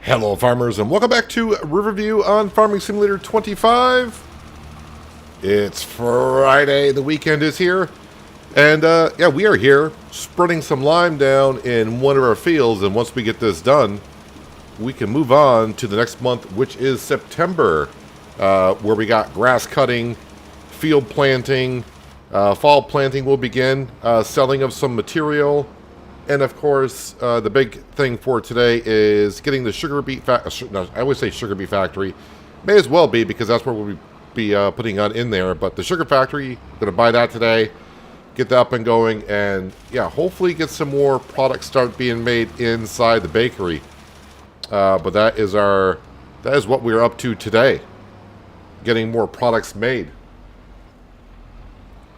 Hello farmers, and welcome back to Riverview on Farming Simulator 25. It's Friday, the weekend is here, and yeah, we are here spreading some lime down in one of our fields, and once we get this done, we can move on to the next month, which is September, where we got grass cutting, field planting, fall planting will begin, selling of some material. And of course, the big thing for today is getting the sugar beet factory. No, I always say sugar beet factory. May as well be, because that's what we'll be putting on in there. But the sugar factory, going to buy that today, get that up and going, and yeah, hopefully get some more products start being made inside the bakery. But that is what we're up to today, getting more products made.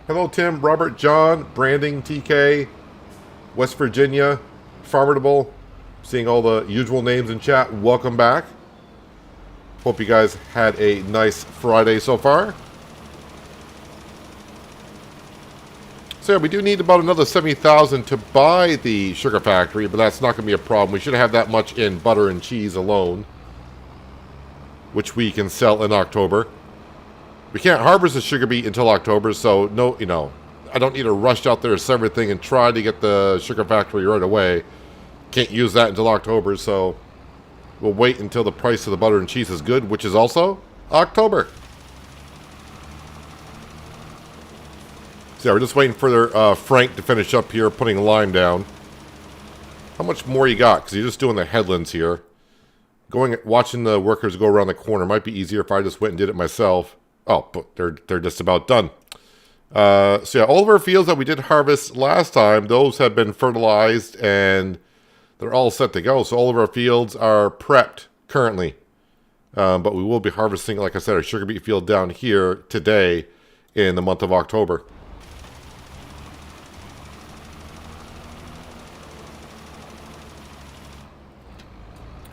Hello, Tim, Robert, John, Branding, TK. West Virginia, Farmable, seeing all the usual names in chat. Welcome back. Hope you guys had a nice Friday so far. So yeah, we do need about another 70,000 to buy the sugar factory, but that's not going to be a problem. We should have that much in butter and cheese alone, which we can sell in October. We can't harvest the sugar beet until October, so no, I don't need to rush out there, sell everything, and try to get the sugar factory right away. Can't use that until October, so we'll wait until the price of the butter and cheese is good, which is also October. So yeah, we're just waiting for Frank to finish up here, putting lime down. How much more you got? Because you're just doing the headlands here. Watching the workers go around the corner might be easier if I just went and did it myself. Oh, but they're just about done. So yeah, all of our fields that we did harvest last time, those have been fertilized and they're all set to go. So all of our fields are prepped currently. But we will be harvesting, like I said, our sugar beet field down here today in the month of October.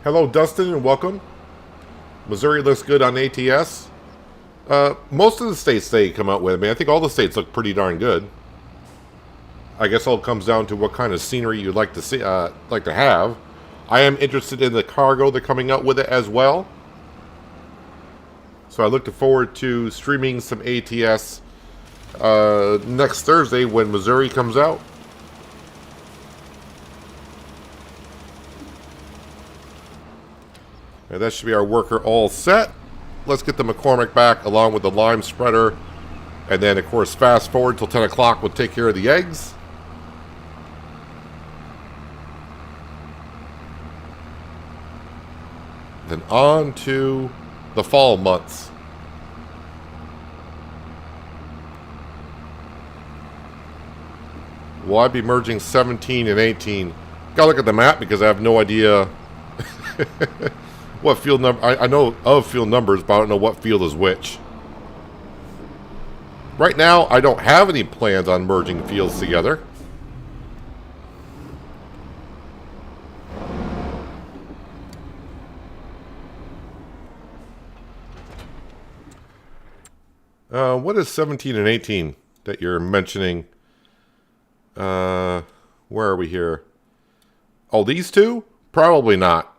Hello, Dustin, and welcome. Missouri looks good on ATS. Most of the states they come out with, I mean, I think all the states look pretty darn good. I guess all comes down to what kind of scenery you'd like to see, like to have. I am interested in the cargo they're coming out with it as well. So I look forward to streaming some ATS next Thursday when Missouri comes out. And that should be our worker all set. Let's get the McCormick back along with the lime spreader. And then, of course, fast forward till 10 o'clock. We'll take care of the eggs. Then on to the fall months. Will I be merging 17 and 18? Gotta look at the map because I have no idea what field number. I know of field numbers, but I don't know what field is which. Right now, I don't have any plans on merging fields together. What is 17 and 18 that you're mentioning? Where are we here? Oh, these two? Probably not.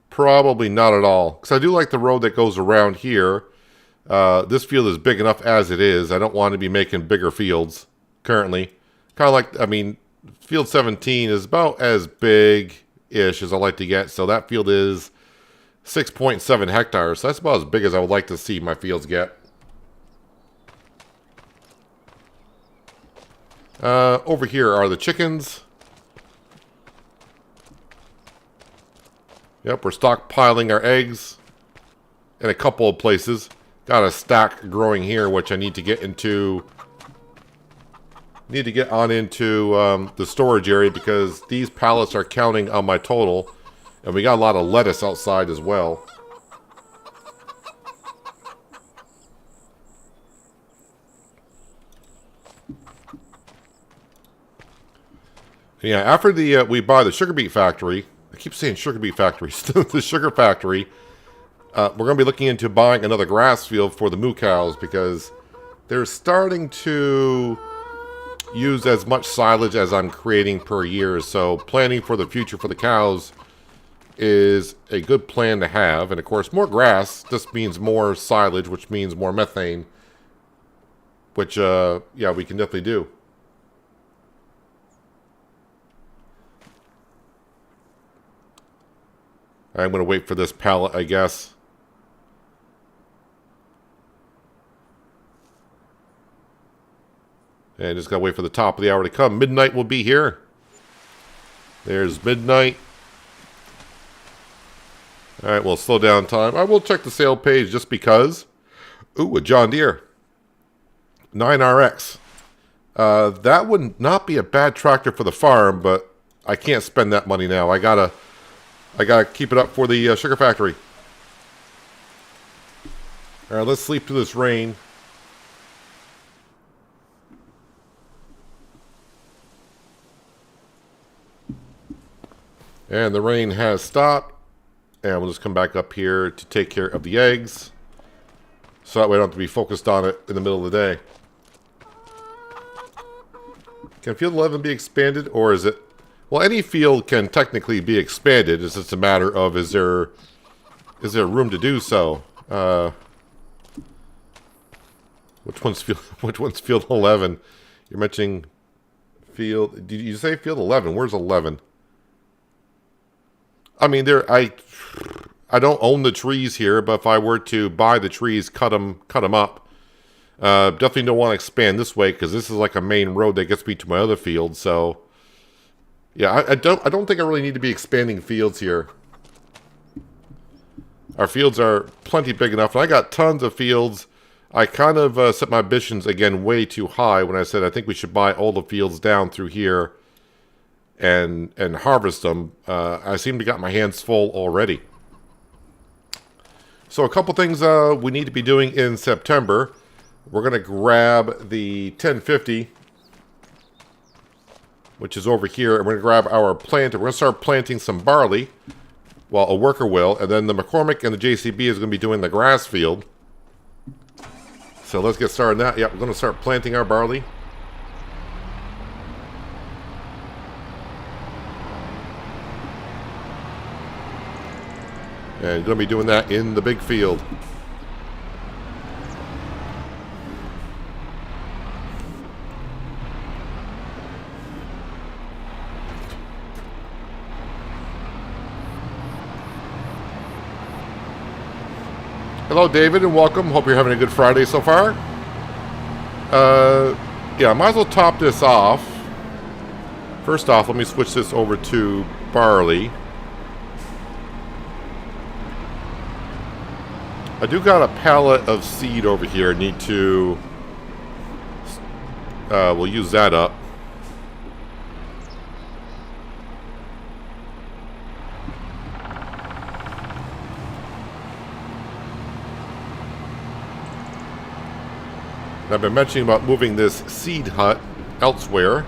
Probably not at all. Because I do like the road that goes around here. This field is big enough as it is. I don't want to be making bigger fields currently. Kind of like, I mean, field 17 is about as big-ish as I like to get. So that field is 6.7 hectares. So that's about as big as I would like to see my fields get. Over here are the chickens. Yep, we're stockpiling our eggs in a couple of places. Got a stack growing here, which I need to get into. Need to get on into the storage area because these pallets are counting on my total. And we got a lot of lettuce outside as well. Yeah, after we buy the sugar beet factory, I keep saying sugar beet factories, the sugar factory, we're going to be looking into buying another grass field for the moo cows because they're starting to use as much silage as I'm creating per year. So planning for the future for the cows, is a good plan to have. And of course, more grass just means more silage, which means more methane, which, yeah, we can definitely do. I'm going to wait for this pallet, I guess. And just got to wait for the top of the hour to come. Midnight will be here. There's midnight. All right, well, slow down time. I will check the sale page just because. Ooh, a John Deere 9RX. That would not be a bad tractor for the farm, but I can't spend that money now. I gotta keep it up for the sugar factory. All right, let's sleep through this rain. And the rain has stopped. And we'll just come back up here to take care of the eggs. So that way I don't have to be focused on it in the middle of the day. Can field 11 be expanded, or is it... Well, any field can technically be expanded. It's just a matter of is there room to do so? Which one's field 11? You're mentioning field... Did you say field 11? Where's 11? I mean, I don't own the trees here, but if I were to buy the trees, cut them up. Definitely don't want to expand this way because this is like a main road that gets me to my other field. So, yeah, I don't think I really need to be expanding fields here. Our fields are plenty big enough, and I got tons of fields. I kind of set my ambitions again way too high when I said I think we should buy all the fields down through here and harvest them. I seem to got my hands full already. So a couple things we need to be doing in September. We're going to grab the 1050, which is over here, and we're going to grab our planter. We're going to start planting some barley, well, a worker will, and then the McCormick and the JCB is going to be doing the grass field. So let's get started on that. Yeah, we're going to start planting our barley. And going to be doing that in the big field. Hello, David, and welcome. Hope you're having a good Friday so far. Yeah, I might as well top this off. First off, let me switch this over to barley. I do got a pallet of seed over here. I need to... we'll use that up. I've been mentioning about moving this seed hut elsewhere.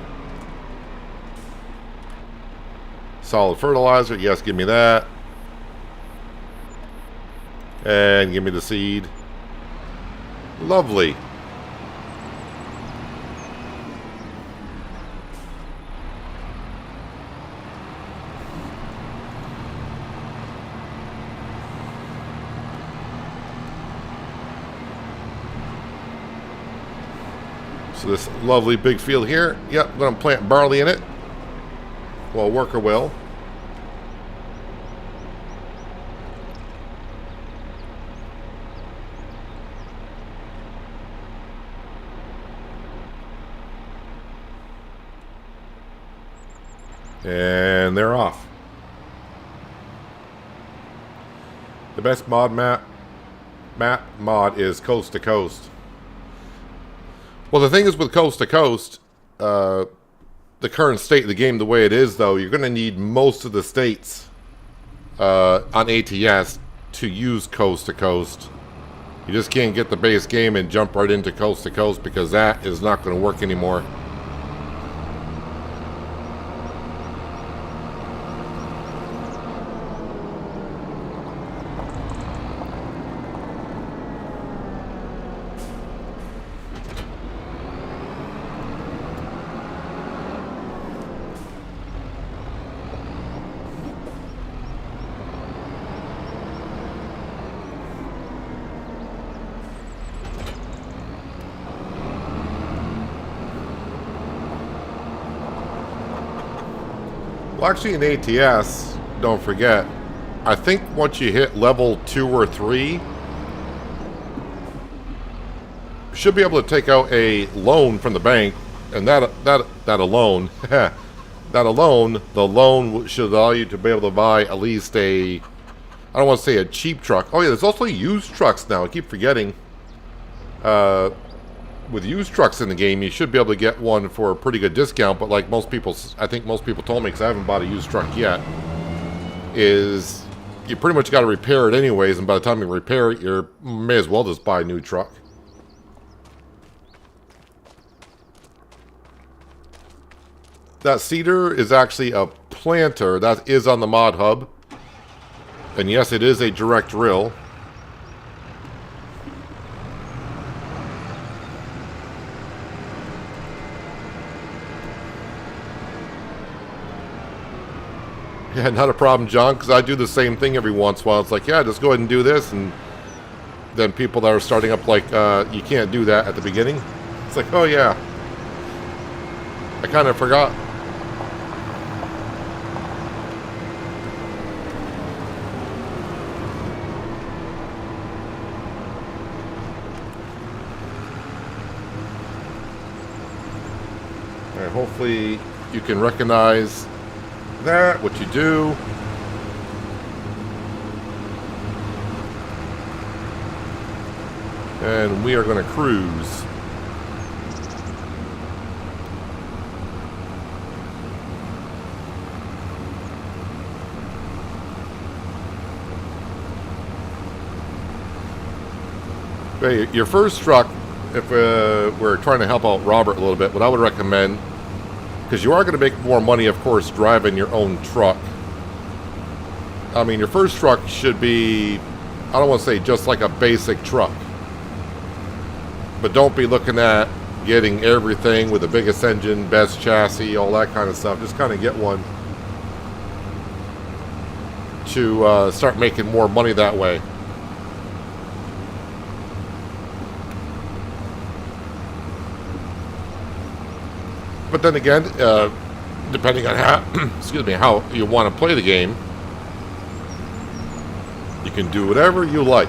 Solid fertilizer. Yes, give me that. And give me the seed. Lovely. So this lovely big field here. Yep, I'm going to plant barley in it. Well, worker will. And they're off. The best map mod is coast to coast. Well, the thing is with coast to coast, the current state of the game, the way it is, though, you're going to need most of the states on ATS to use coast to coast. You just can't get the base game and jump right into coast to coast because that is not going to work anymore. Well, actually, in ATS, don't forget, I think once you hit level 2 or 3, you should be able to take out a loan from the bank, and that alone, that alone, the loan should allow you to be able to buy at least a, I don't want to say a cheap truck. Oh yeah, there's also used trucks now. I keep forgetting. With used trucks in the game, you should be able to get one for a pretty good discount, but like most people, I think most people told me, because I haven't bought a used truck yet, is you pretty much got to repair it anyways, and by the time you repair it, you may as well just buy a new truck. That seeder is actually a planter. That is on the mod hub. And yes, it is a direct drill. Yeah, not a problem, John, because I do the same thing every once in a while. It's like, yeah, just go ahead and do this, and then people that are starting up like, you can't do that at the beginning. It's like, oh yeah, I kind of forgot. All right, hopefully you can recognize that, what you do. And we are going to cruise. Hey, your first truck, if we're trying to help out Robert a little bit, what I would recommend, because you are going to make more money, of course, driving your own truck. I mean, your first truck should be, I don't want to say just like a basic truck, but don't be looking at getting everything with the biggest engine, best chassis, all that kind of stuff. Just kind of get one to start making more money that way. But then again, depending on how, excuse me, how you want to play the game, you can do whatever you like,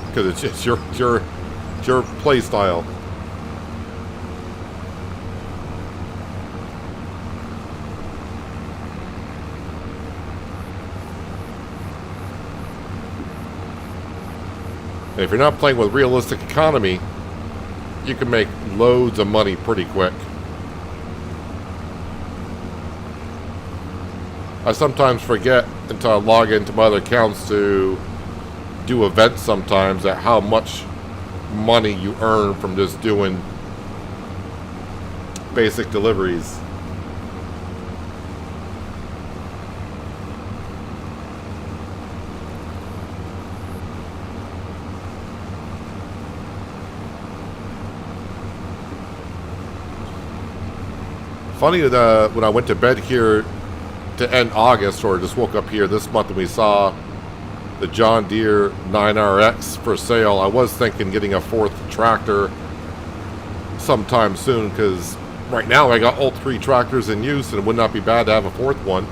because it's just your play style. And if you're not playing with realistic economy, you can make loads of money pretty quick. I sometimes forget until I log into my other accounts to do events sometimes at how much money you earn from just doing basic deliveries. Funny that when I went to bed here to end August, or just woke up here this month and we saw the John Deere 9RX for sale, I was thinking getting a fourth tractor sometime soon, because right now I got all three tractors in use and it would not be bad to have a fourth one.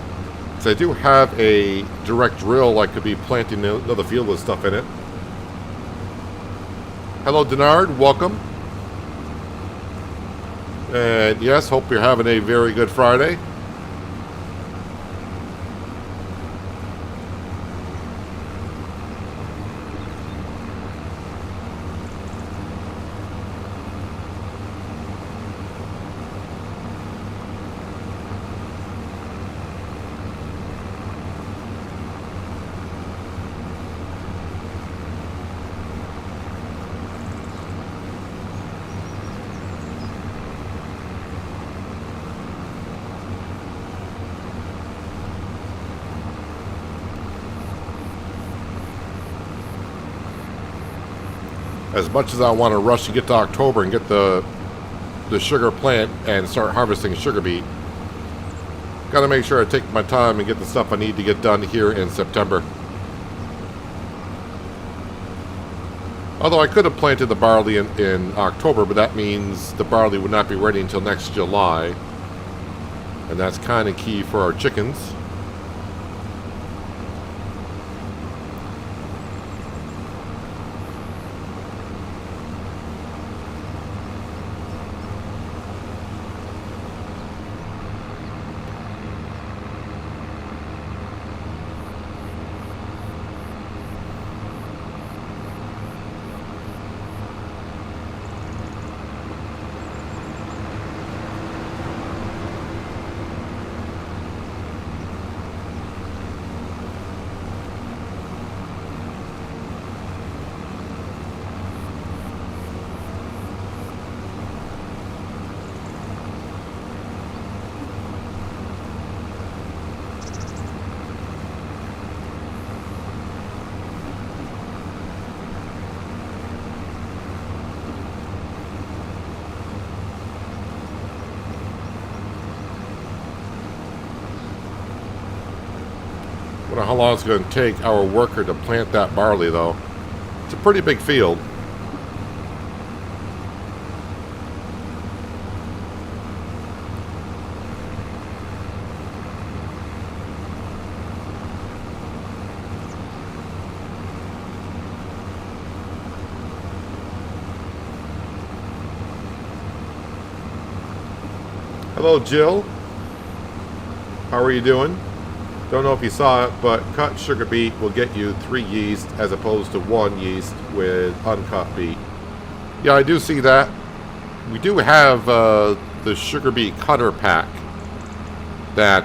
So I do have a direct drill I could be planting another field with stuff in it. Hello Denard, welcome. And yes, hope you're having a very good Friday. As much as I want to rush to get to October and get the sugar plant and start harvesting sugar beet, got to make sure I take my time and get the stuff I need to get done here in September. Although I could have planted the barley in October, but that means the barley would not be ready until next July. And that's kind of key for our chickens. I don't know how long it's going to take our worker to plant that barley, though. It's a pretty big field. Hello, Jill. How are you doing? Don't know if you saw it, but cut sugar beet will get you 3 yeast as opposed to 1 yeast with uncut beet. Yeah, I do see that. We do have the sugar beet cutter pack that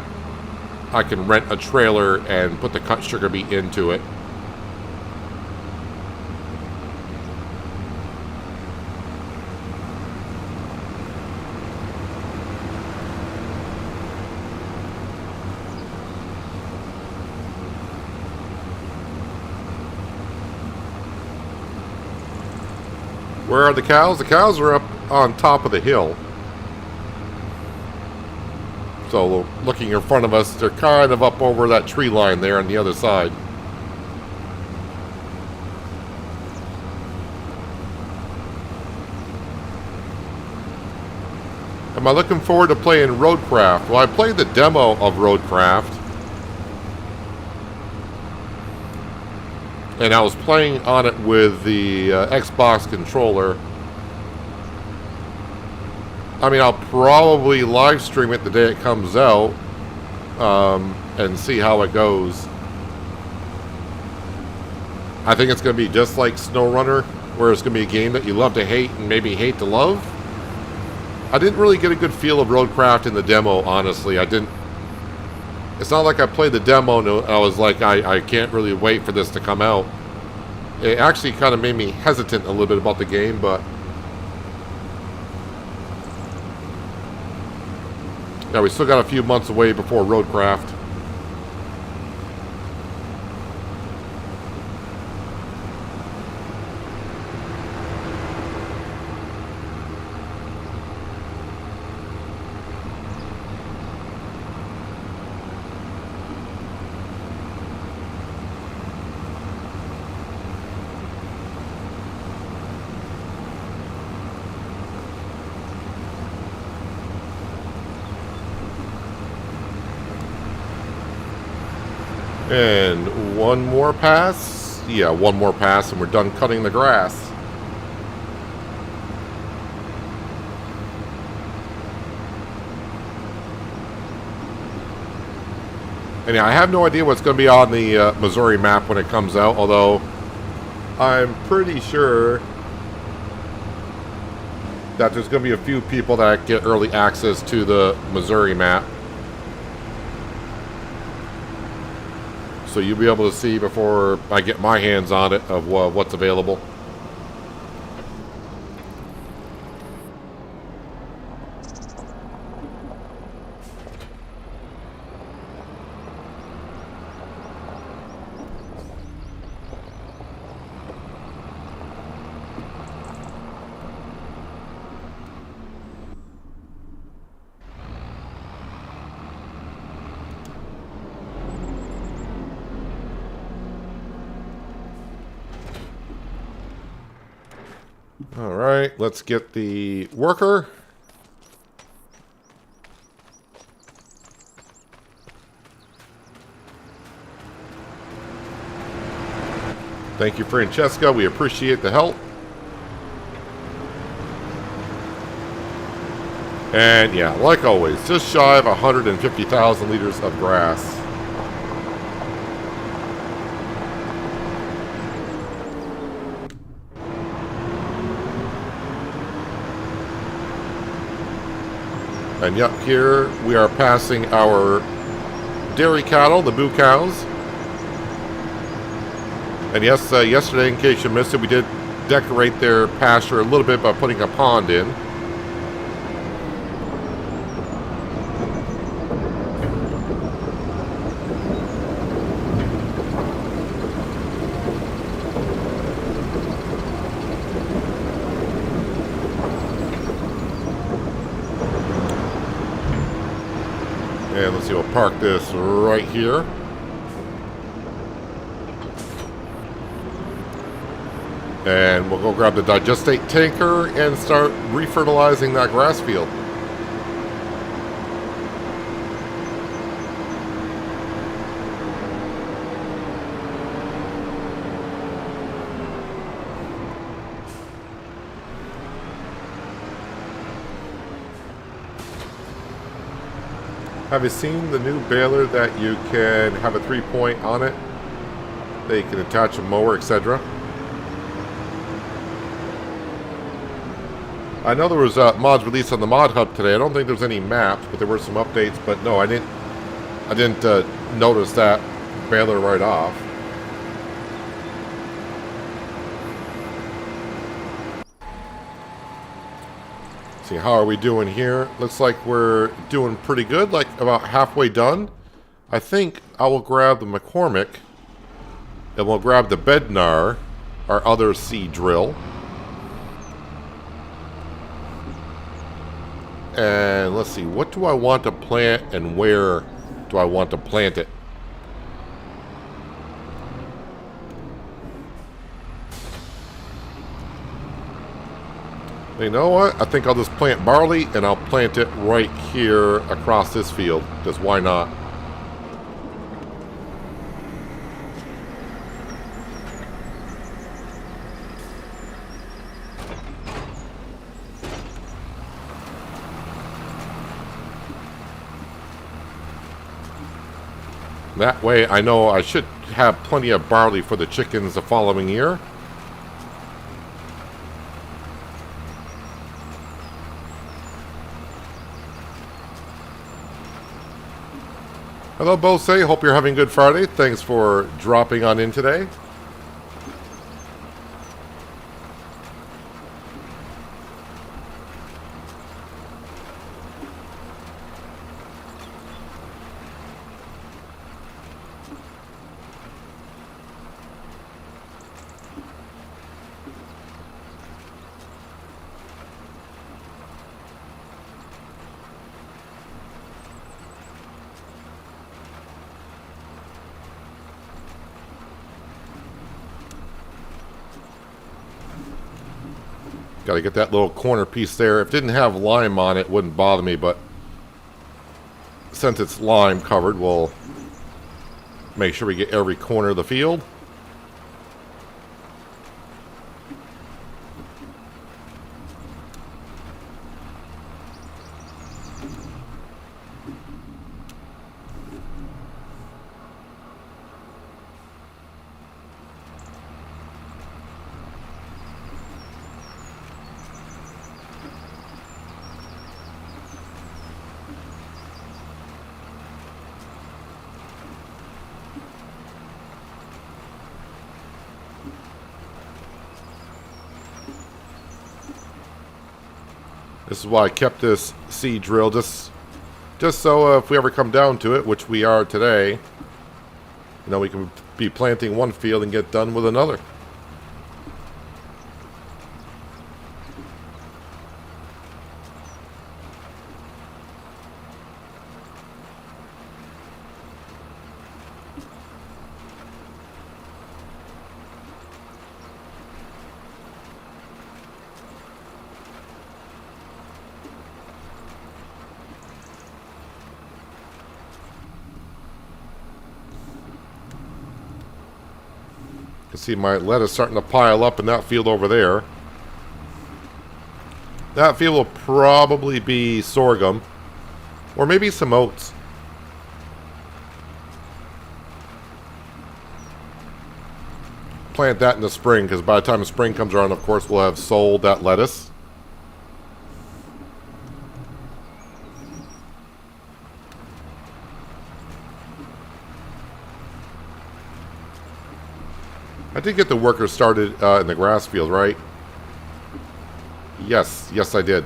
I can rent a trailer and put the cut sugar beet into it. Where are the cows? The cows are up on top of the hill. So looking in front of us, they're kind of up over that tree line there on the other side. Am I looking forward to playing Roadcraft? Well, I played the demo of Roadcraft. And I was playing on it with the Xbox controller. I mean, I'll probably live stream it the day it comes out and see how it goes. I think it's going to be just like SnowRunner, where it's going to be a game that you love to hate and maybe hate to love. I didn't really get a good feel of Roadcraft in the demo, honestly. I didn't. It's not like I played the demo and I was like, I can't really wait for this to come out. It actually kind of made me hesitant a little bit about the game, but yeah, we still got a few months away before Roadcraft. And one more pass. Yeah, one more pass and we're done cutting the grass. And yeah, I have no idea what's going to be on the Missouri map when it comes out, although I'm pretty sure that there's going to be a few people that get early access to the Missouri map. So you'll be able to see before I get my hands on it of what's available. All right, let's get the worker. Thank you, Francesca. We appreciate the help. And yeah, like always, just shy of 150,000 liters of grass. And yep, here we are passing our dairy cattle, the boo cows. And yes, yesterday, in case you missed it, we did decorate their pasture a little bit by putting a pond in. And let's see, we'll park this right here. And we'll go grab the digestate tanker and start refertilizing that grass field. Have you seen the new baler that you can have a 3-point on it? That you can attach a mower, etc. I know there was mods released on the Mod Hub today. I don't think there's any maps, but there were some updates. But no, I didn't notice that baler right off. See, how are we doing here? Looks like we're doing pretty good, like about halfway done. I think I will grab the McCormick, and we'll grab the Bednar, our other seed drill. And let's see, what do I want to plant and where do I want to plant it? You know what? I think I'll just plant barley and I'll plant it right here across this field. Because why not? That way I know I should have plenty of barley for the chickens the following year. Hello, Bose. Hope you're having a good Friday. Thanks for dropping on in today. Got to get that little corner piece there. If it didn't have lime on it, it wouldn't bother me, but since it's lime covered, we'll make sure we get every corner of the field. This is why I kept this seed drill, just so if we ever come down to it, which we are today, you know, we can be planting one field and get done with another. can see my lettuce starting to pile up in that field over there. That field will probably be sorghum, or maybe some oats. Plant that in the spring, because by the time the spring comes around, of course, we'll have sold that lettuce. I did get the workers started in the grass field, right? Yes, yes I did.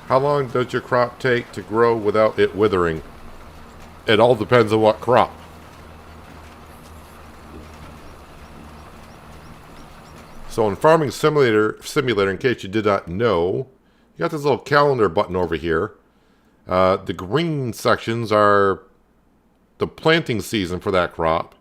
How long does your crop take to grow without it withering? It all depends on what crop. So in Farming Simulator, in case you did not know, you got this little calendar button over here. The green sections are the planting season for that crop.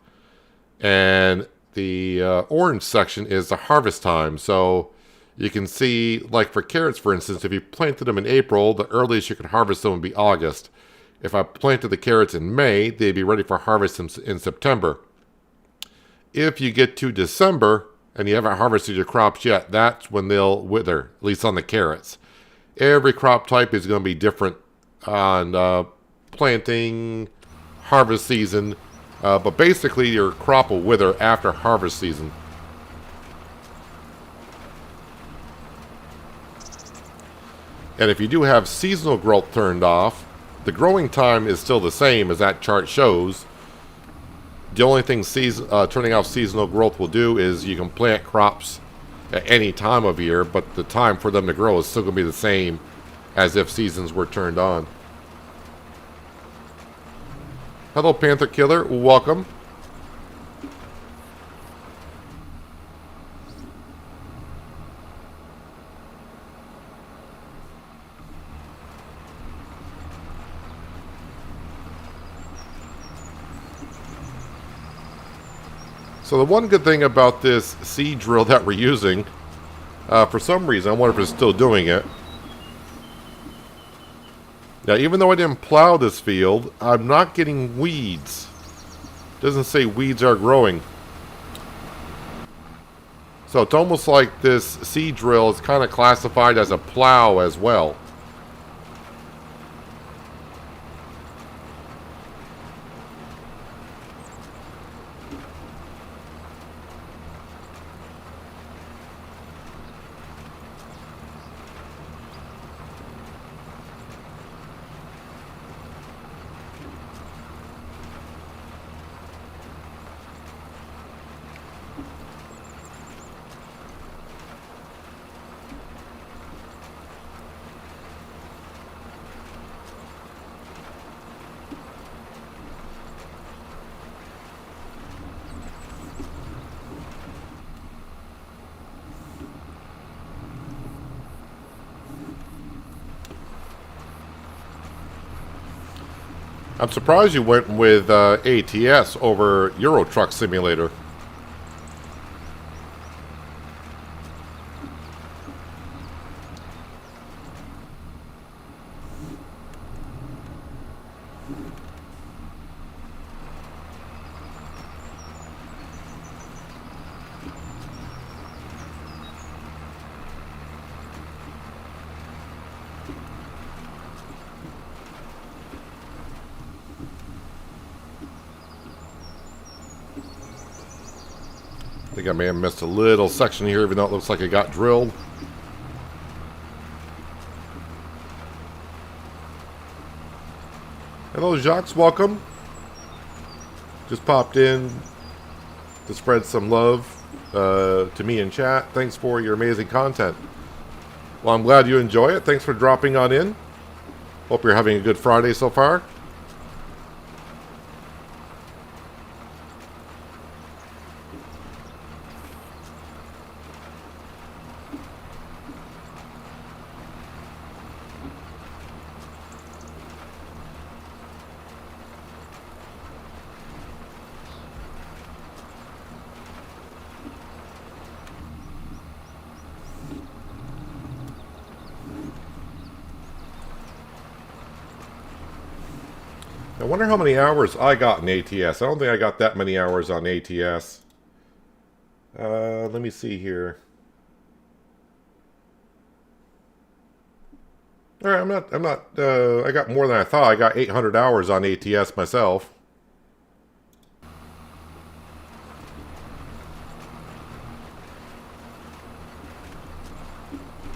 And the orange section is the harvest time. So you can see, like for carrots, for instance, if you planted them in April, the earliest you could harvest them would be August. If I planted the carrots in May, they'd be ready for harvest in September. If you get to December and you haven't harvested your crops yet, that's when they'll wither, at least on the carrots. Every crop type is going to be different on planting, harvest season, but basically your crop will wither after harvest season. And if you do have seasonal growth turned off, the growing time is still the same as that chart shows. The only thing turning off seasonal growth will do is you can plant crops at any time of year, but the time for them to grow is still going to be the same as if seasons were turned on. Hello, Panther Killer. Welcome. So the one good thing about this seed drill that we're using, for some reason, I wonder if it's still doing it. Now, even though I didn't plow this field, I'm not getting weeds. It doesn't say weeds are growing. So it's almost like this seed drill is kind of classified as a plow as well. I'm surprised you went with ATS over Euro Truck Simulator. I think I may have missed a little section here, even though it looks like it got drilled. Hello, Jacques. Welcome. Just popped in to spread some love to me in chat. Thanks for your amazing content. Well, I'm glad you enjoy it. Thanks for dropping on in. Hope you're having a good Friday so far. wonder how many hours I got in ATS. I don't think I got that many hours on ATS. Let me see here. All right, I got more than I thought. I got 800 hours on ATS myself.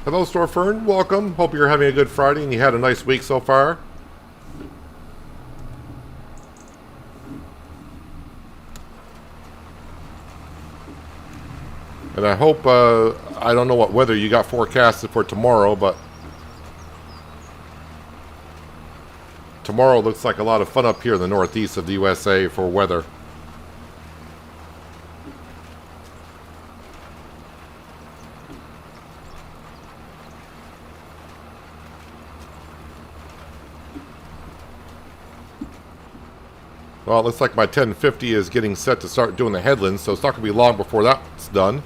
Hello, Storefern. Welcome. Hope you're having a good Friday and you had a nice week so far. And I hope, I don't know what weather you got forecasted for tomorrow, but tomorrow looks like a lot of fun up here in the northeast of the USA for weather. Well, it looks like my 1050 is getting set to start doing the headlands, so it's not going to be long before that's done.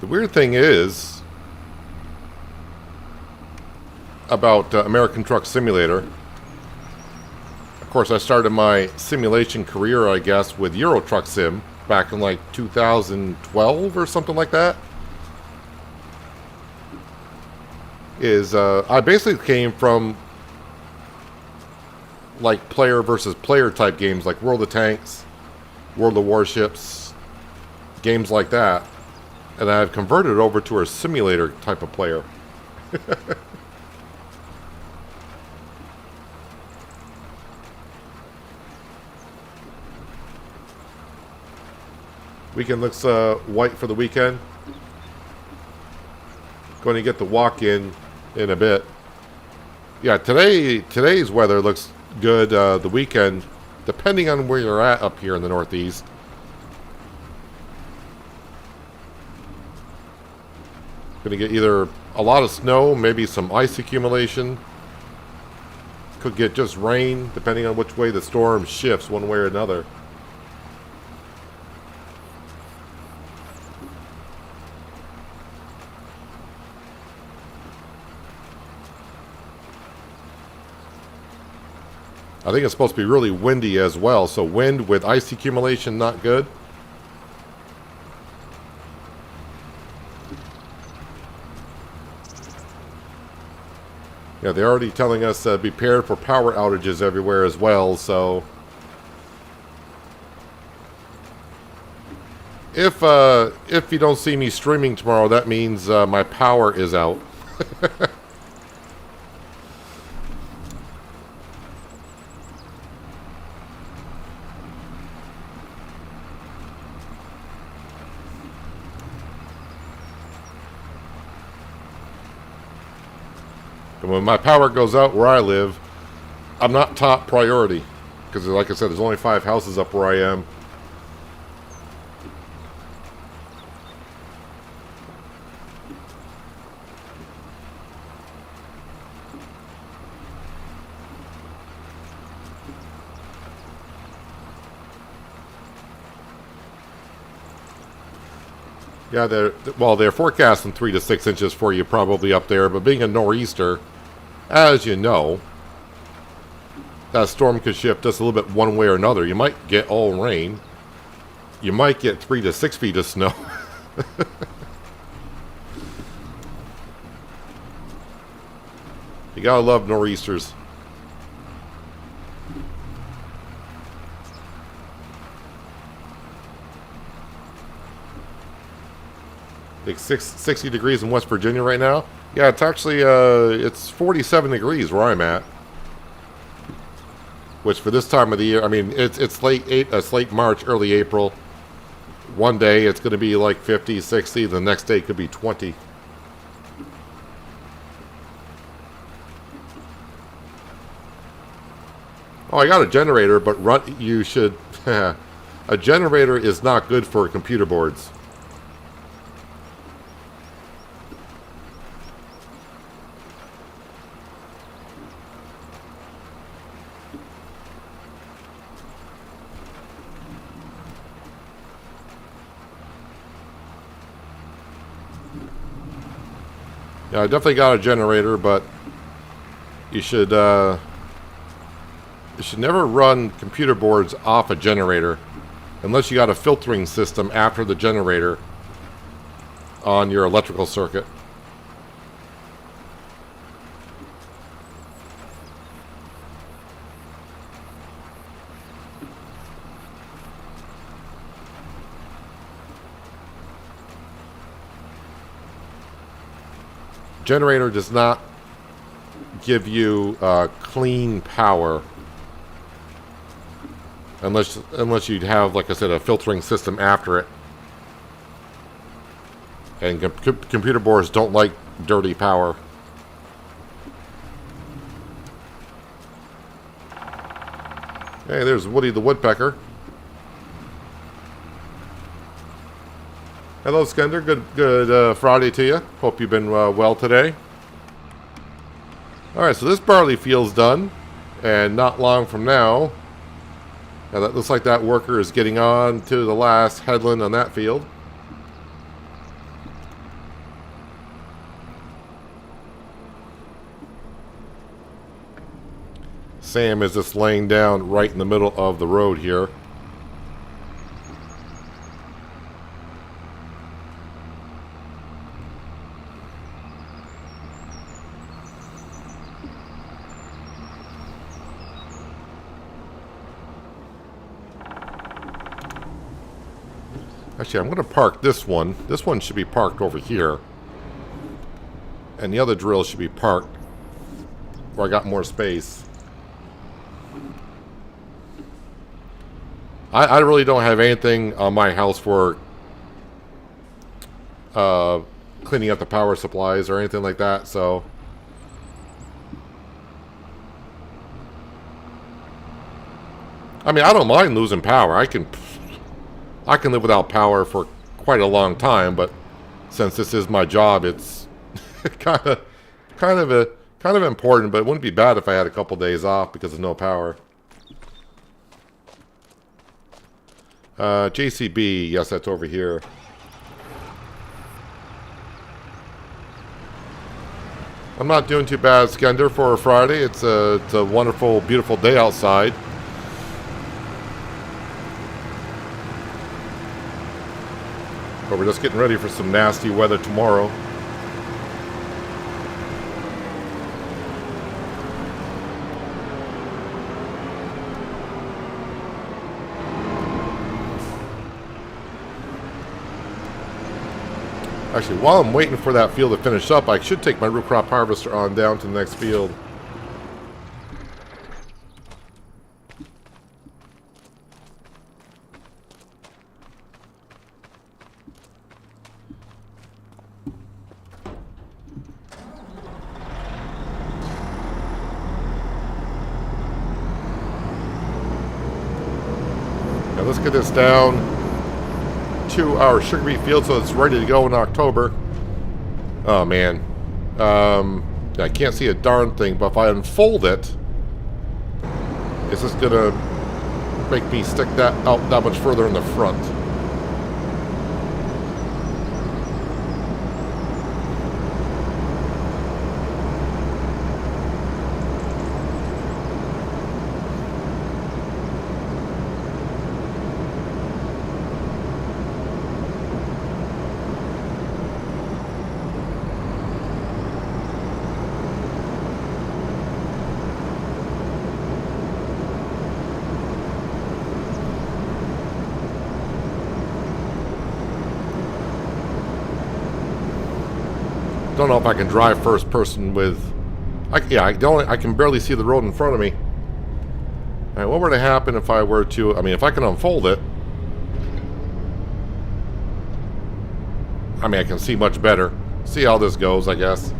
The weird thing is about American Truck Simulator. Of course, I started my simulation career, I guess, with Euro Truck Sim back in like 2012 or something like that. I basically came from like player versus player type games like World of Tanks, World of Warships, games like that. And I've converted it over to a simulator type of player. Weekend looks white for the weekend. Going to get the walk in a bit. Yeah, today's weather looks good. The weekend, depending on where you're at up here in the Northeast. Going to get either a lot of snow, maybe some ice accumulation. Could get just rain, depending on which way the storm shifts one way or another. I think it's supposed to be really windy as well, so wind with ice accumulation, not good. Yeah, they're already telling us be prepared for power outages everywhere as well, so if you don't see me streaming tomorrow, that means my power is out. And when my power goes out where I live, I'm not top priority. Because like I said, there's only 5 houses up where I am. Yeah, they're forecasting 3 to 6 inches for you probably up there, but being a nor'easter, as you know, that storm could shift just a little bit one way or another. You might get all rain. You might get 3 to 6 feet of snow. You gotta love nor'easters. Like 60 degrees in West Virginia right now. Yeah, it's actually it's 47 degrees where I'm at. Which for this time of the year, I mean, it's late March, early April. One day it's going to be like 50, 60. The next day it could be 20. Oh, I got a generator, but you should. A generator is not good for computer boards. Yeah, I definitely got a generator, but you should never run computer boards off a generator unless you got a filtering system after the generator on your electrical circuit. Generator does not give you clean power unless you'd have, like I said, a filtering system after it. And computer boards don't like dirty power. Hey, there's Woody the Woodpecker. Hello, Skender. Good Friday to you. Hope you've been well today. Alright, so this barley field's done. And not long from now, that looks like that worker is getting on to the last headland on that field. Sam is just laying down right in the middle of the road here. Actually, I'm going to park this one. This one should be parked over here. And the other drill should be parked where I got more space. I really don't have anything on my house for cleaning up the power supplies or anything like that, so... I mean, I don't mind losing power. I can live without power for quite a long time, but since this is my job, it's kind of important. But it wouldn't be bad if I had a couple days off because of no power. JCB, yes, that's over here. I'm not doing too bad, Skender, for a Friday. It's a wonderful, beautiful day outside. But we're just getting ready for some nasty weather tomorrow. Actually, while I'm waiting for that field to finish up, I should take my root crop harvester on down to the next field. Now let's get this down to our sugar beet field so it's ready to go in October. Oh man, I can't see a darn thing, but if I unfold it, it's just gonna make me stick that out that much further in the front. Don't know if I can drive first person with... I can barely see the road in front of me. Alright, what were to happen if I were to... I mean, if I can unfold it... I mean, I can see much better. See how this goes, I guess.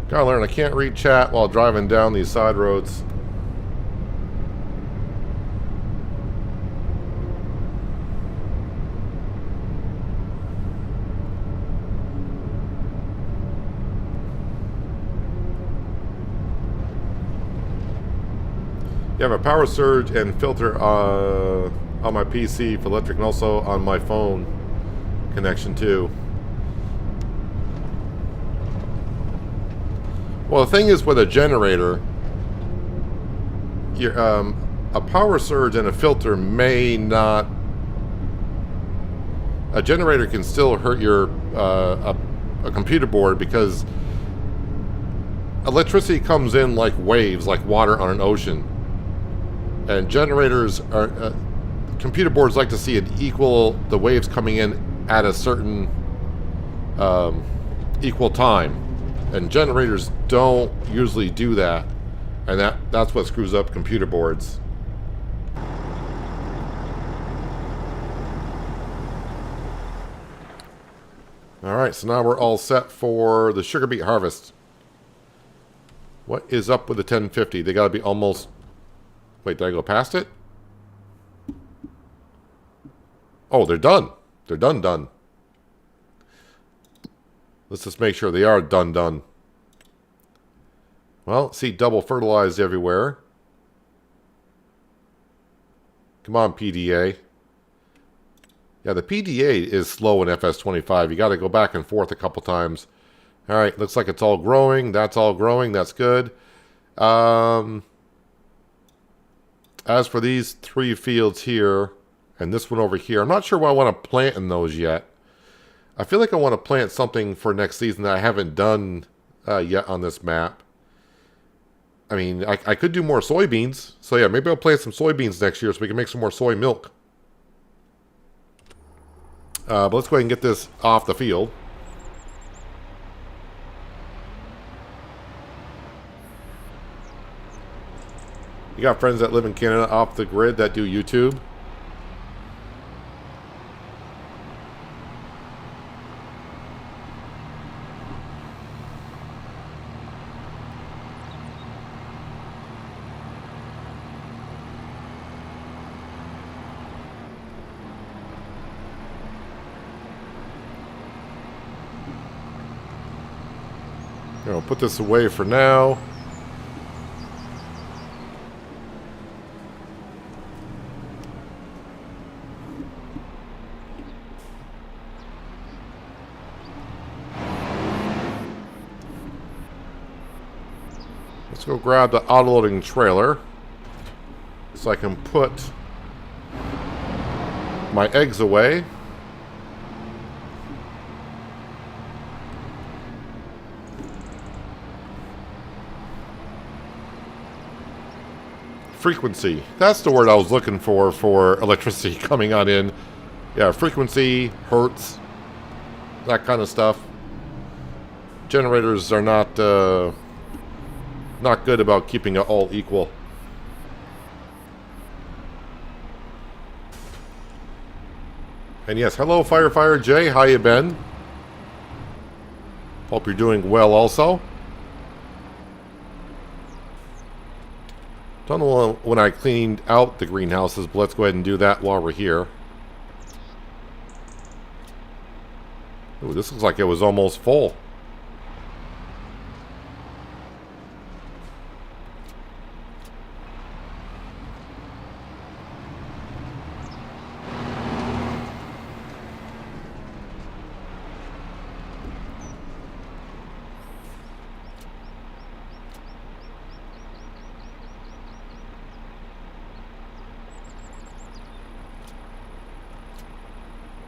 Gotta learn, I can't read chat while driving down these side roads. You have a power surge and filter on my PC for electric and also on my phone connection too. Well, the thing is with a generator, a power surge and a filter may not... A generator can still hurt your a computer board because electricity comes in like waves, like water on an ocean. And generators are... computer boards like to see it equal the waves coming in at a certain equal time. And generators don't usually do that. And that's what screws up computer boards. Alright, so now we're all set for the sugar beet harvest. What is up with the 1050? They gotta be almost... Wait, did I go past it? Oh, they're done. They're done. Let's just make sure they are done. Well, see, double fertilized everywhere. Come on, PDA. Yeah, the PDA is slow in FS25. You got to go back and forth a couple times. All right, looks like it's all growing. That's all growing. That's good. As for these 3 fields here, and this one over here, I'm not sure what I want to plant in those yet. I feel like I want to plant something for next season that I haven't done yet on this map. I mean, I could do more soybeans. So yeah, maybe I'll plant some soybeans next year so we can make some more soy milk. But let's go ahead and get this off the field. You got friends that live in Canada off the grid that do YouTube? I'll put this away for now. Let's go grab the auto-loading trailer so I can put my eggs away. Frequency. That's the word I was looking for electricity coming on in. Yeah, frequency, hertz, that kind of stuff. Generators are not good about keeping it all equal. And yes, hello Firefighter Jay, how you been? Hope you're doing well also. Don't know when I cleaned out the greenhouses, but let's go ahead and do that while we're here. Ooh, this looks like it was almost full.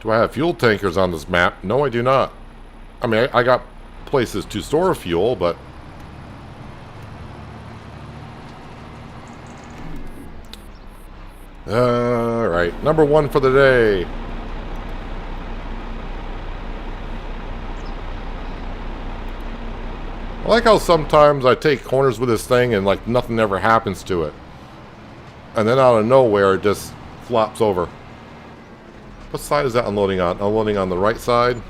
Do I have fuel tankers on this map? No, I do not. I mean, I got places to store fuel, but... Alright, number 1 for the day. I like how sometimes I take corners with this thing and like nothing ever happens to it. And then out of nowhere it just flops over. What side is that unloading on? Unloading on the right side.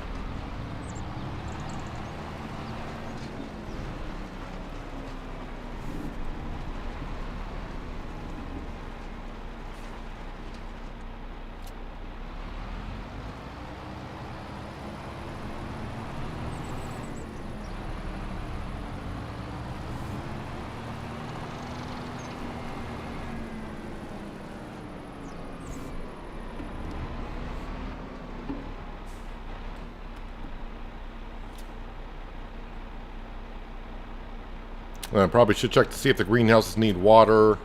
I probably should check to see if the greenhouses need water,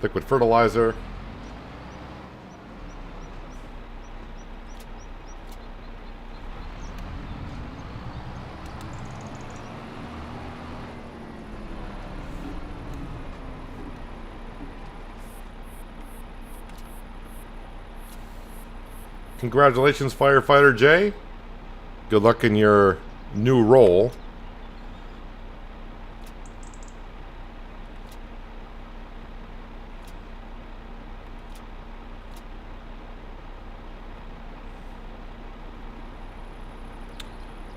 liquid fertilizer. Congratulations, Firefighter Jay. Good luck in your new role.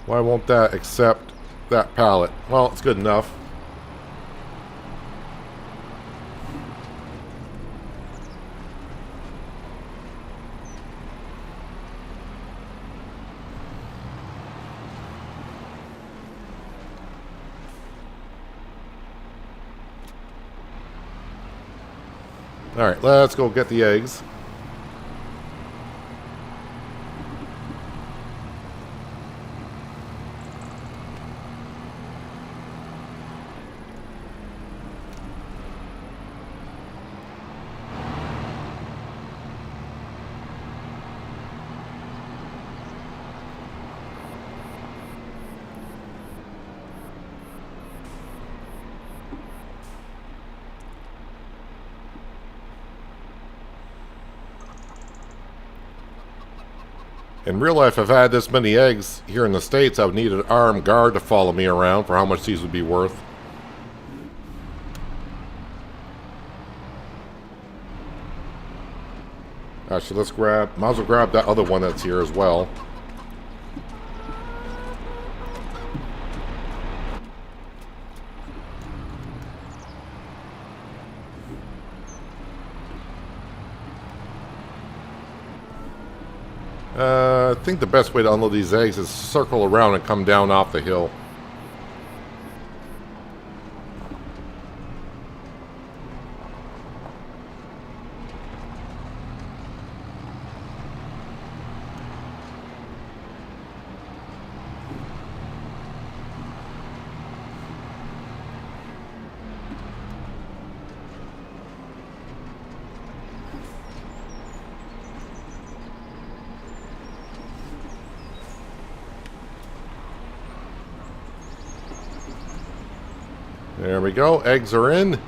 Why won't that accept that pallet? Well, it's good enough. Alright, let's go get the eggs. In real life, if I had this many eggs here in the States, I would need an armed guard to follow me around for how much these would be worth. Actually, let's grab, might as well grab that other one that's here as well. I think the best way to unload these eggs is circle around and come down off the hill. There we go. Eggs are in. Let's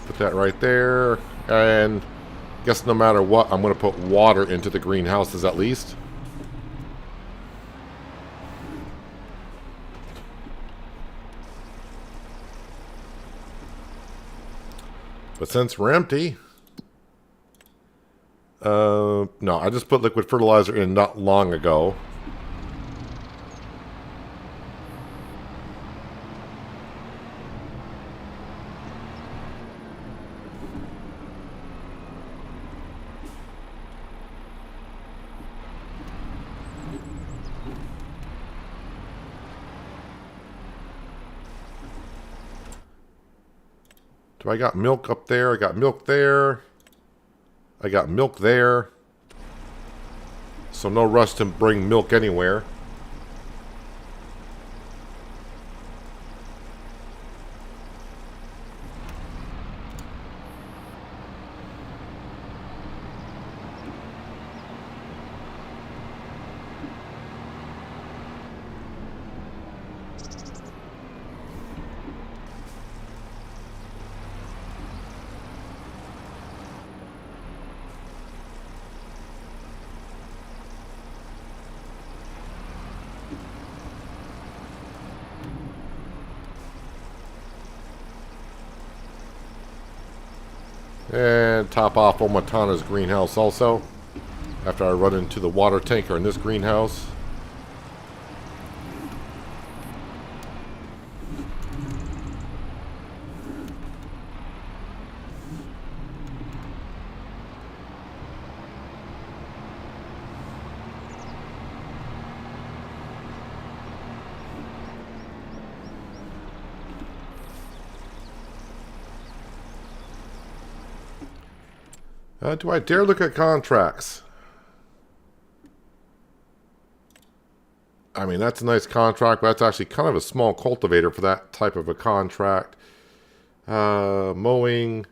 put that right there. And I guess no matter what, I'm going to put water into the greenhouses at least. But since we're empty, no, I just put liquid fertilizer in not long ago. Do I got milk up there? I got milk there. I got milk there. So no rush to bring milk anywhere. And top off Omatana's greenhouse also. After I run into the water tanker in this greenhouse. Do I dare look at contracts? I mean, that's a nice contract, but that's actually kind of a small cultivator for that type of a contract. Mowing.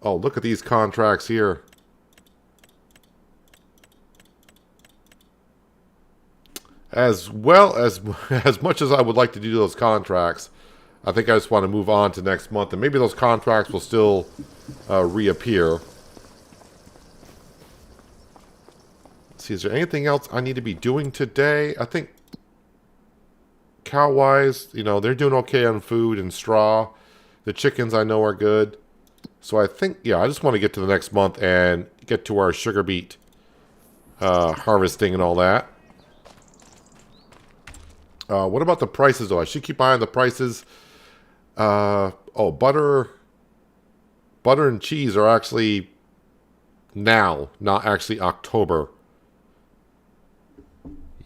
Oh, look at these contracts here. As well as much as I would like to do those contracts, I think I just want to move on to next month, and maybe those contracts will still reappear. Let's see, is there anything else I need to be doing today? I think cow-wise, you know, they're doing okay on food and straw. The chickens I know are good. So I think, yeah, I just want to get to the next month and get to our sugar beet harvesting and all that. What about the prices, though? I should keep eye on the prices. Oh, butter and cheese are actually now, not actually October.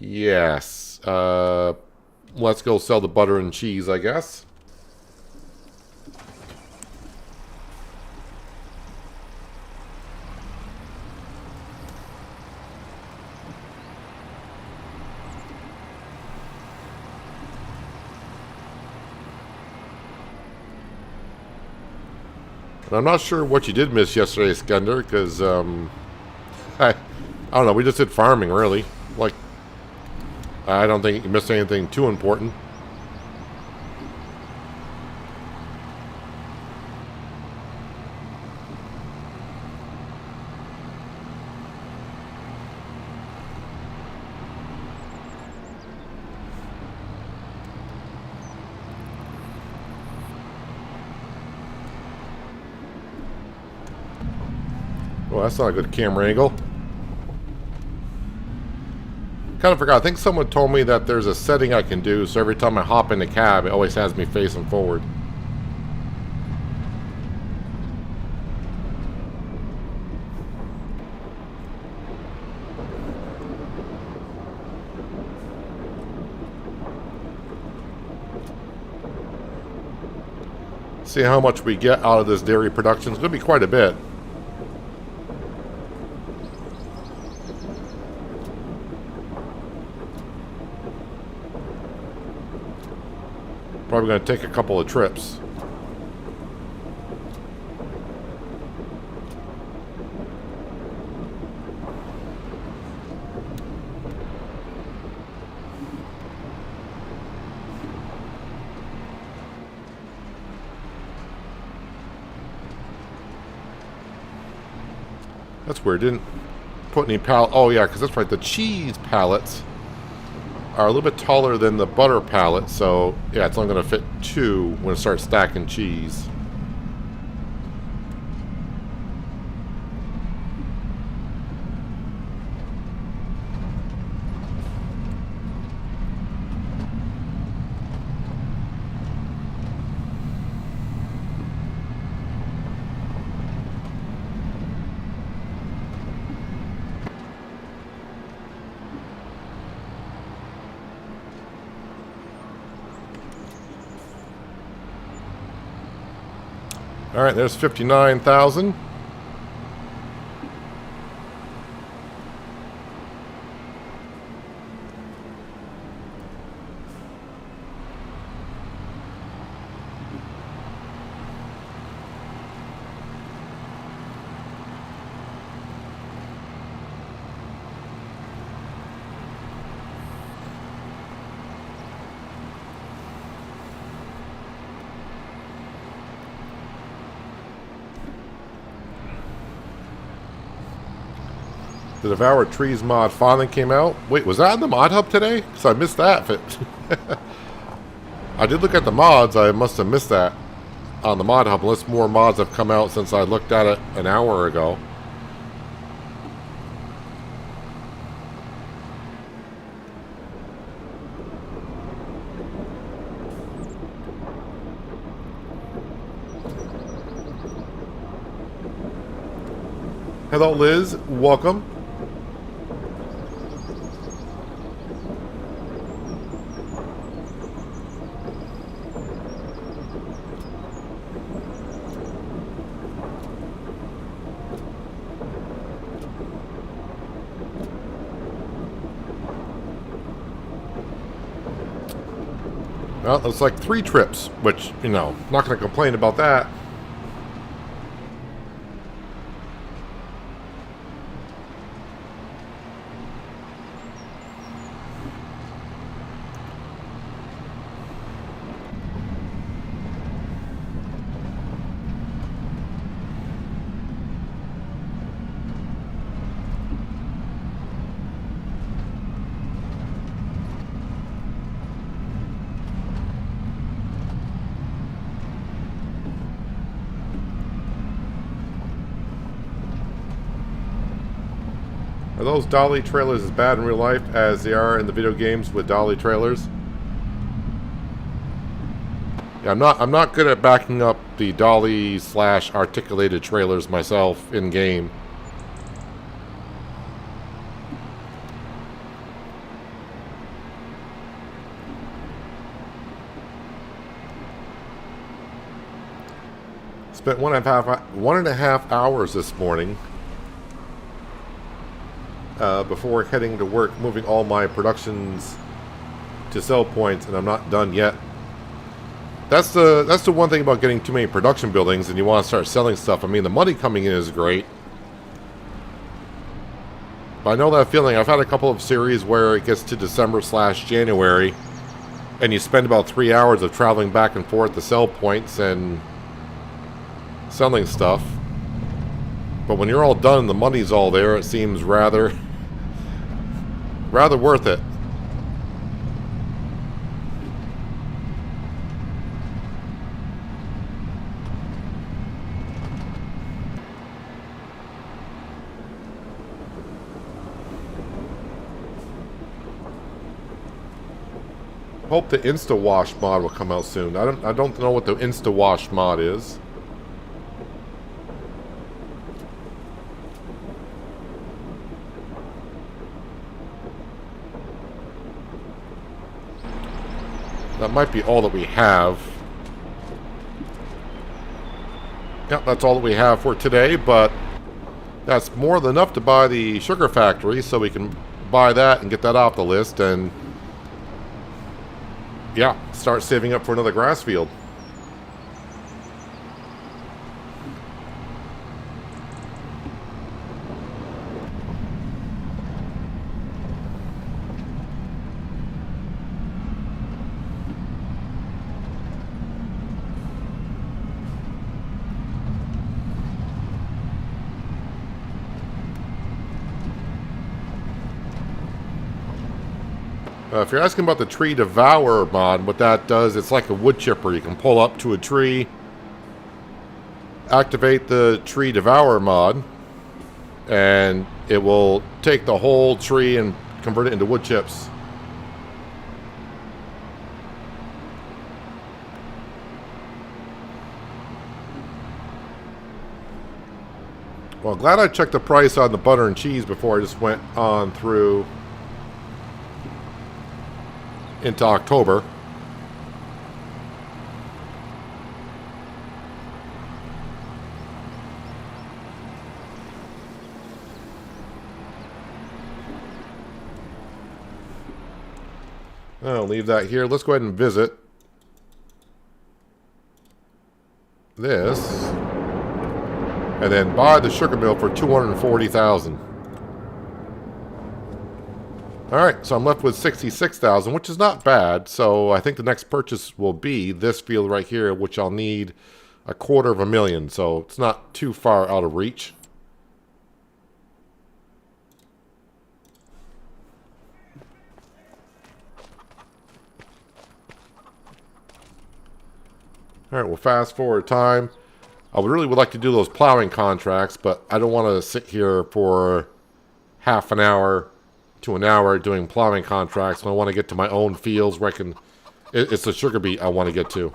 Yes. Let's go sell the butter and cheese, I guess. And I'm not sure what you did miss yesterday, Skender, because, I don't know, we just did farming, really. Like, I don't think you missed anything too important. Well, that's not a good camera angle. Kind of forgot. I think someone told me that there's a setting I can do, so every time I hop in the cab, it always has me facing forward. See how much we get out of this dairy production. It's going to be quite a bit. Probably going to take a couple of trips. That's weird. Didn't put any pallet. Oh yeah, because that's right. The cheese pallets are a little bit taller than the butter pallet, so yeah, it's only going to fit two when it starts stacking cheese. All right, there's 59,000. The Devour Trees mod finally came out. Wait, was that in the mod hub today? Because I missed that. I did look at the mods. I must have missed that on the mod hub, unless more mods have come out since I looked at it an hour ago. Hello, Liz. Welcome. Well, it's like 3 trips, which, you know, not going to complain about that. Are those dolly trailers as bad in real life as they are in the video games with dolly trailers? Yeah, I'm not good at backing up the dolly / articulated trailers myself in game. Spent 1.5 hours this morning before heading to work, moving all my productions to sell points, and I'm not done yet. That's the one thing about getting too many production buildings and you want to start selling stuff. I mean, the money coming in is great, but I know that feeling. I've had a couple of series where it gets to December / January, and you spend about 3 hours of traveling back and forth to sell points and selling stuff. But when you're all done and the money's all there, it seems rather worth it. Hope the Insta Wash mod will come out soon. I don't know what the Insta Wash mod is. That might be all that we have. Yep, that's all that we have for today, but that's more than enough to buy the sugar factory, so we can buy that and get that off the list, and yeah, start saving up for another grass field. If you're asking about the Tree Devourer mod, what that does, it's like a wood chipper. You can pull up to a tree, activate the Tree Devourer mod, and it will take the whole tree and convert it into wood chips. Well, glad I checked the price on the butter and cheese before I just went on through into October. I'll leave that here. Let's go ahead and visit this and then buy the sugar mill for $240,000. Alright, so I'm left with $66,000, which is not bad. So I think the next purchase will be this field right here, which I'll need $250,000. So it's not too far out of reach. Alright, we'll fast forward time. I would like to do those plowing contracts, but I don't want to sit here for half an hour to an hour doing plowing contracts. I want to get to my own fields where I can... It's the sugar beet I want to get to.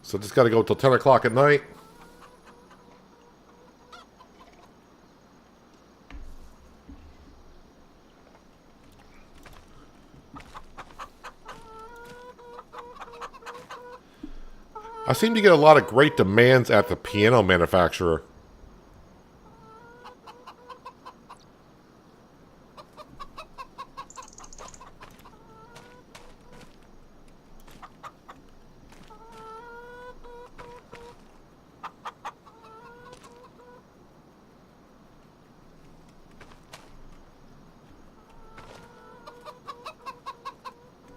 So just got to go till 10 o'clock at night. I seem to get a lot of great demands at the piano manufacturer.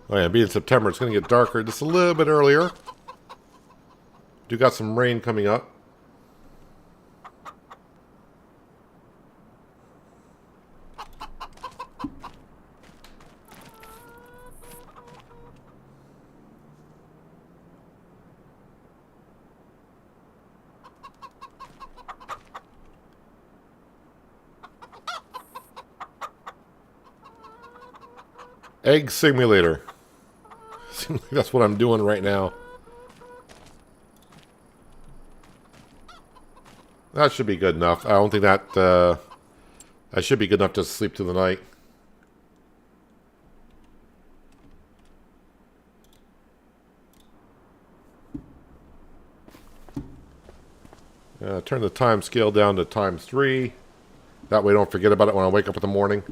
Oh yeah, being September, it's going to get darker just a little bit earlier. Do got some rain coming up. Egg simulator. Seems like that's what I'm doing right now. That should be good enough. I don't think that that should be good enough to sleep through the night. Turn the time scale down to ×3. That way I don't forget about it when I wake up in the morning.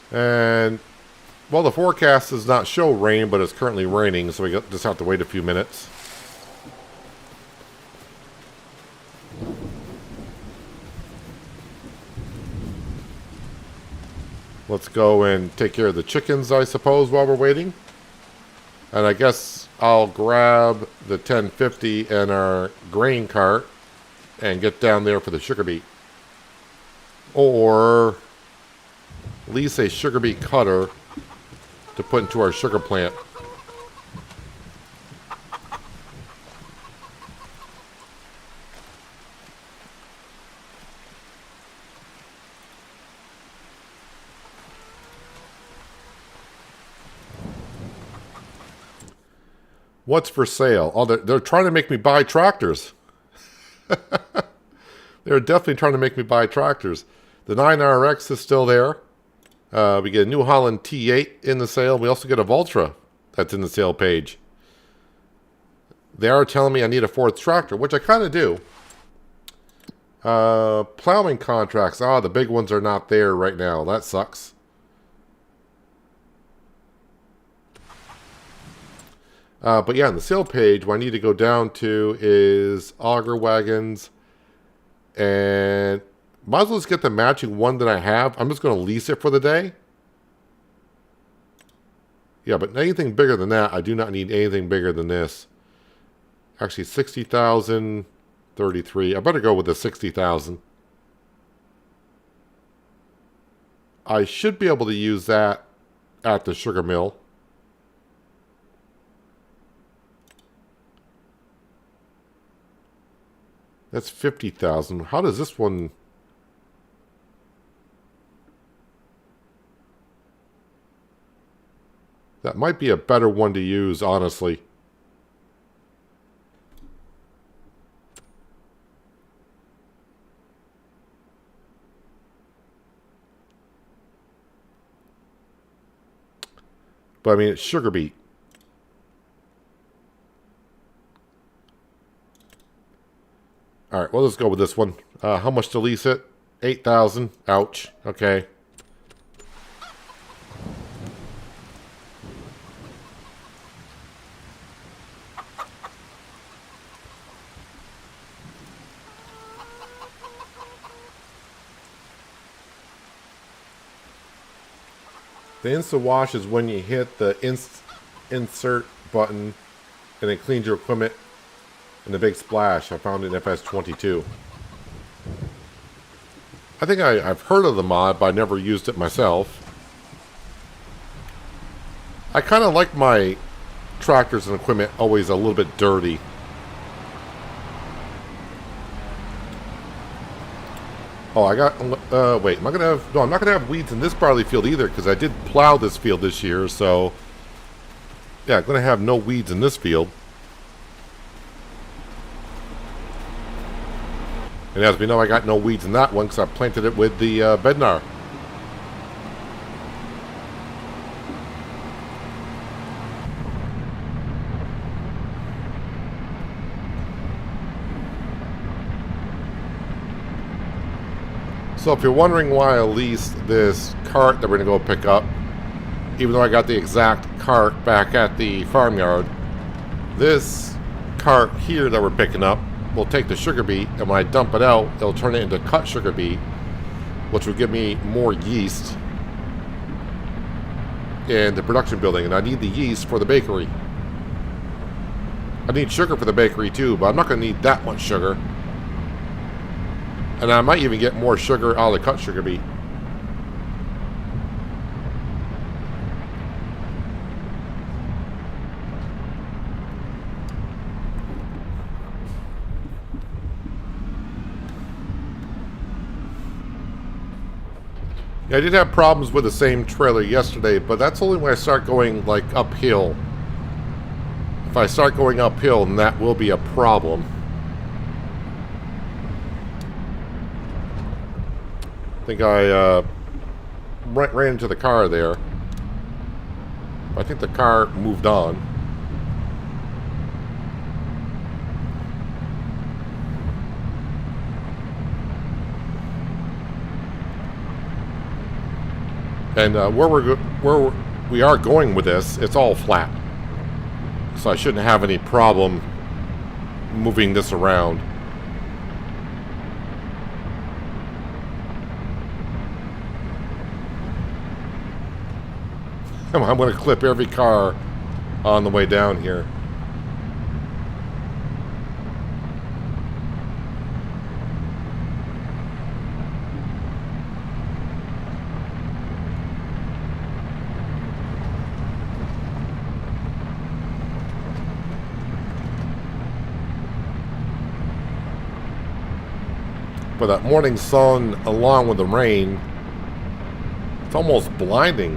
And, well, the forecast does not show rain, but it's currently raining, so we just have to wait a few minutes. Let's go and take care of the chickens, I suppose, while we're waiting. And I guess I'll grab the 1050 and our grain cart and get down there for the sugar beet. Or lease a sugar beet cutter to put into our sugar plant. What's for sale? Oh, they're trying to make me buy tractors. They're definitely trying to make me buy tractors. The 9RX is still there. We get a New Holland T8 in the sale. We also get a Valtra that's in the sale page. They are telling me I need a 4th tractor, which I kind of do. Plowing contracts. Ah, the big ones are not there right now. That sucks. But yeah, on the sale page, what I need to go down to is auger wagons. And might as well just get the matching one that I have. I'm just going to lease it for the day. Yeah, but anything bigger than that, I do not need anything bigger than this. Actually, 60,000, 33. I better go with the 60,000. I should be able to use that at the sugar mill. That's 50,000. How does this one... That might be a better one to use, honestly. But I mean, it's sugar beet. All right, well, let's go with this one. How much to lease it? 8,000. Ouch. Okay. The instant wash is when you hit the insert button and it cleans your equipment in a big splash. I found it in FS22. I think I've heard of the mod, but I never used it myself. I kind of like my tractors and equipment always a little bit dirty. Oh, I got... wait, am I going to have... No, I'm not going to have weeds in this barley field either, because I did plow this field this year, so... Yeah, I'm going to have no weeds in this field. And as we know, I got no weeds in that one because I planted it with the bednar. So if you're wondering why I leased this cart that we're going to go pick up, even though I got the exact cart back at the farmyard, this cart here that we're picking up will take the sugar beet, and when I dump it out, it'll turn it into cut sugar beet, which will give me more yeast in the production building, and I need the yeast for the bakery. I need sugar for the bakery too, but I'm not going to need that much sugar. And I might even get more sugar out of the cut sugar beet. Yeah, I did have problems with the same trailer yesterday, but that's only when I start going like uphill. If I start going uphill, then that will be a problem. I think I ran into the car there. I think the car moved on. And where we are going with this, it's all flat, so I shouldn't have any problem moving this around. I'm going to clip every car on the way down here. But that morning sun, along with the rain, it's almost blinding.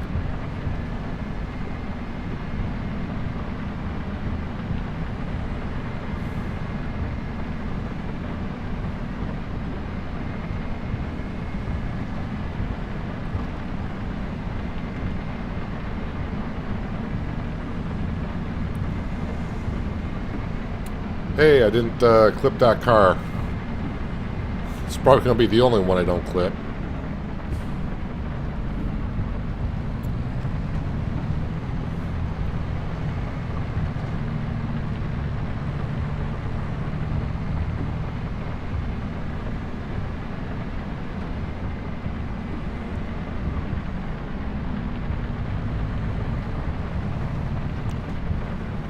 Hey, I didn't clip that car. It's probably going to be the only one I don't clip.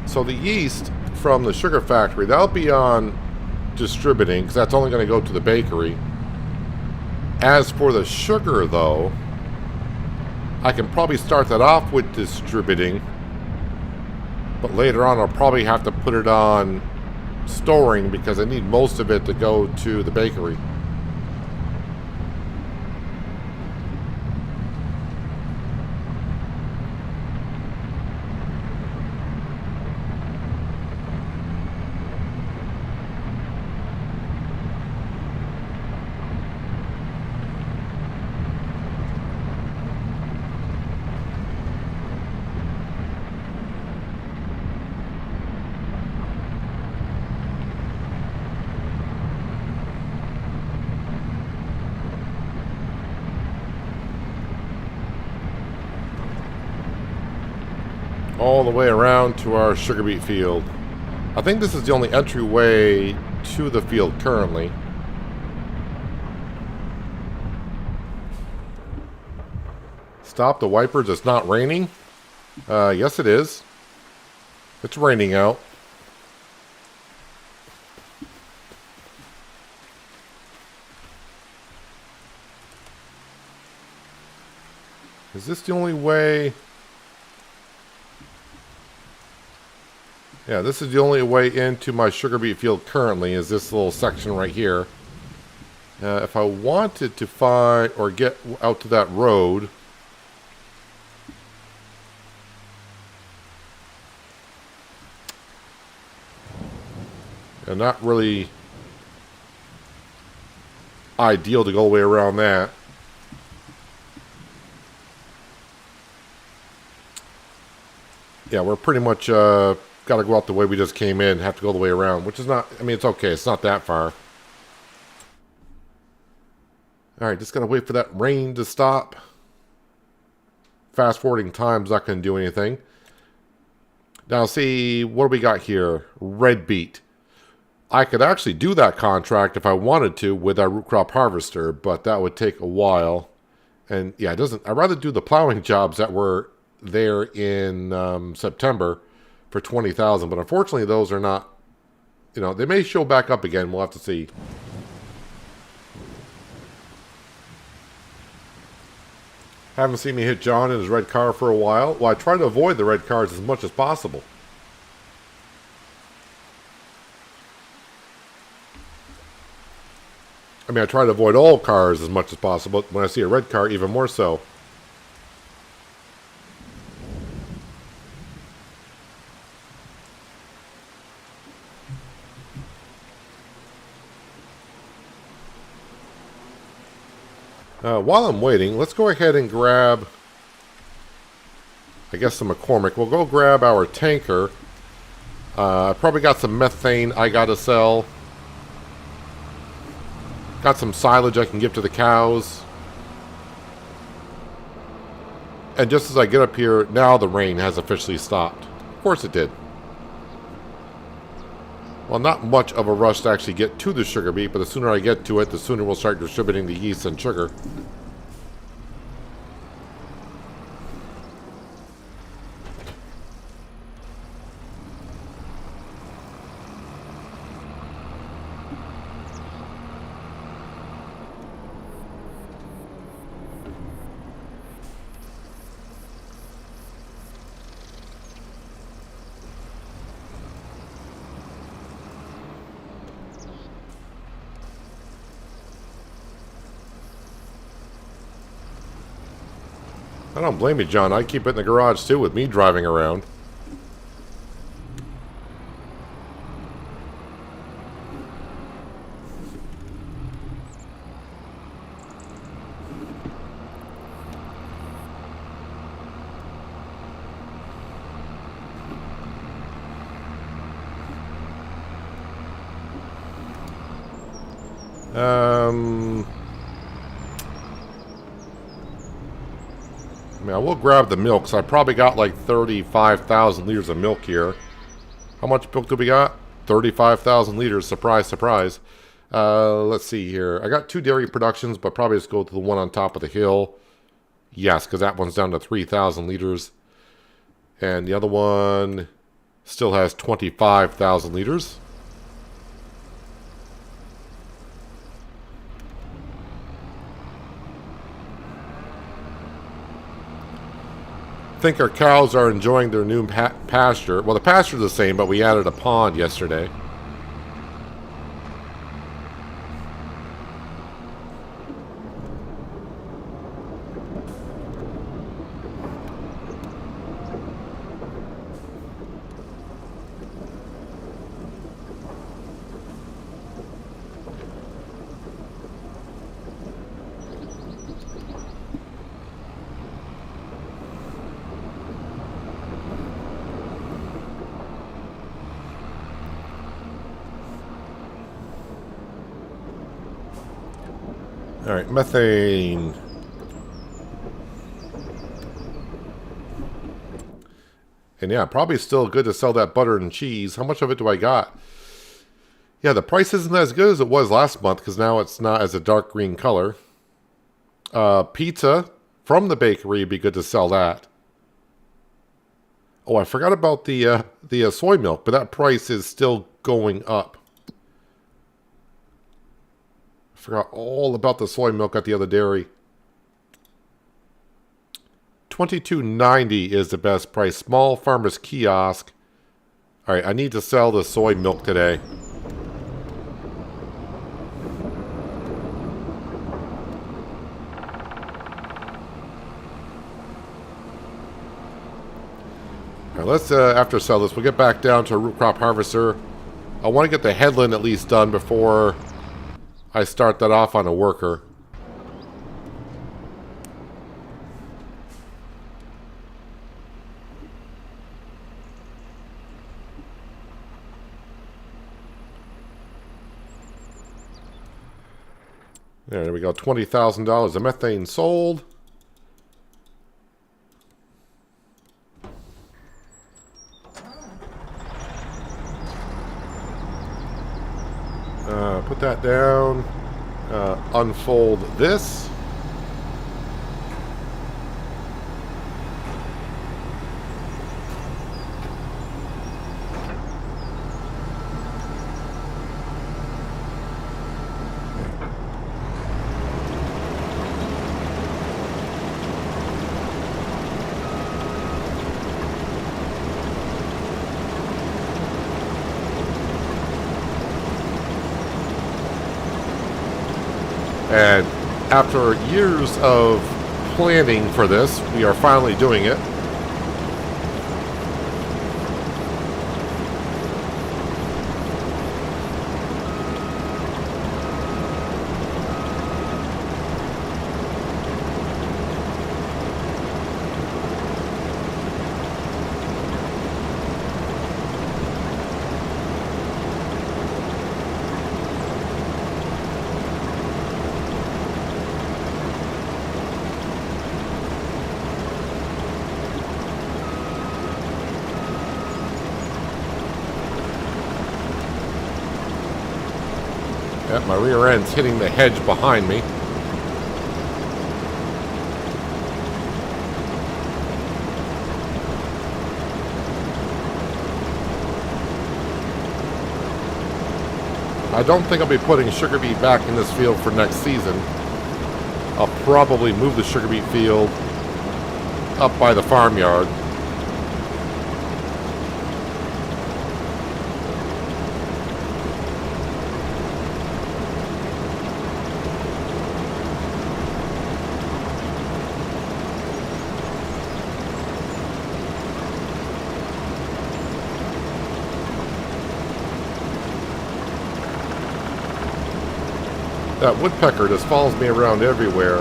So the yeast from the sugar factory, that'll be on distributing, because that's only going to go to the bakery. As for the sugar, though, I can probably start that off with distributing, but later on I'll probably have to put it on storing because I need most of it to go to the bakery. All the way around to our sugar beet field. I think this is the only entryway to the field currently. Stop the wipers, it's not raining? Yes it is. It's raining out. Is this the only way? Yeah, this is the only way into my sugar beet field currently, is this little section right here. If I wanted to find or get out to that road, and not really ideal to go all the way around that. Yeah, we're pretty much got to go out the way we just came in, have to go the way around, which is not, I mean, it's okay. It's not that far. All right, just got to wait for that rain to stop. Fast forwarding time's not going to do anything. Now, see, what do we got here? Red beet. I could actually do that contract if I wanted to with our root crop harvester, but that would take a while. And yeah, it doesn't. I'd rather do the plowing jobs that were there in September for 20,000, but unfortunately, those are not. You know, they may show back up again. We'll have to see. Haven't seen me hit John in his red car for a while. Well, I try to avoid the red cars as much as possible. I mean, I try to avoid all cars as much as possible. When I see a red car, even more so. While I'm waiting, let's go ahead and grab, I guess, some McCormick. We'll go grab our tanker. I probably got some methane I got to sell. Got some silage I can give to the cows. And just as I get up here, now the rain has officially stopped. Of course it did. Well, not much of a rush to actually get to the sugar beet, but the sooner I get to it, the sooner we'll start distributing the yeast and sugar. I don't blame you, John. I keep it in the garage, too, with me driving around. I mean, I will grab the milk, so I probably got like 35,000 liters of milk here. How much milk do we got? 35,000 liters. Surprise, surprise. Let's see here. I got 2 dairy productions, but probably just go to the one on top of the hill. Yes, because that one's down to 3,000 liters. And the other one still has 25,000 liters. I think our cows are enjoying their new pasture. Well, the pasture's the same, but we added a pond yesterday. All right, methane. And yeah, probably still good to sell that butter and cheese. How much of it do I got? Yeah, the price isn't as good as it was last month because now it's not as a dark green color. Pizza from the bakery, be good to sell that. Oh, I forgot about the soy milk, but that price is still going up. Forgot all about the soy milk at the other dairy. $22.90 is the best price. Small farmer's kiosk. All right, I need to sell the soy milk today. All right, let's after sell this, we'll get back down to a root crop harvester. I want to get the headland at least done before I start that off on a worker. There we go, $20,000 of methane sold. Put that down. Unfold this. And after years of planning for this, we are finally doing it. Yep, my rear end's hitting the hedge behind me. I don't think I'll be putting sugar beet back in this field for next season. I'll probably move the sugar beet field up by the farmyard. That woodpecker just follows me around everywhere.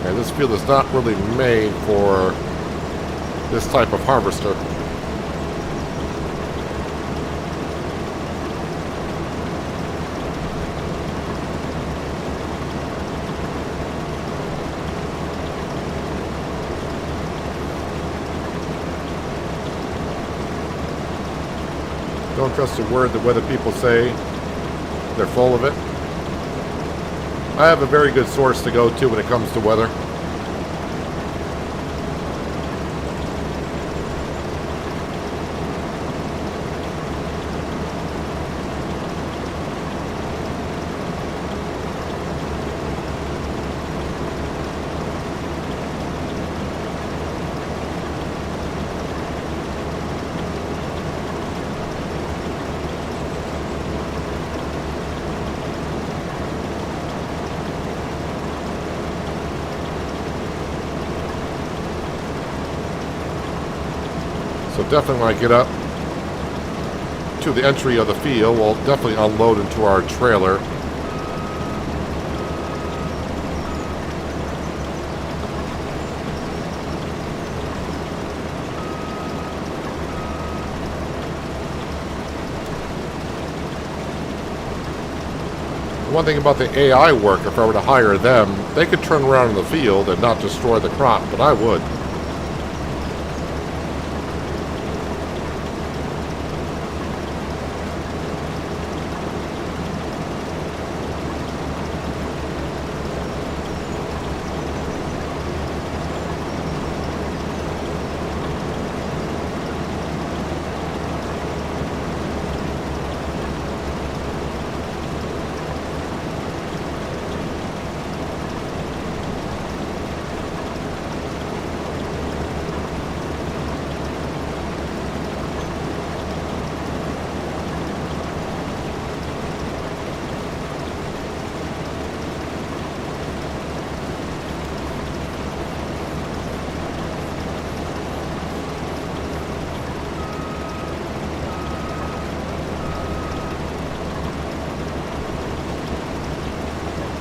And this field is not really made for this type of harvester. Don't trust a word that weather people say. They're full of it. I have a very good source to go to when it comes to weather. So definitely when I get up to the entry of the field, we'll definitely unload into our trailer. One thing about the AI work, if I were to hire them, they could turn around in the field and not destroy the crop, but I would.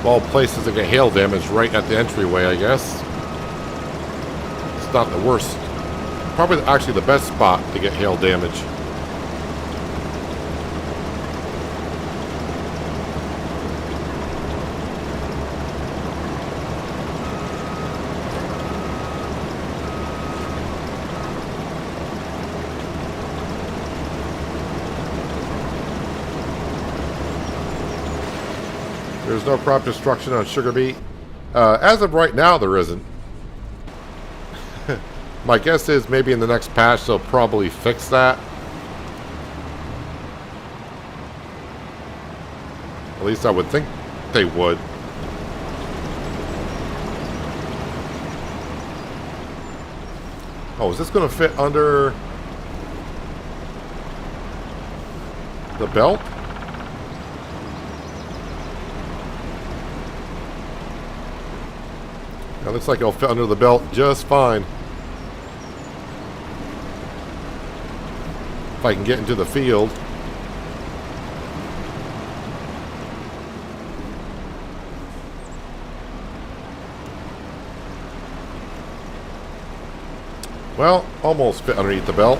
Well, places that get hail damage right at the entryway, I guess. It's not the worst. Probably actually the best spot to get hail damage. There's no crop destruction on sugar beet. As of right now, there isn't. My guess is maybe in the next patch they'll probably fix that. At least I would think they would. Oh, is this going to fit under the belt? It looks like it'll fit under the belt just fine. If I can get into the field. Well, almost fit underneath the belt.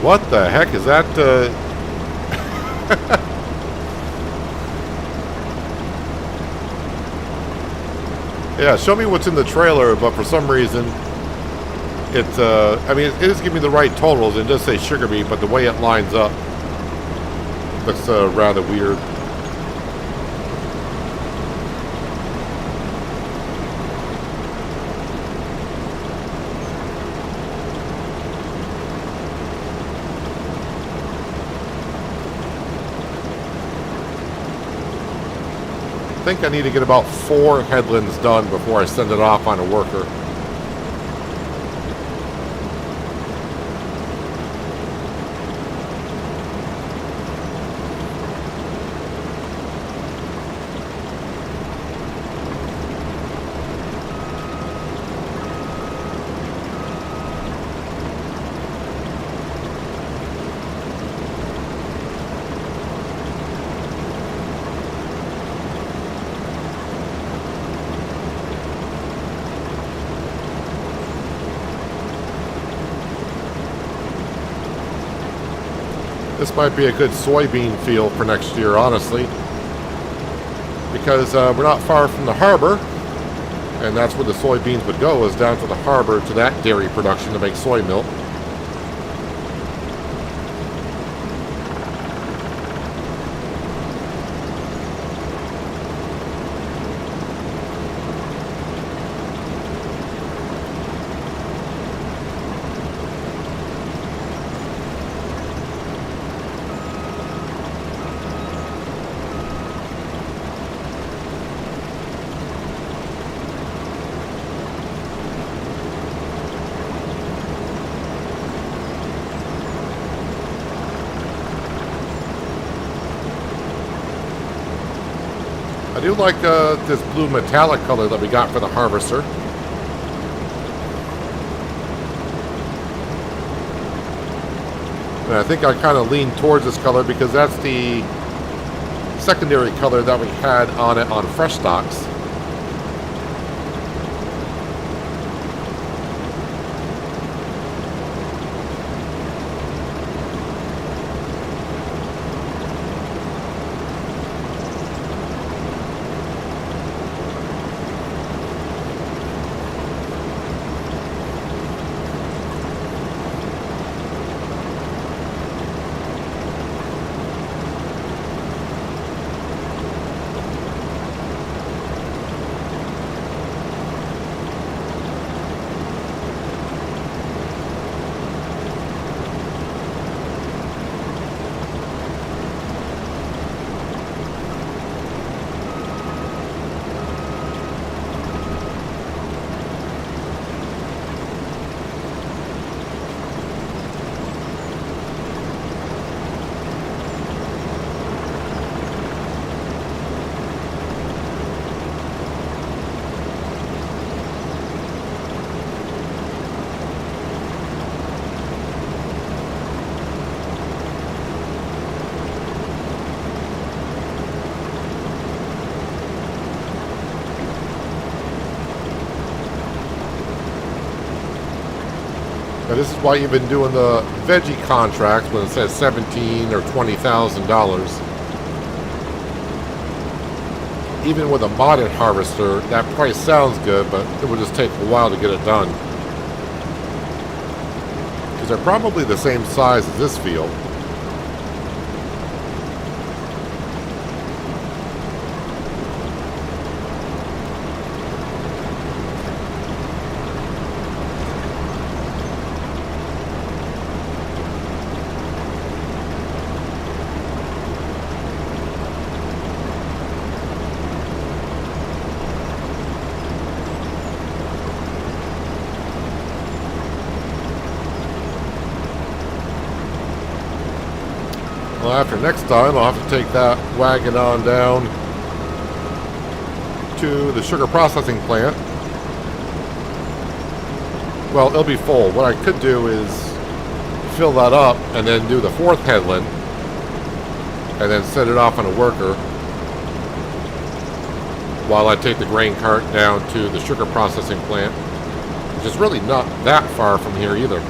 What the heck is that? Yeah, show me what's in the trailer, but for some reason, it's, I mean, it is giving me the right totals. It does say sugar beet, but the way it lines up looks rather weird. I think I need to get about 4 headlands done before I send it off on a worker. This might be a good soybean field for next year, honestly, because we're not far from the harbor, and that's where the soybeans would go, is down to the harbor to that dairy production to make soy milk. I do like this blue metallic color that we got for the harvester. And I think I kind of lean towards this color because that's the secondary color that we had on it on fresh stocks. Now, this is why you've been doing the veggie contracts when it says $17,000 or $20,000. Even with a modded harvester, that price sounds good, but it will just take a while to get it done. Because they're probably the same size as this field. Well, after next time, I'll have to take that wagon on down to the sugar processing plant. Well, it'll be full. What I could do is fill that up and then do the fourth headland and then set it off on a worker while I take the grain cart down to the sugar processing plant, which is really not that far from here either.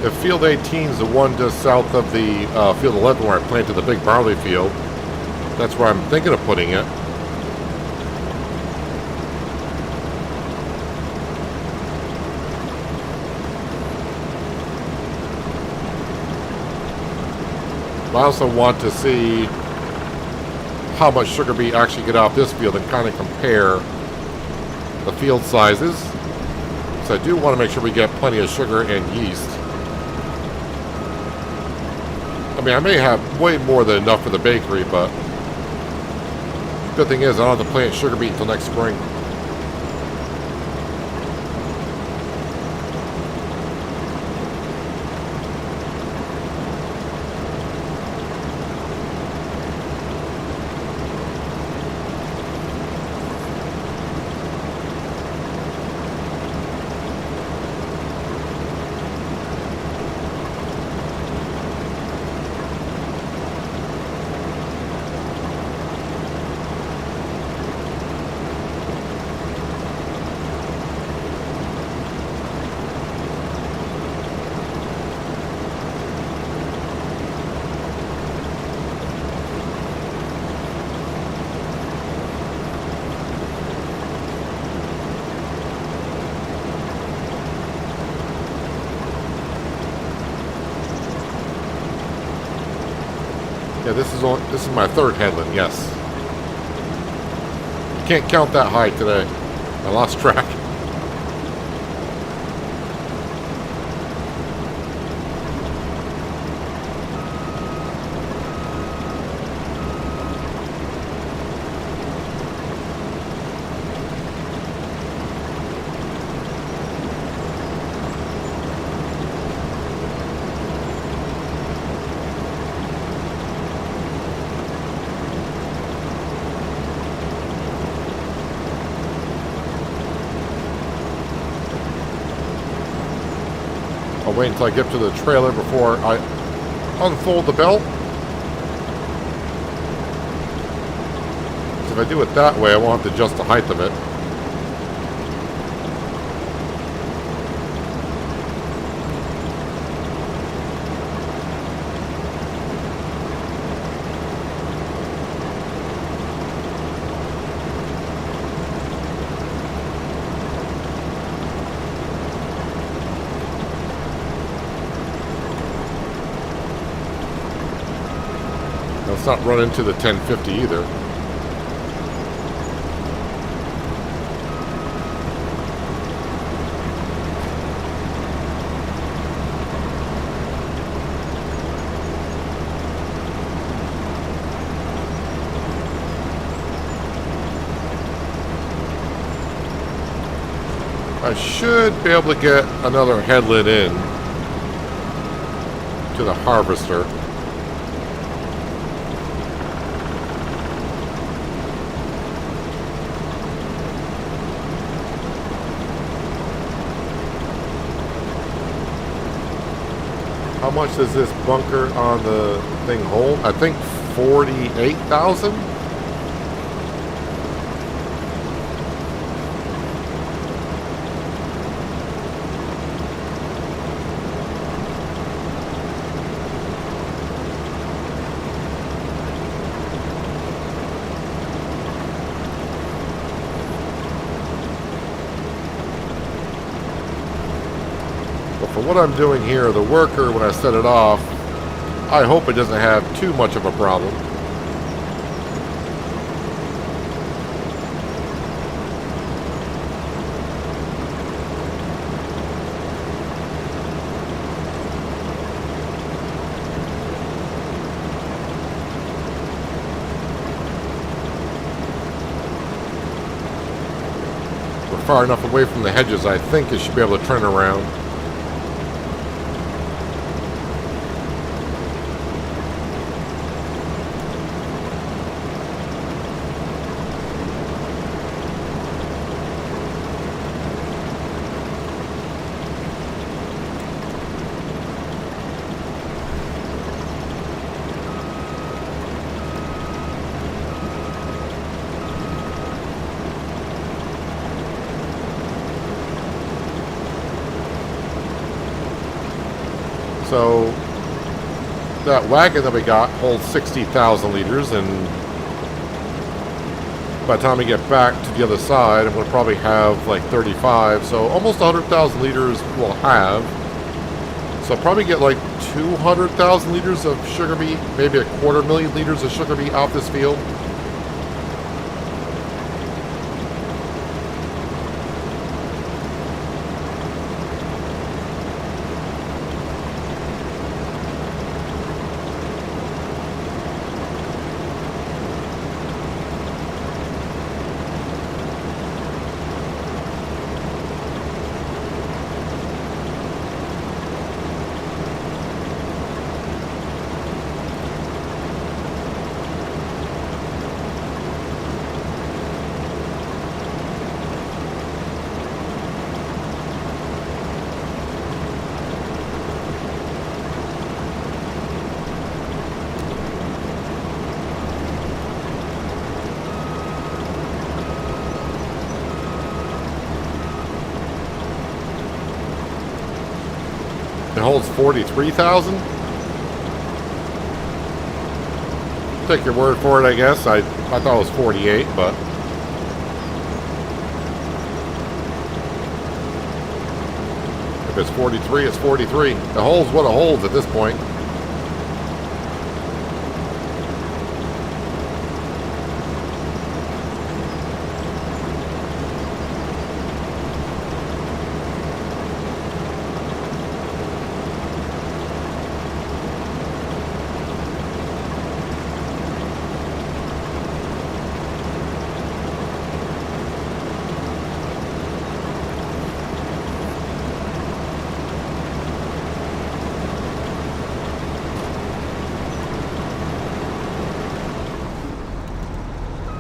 If field 18 is the one just south of the field 11 where I planted the big barley field, that's where I'm thinking of putting it. I also want to see how much sugar beet actually get off this field and kind of compare the field sizes. So I do want to make sure we get plenty of sugar and yeast. I mean, I may have way more than enough for the bakery, but the good thing is I don't have to plant sugar beet until next spring. Yeah, this is my third headland, yes. You can't count that high today. I lost track. I'll wait until I get to the trailer before I unfold the belt. So if I do it that way, I won't have to adjust the height of it. Let's not run into the 1050 either. I should be able to get another headland in to the harvester. How much does this bunker on the thing hold? I think 48,000. For what I'm doing here, the worker, when I set it off, I hope it doesn't have too much of a problem. We're far enough away from the hedges, I think it should be able to turn around. So that wagon that we got holds 60,000 liters, and by the time we get back to the other side, I'm going to probably have like 35, so almost 100,000 liters we'll have. So I'll probably get like 200,000 liters of sugar beet, maybe 250,000 liters of sugar beet off this field. It holds 43,000. Take your word for it, I guess. I thought it was 48, but if it's 43, it's 43. It holds what it holds at this point.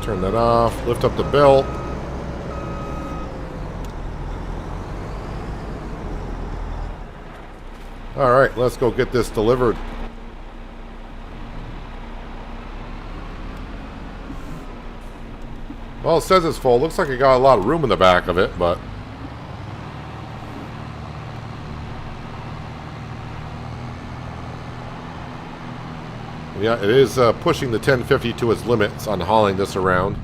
Turn that off, lift up the belt. All right, let's go get this delivered. Well, it says it's full. Looks like it got a lot of room in the back of it, but yeah, it is pushing the 1050 to its limits on hauling this around.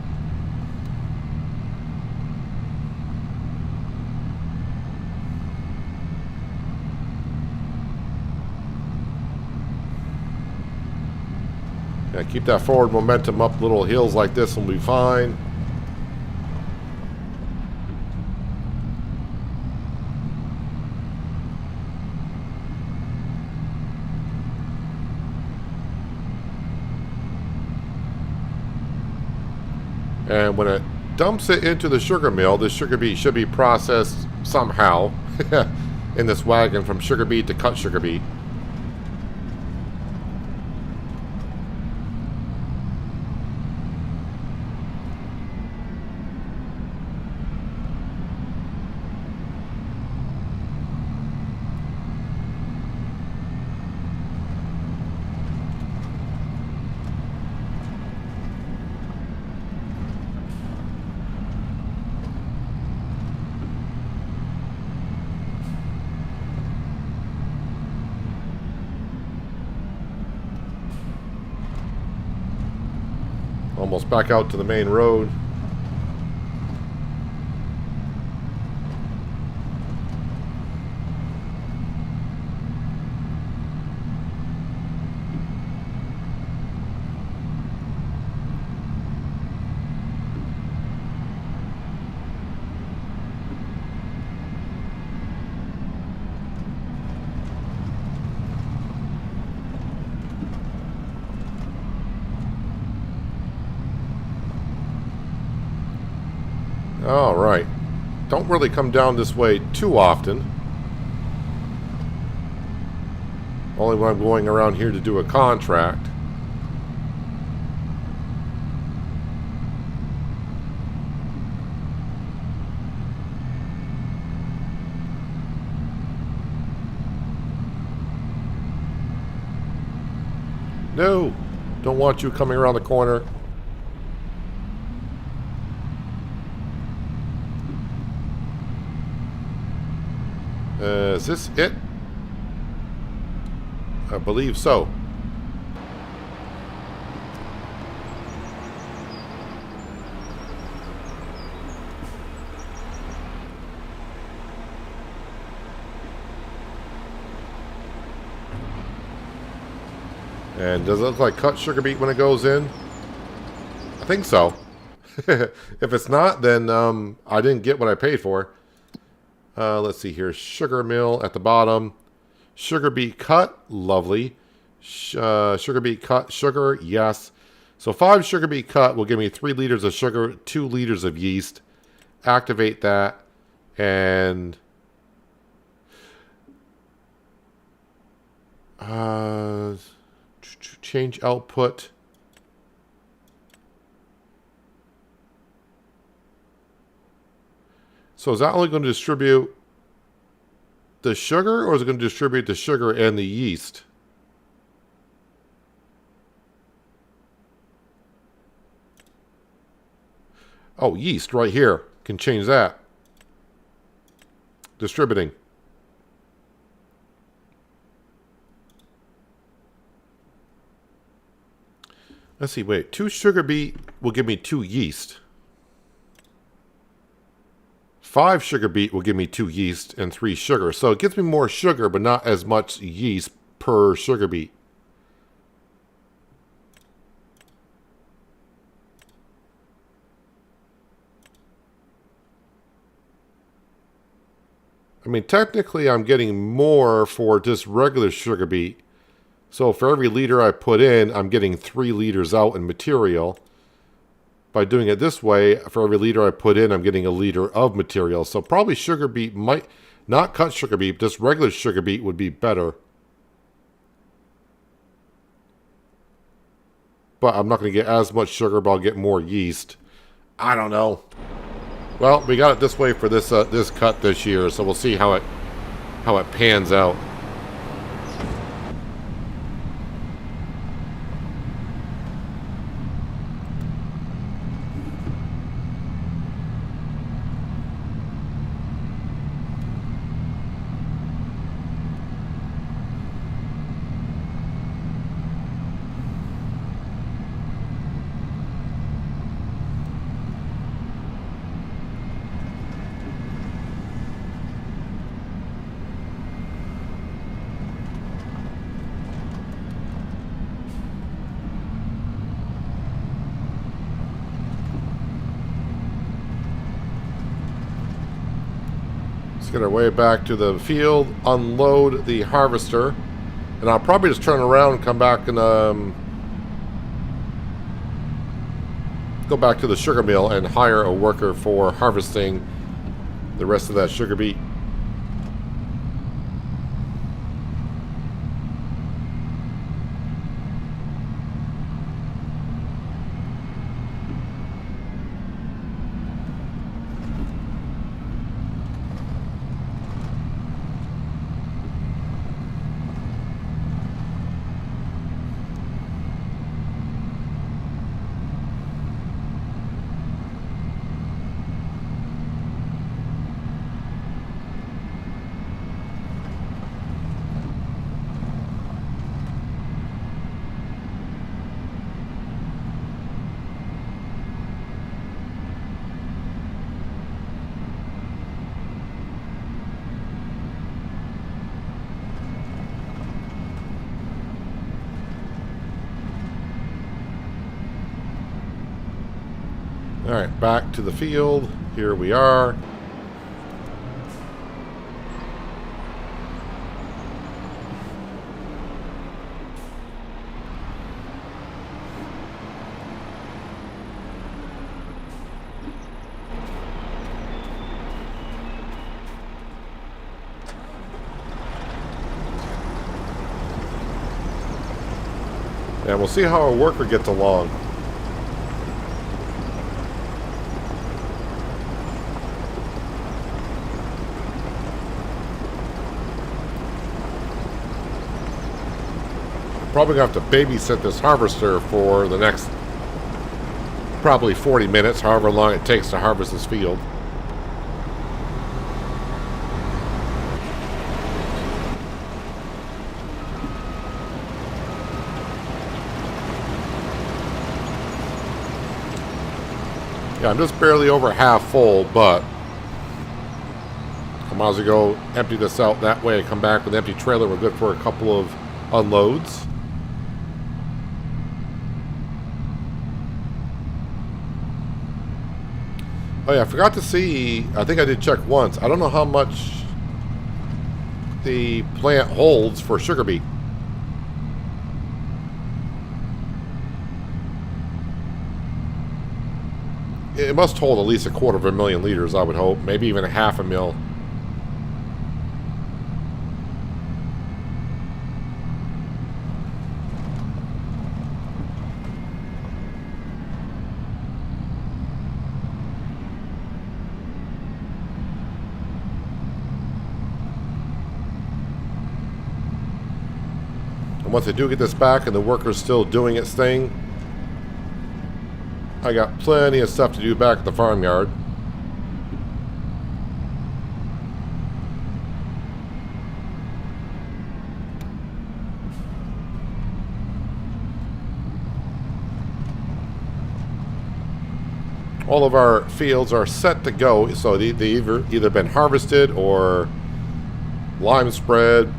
Yeah, keep that forward momentum up. Little hills like this will be fine. And when it dumps it into the sugar mill, the sugar beet should be processed somehow in this wagon from sugar beet to cut sugar beet. Almost back out to the main road. Alright. Don't really come down this way too often. Only when I'm going around here to do a contract. No! Don't want you coming around the corner. Is this it? I believe so. And does it look like cut sugar beet when it goes in? I think so. If it's not, then I didn't get what I paid for. Let's see here. Sugar mill at the bottom. Sugar beet cut. Lovely. Sugar beet cut. Sugar. Yes. So 5 sugar beet cut will give me 3 liters of sugar, 2 liters of yeast. Activate that. And change output. So is that only going to distribute the sugar, or is it going to distribute the sugar and the yeast? Oh, yeast right here. Can change that. Distributing. Let's see, wait. 2 sugar beet will give me 2 yeast. 5 sugar beet will give me 2 yeast and 3 sugar. So it gives me more sugar, but not as much yeast per sugar beet. I mean, technically I'm getting more for just regular sugar beet. So for every liter I put in, I'm getting 3 liters out in material. By doing it this way, for every liter I put in, I'm getting a liter of material. So probably sugar beet might, not cut sugar beet, just regular sugar beet would be better. But I'm not going to get as much sugar, but I'll get more yeast. I don't know. Well, we got it this way for this this cut this year, so we'll see how it pans out. Let's get our way back to the field, unload the harvester, and I'll probably just turn around and come back and go back to the sugar mill and hire a worker for harvesting the rest of that sugar beet. Alright, back to the field. Here we are. And we'll see how our worker gets along. Probably going to have to babysit this harvester for the next probably 40 minutes, however long it takes to harvest this field. Yeah, I'm just barely over half full, but I might as well go empty this out. That way I come back with an empty trailer. We're good for a couple of unloads. Oh yeah, I forgot to see, I think I did check once. I don't know how much the plant holds for sugar beet. It must hold at least 250,000 liters, I would hope. Maybe even 500,000. And once I do get this back and the worker's still doing its thing, I got plenty of stuff to do back at the farmyard. All of our fields are set to go, so they've either been harvested or lime spread,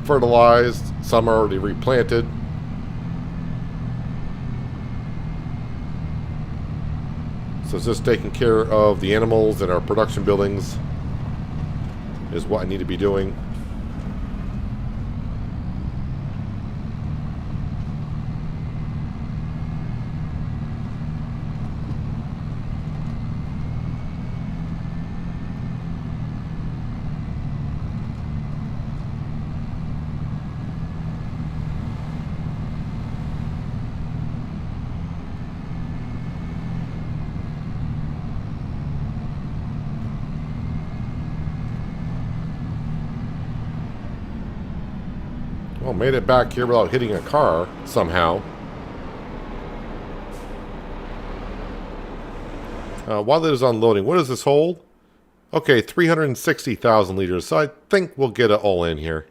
fertilized, some are already replanted. So it's just taking care of the animals and our production buildings is what I need to be doing. Well, made it back here without hitting a car somehow. While it is unloading, what does this hold? Okay, 360,000 liters. So I think we'll get it all in here.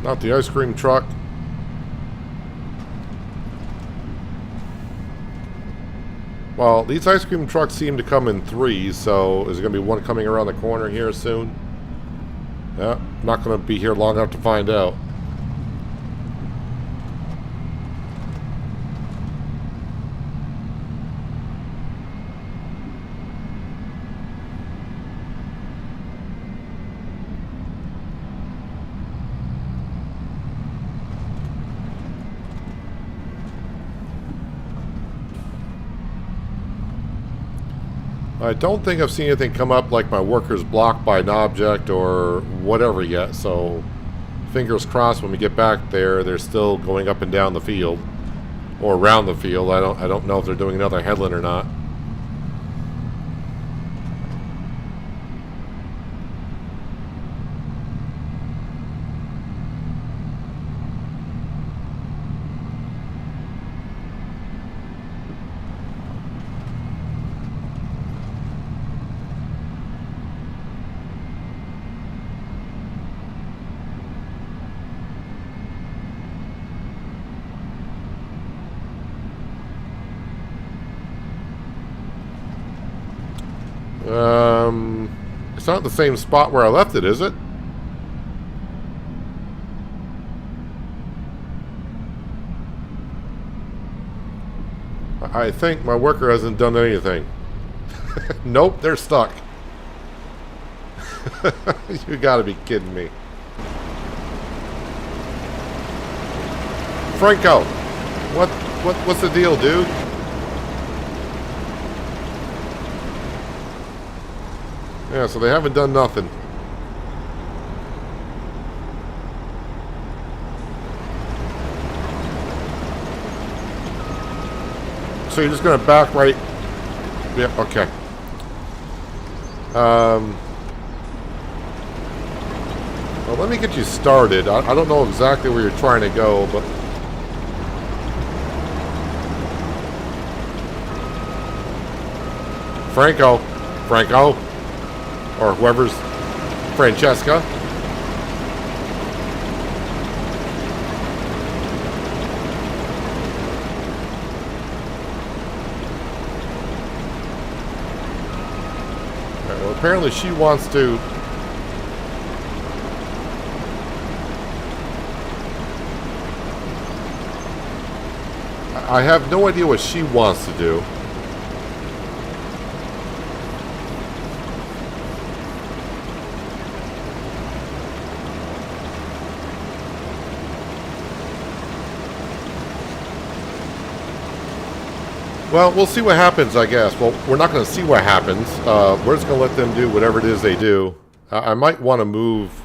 Not the ice cream truck. Well, these ice cream trucks seem to come in threes, so is there going to be one coming around the corner here soon? Yeah, not going to be here long enough to find out. I don't think I've seen anything come up like my worker's blocked by an object or whatever yet, so fingers crossed when we get back there, they're still going up and down the field. Or around the field. I don't know if they're doing another headland or not. It's not the same spot where I left it, is it? I think my worker hasn't done anything. Nope, they're stuck. You gotta be kidding me. Franco, what's the deal, dude? Yeah, so they haven't done nothing. So you're just gonna back right? Yeah, okay. Well, let me get you started. I don't know exactly where you're trying to go, but... Franco, or whoever's Francesca. Well, apparently she wants to... I have no idea what she wants to do. Well, we'll see what happens, I guess. Well, we're not going to see what happens. We're just going to let them do whatever it is they do. I might want to move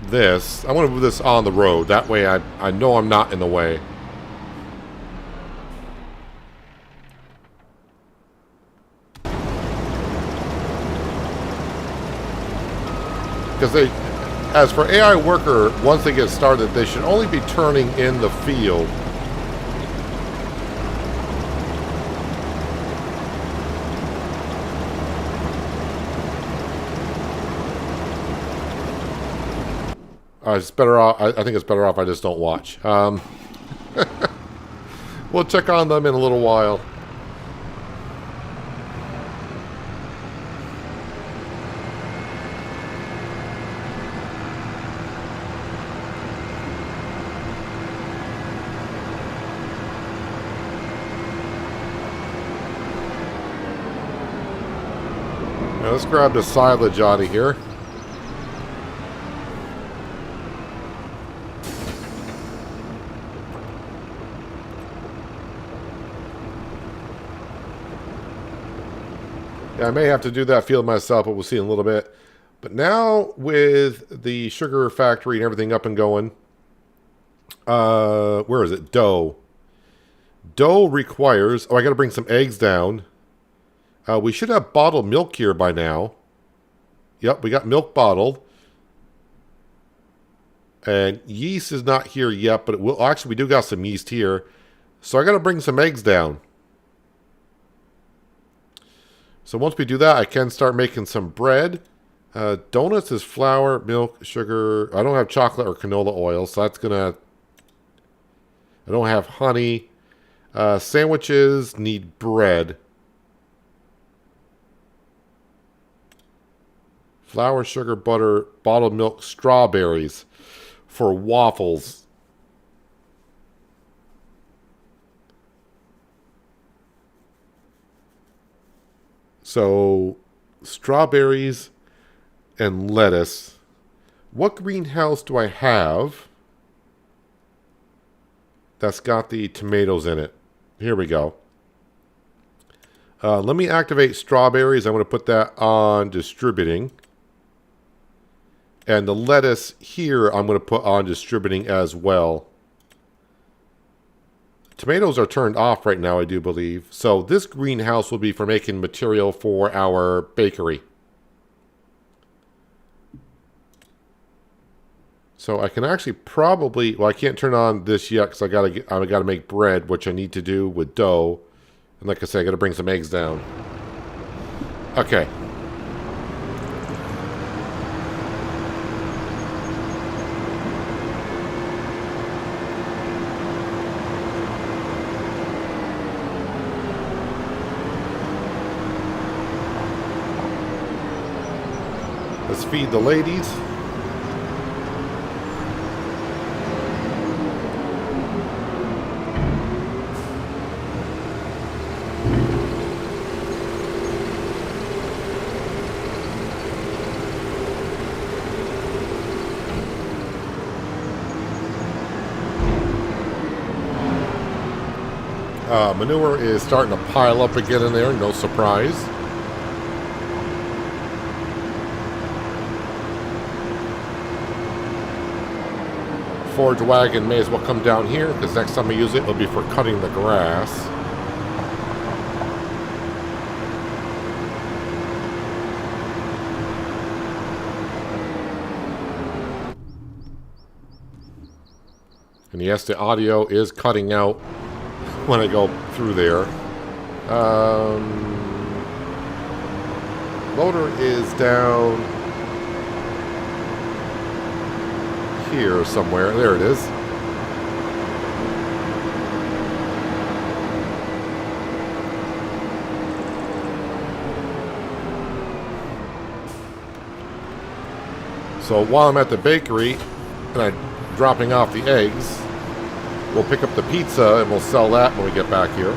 this. I want to move this on the road. That way I know I'm not in the way. Because they, as for AI worker, once they get started, they should only be turning in the field. It's better off. I think it's better off I just don't watch. We'll check on them in a little while. Now let's grab the silage out of here. I may have to do that field myself, but we'll see in a little bit. But now with the sugar factory and everything up and going, where is it? Dough. Dough requires... Oh, I got to bring some eggs down. We should have bottled milk here by now. Yep, we got milk bottled. And yeast is not here yet, but it will... Actually, we do got some yeast here. So I got to bring some eggs down. So once we do that, I can start making some bread. Donuts is flour, milk, sugar. I don't have chocolate or canola oil, so that's going to... I don't have honey. Sandwiches need bread. Flour, sugar, butter, bottled milk, strawberries for waffles. So, strawberries and lettuce. What greenhouse do I have that's got the tomatoes in it? Here we go. Let me activate strawberries. I'm going to put that on distributing. And the lettuce here, I'm going to put on distributing as well. Tomatoes are turned off right now, I do believe. So this greenhouse will be for making material for our bakery. So I can actually probably, well, I can't turn on this yet because I gotta make bread, which I need to do with dough. And like I said, I gotta bring some eggs down. Okay. Let's feed the ladies. Manure is starting to pile up again in there, no surprise. Forage wagon may as well come down here because next time I use it, it'll be for cutting the grass. And yes, the audio is cutting out when I go through there. Loader is down here somewhere. There it is. So while I'm at the bakery and I'm dropping off the eggs, we'll pick up the pizza and we'll sell that when we get back here.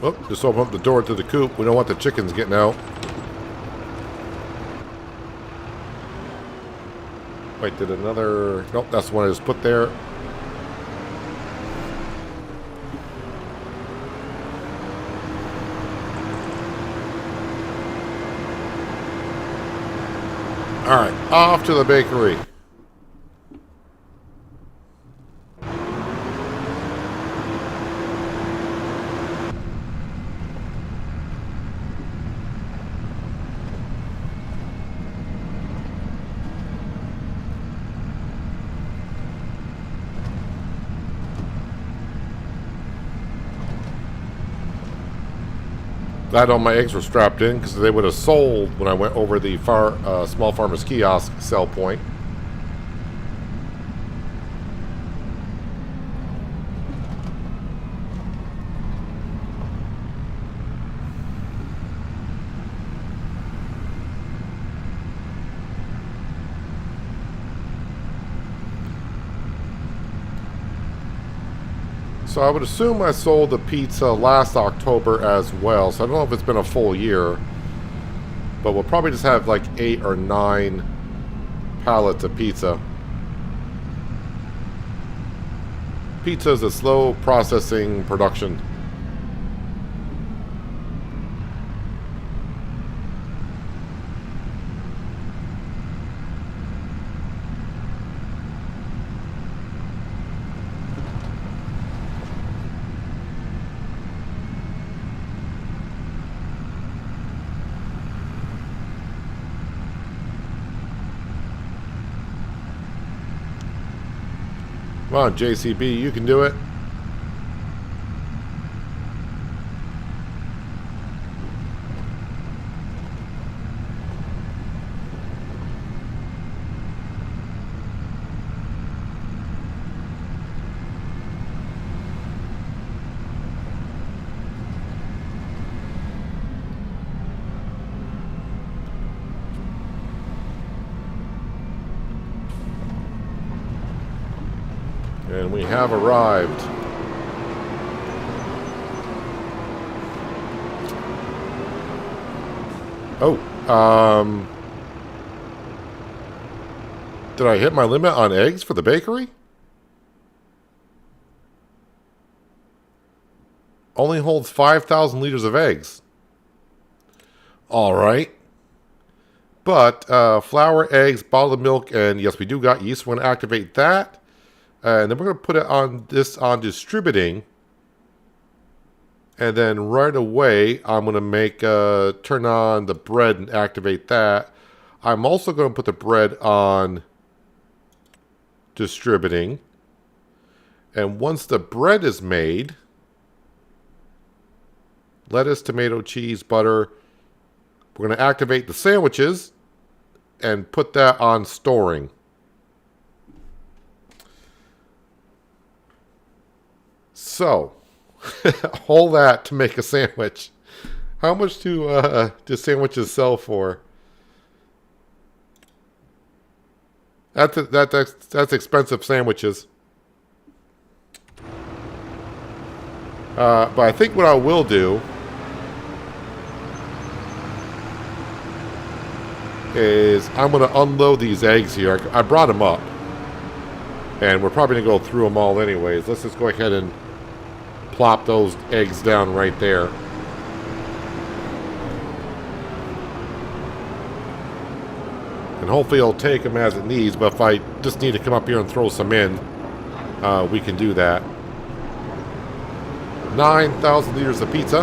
Oh, just open up the door to the coop. We don't want the chickens getting out. Wait, did another... Nope, that's the one I just put there. Alright, off to the bakery. Glad all my eggs were strapped in because they would have sold when I went over the small farmer's kiosk sell point. So I would assume I sold the pizza last October as well. So I don't know if it's been a full year. But we'll probably just have like 8 or 9 pallets of pizza. Pizza is a slow processing production. Come on, JCB, you can do it. And we have arrived. Oh, did I hit my limit on eggs for the bakery? Only holds 5,000 liters of eggs. All right. But flour, eggs, bottled milk, and yes, we do got yeast. We're going to activate that. And then we're going to put it on distributing. And then right away, I'm going to make turn on the bread and activate that. I'm also going to put the bread on distributing. And once the bread is made, lettuce, tomato, cheese, butter, we're going to activate the sandwiches and put that on storing. So, all that to make a sandwich. How much do sandwiches sell for? That's expensive sandwiches. But I think what I will do is I'm going to unload these eggs here. I brought them up. And we're probably going to go through them all anyways. Let's just go ahead and plop those eggs down right there. And hopefully it'll take them as it needs, but if I just need to come up here and throw some in, we can do that. 9,000 liters of pizza.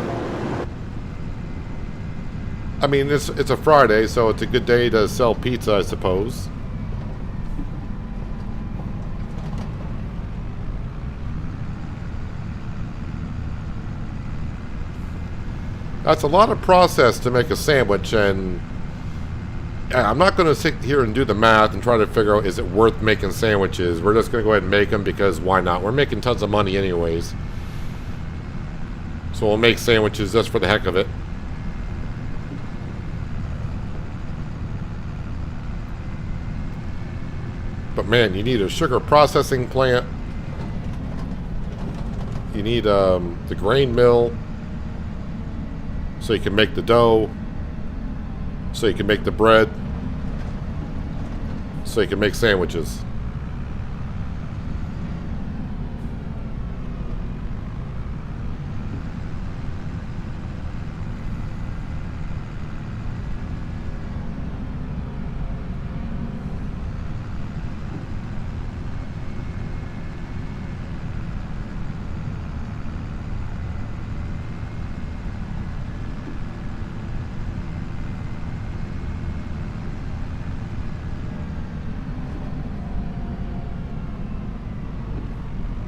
I mean, it's a Friday, so it's a good day to sell pizza, I suppose. That's a lot of process to make a sandwich, and I'm not going to sit here and do the math and try to figure out, is it worth making sandwiches? We're just going to go ahead and make them because why not? We're making tons of money anyways. So we'll make sandwiches just for the heck of it. But man, you need a sugar processing plant. You need the grain mill. So you can make the dough. So you can make the bread. So you can make sandwiches.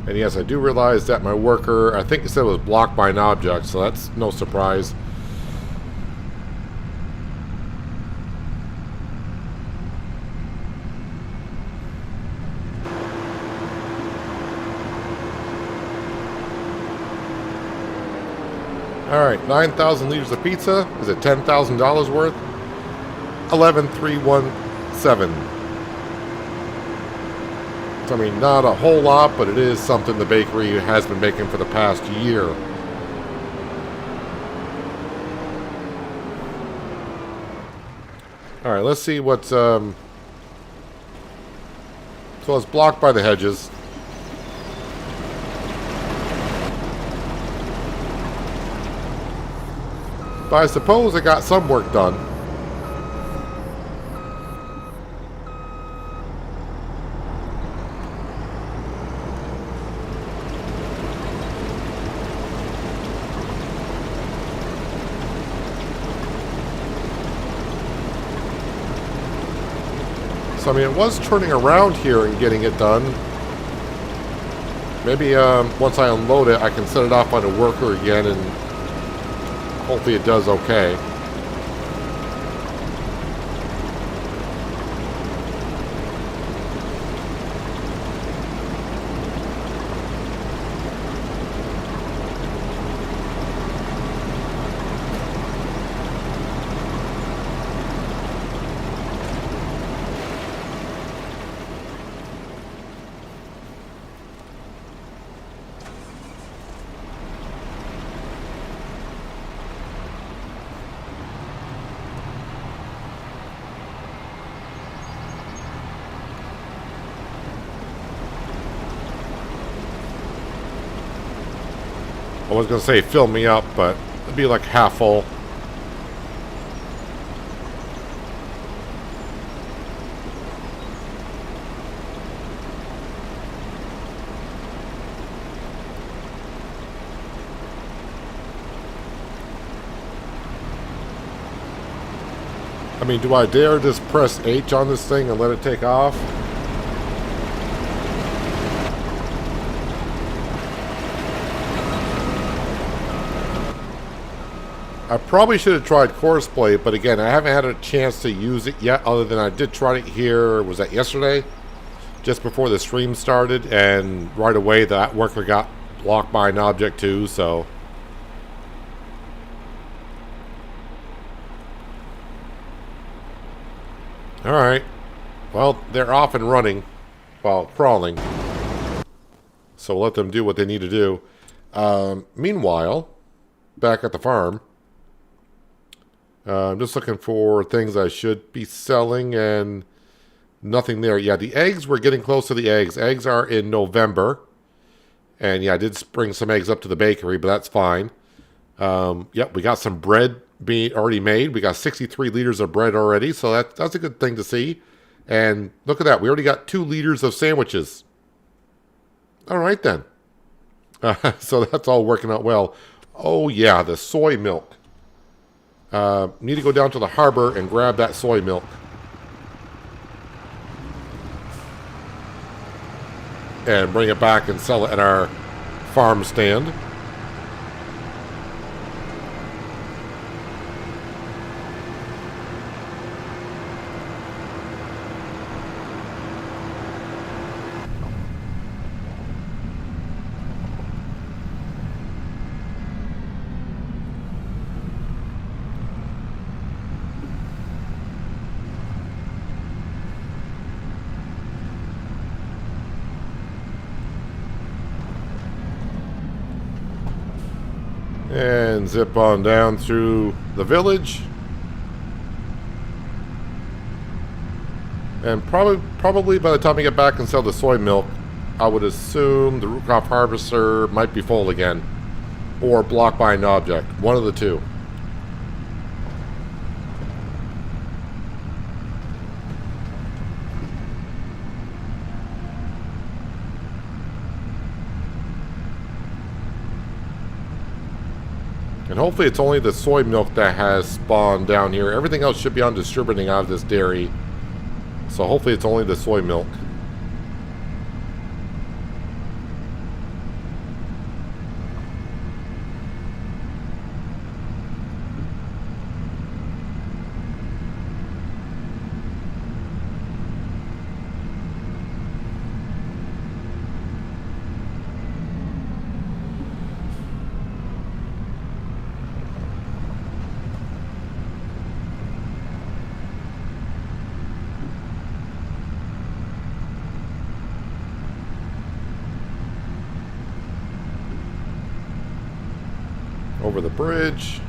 And yes, I do realize that my worker, I think it said it was blocked by an object, so that's no surprise. Alright, 9,000 liters of pizza. Is it $10,000 worth? 11,317. I mean, not a whole lot, but it is something the bakery has been making for the past year. Alright, let's see what's, so it's blocked by the hedges. But I suppose I got some work done. So, I mean, it was turning around here and getting it done. Maybe once I unload it, I can set it off on a worker again, and hopefully it does okay. I was going to say fill me up, but it'd be like half full. I mean, do I dare just press H on this thing and let it take off? I probably should have tried course plate, but again, I haven't had a chance to use it yet, other than I did try it here, was that yesterday? Just before the stream started, and right away that worker got blocked by an object too, so... Alright. Well, they're off and running, while crawling. So let them do what they need to do. Meanwhile, back at the farm... I'm just looking for things I should be selling, and nothing there. Yeah, the eggs, we're getting close to the eggs. Eggs are in November. And yeah, I did bring some eggs up to the bakery, but that's fine. Yep, we got some bread being already made. We got 63 liters of bread already, so that's a good thing to see. And look at that, we already got 2 liters of sandwiches. All right then. So that's all working out well. Oh yeah, the soy milk. Need to go down to the harbor and grab that soy milk. And bring it back and sell it at our farm stand. And zip on down through the village. And probably by the time we get back and sell the soy milk, I would assume the root crop harvester might be full again. Or blocked by an object. One of the two. And hopefully it's only the soy milk that has spawned down here. Everything else should be on distributing out of this dairy. So hopefully it's only the soy milk. Over the bridge.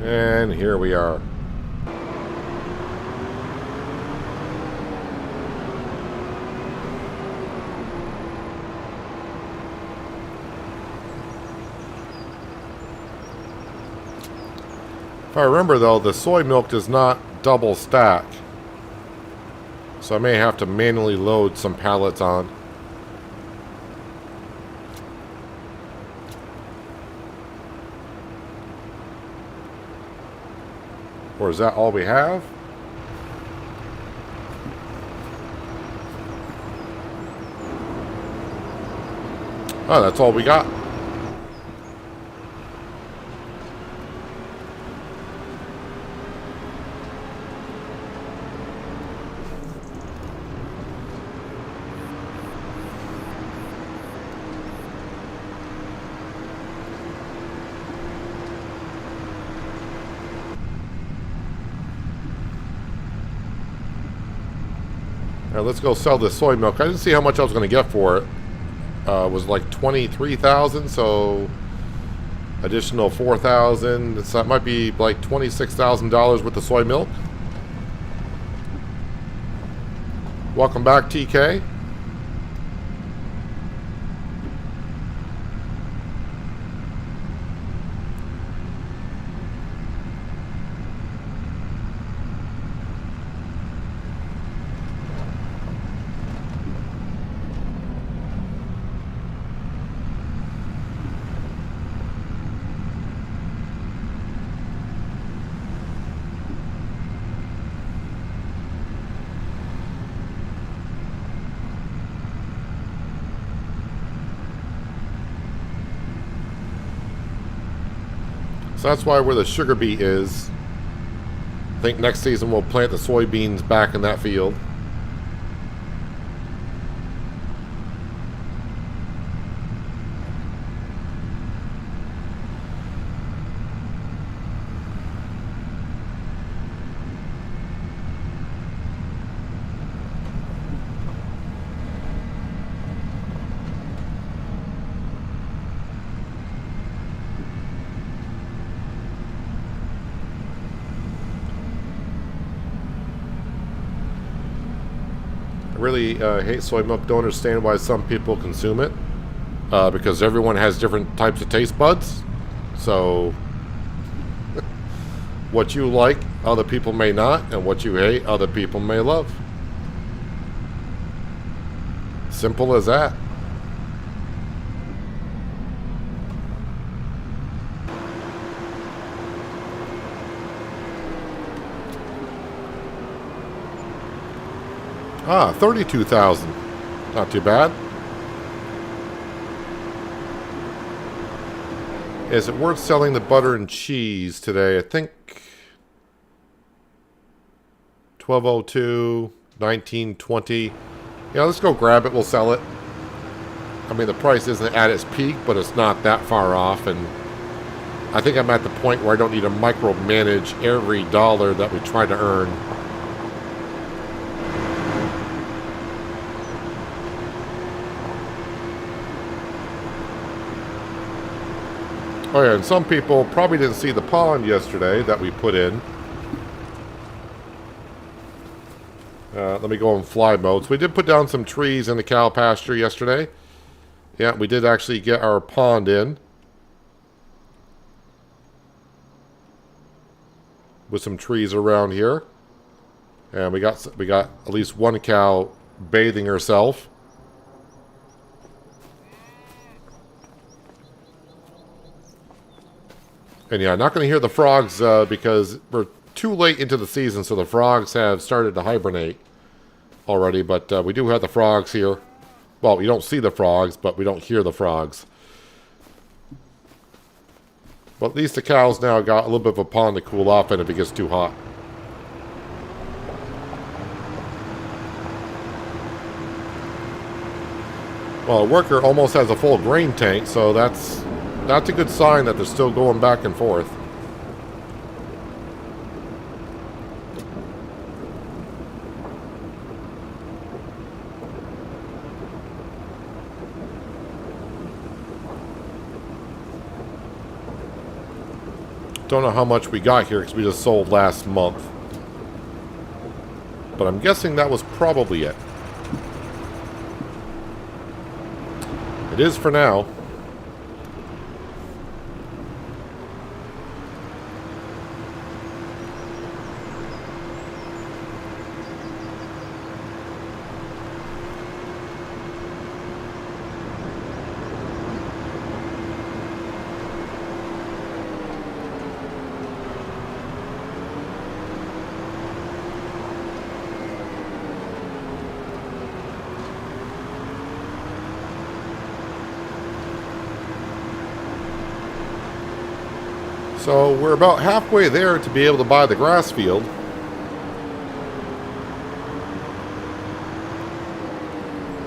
And here we are. If I remember though, the soy milk does not double stack. So I may have to manually load some pallets on. Or is that all we have? Oh, that's all we got. All right, let's go sell this soy milk. I didn't see how much I was going to get for it. It was like 23,000, so additional 4,000. So that might be like $26,000 worth of soy milk. Welcome back, TK. So that's why where the sugar beet is. I think next season we'll plant the soybeans back in that field. Really hate soy milk. Don't understand why some people consume it, because everyone has different types of taste buds. So what you like, other people may not, and what you hate, other people may love. Simple as that. Ah, 32,000. Not too bad. Is it worth selling the butter and cheese today? I think 1202, 1920. Yeah, let's go grab it. We'll sell it. I mean, the price isn't at its peak, but it's not that far off. And I think I'm at the point where I don't need to micromanage every dollar that we try to earn. Oh yeah, and some people probably didn't see the pond yesterday that we put in. Let me go in fly mode. So we did put down some trees in the cow pasture yesterday. Yeah, we did actually get our pond in. With some trees around here. And we got at least one cow bathing herself. And yeah, not going to hear the frogs because we're too late into the season, so the frogs have started to hibernate already. But we do have the frogs here. Well, you don't see the frogs, but we don't hear the frogs. But at least the cows now got a little bit of a pond to cool off in if it gets too hot. Well, a worker almost has a full grain tank, so that's a good sign that they're still going back and forth. Don't know how much we got here because we just sold last month. But I'm guessing that was probably it. It is for now. So we're about halfway there to be able to buy the grass field.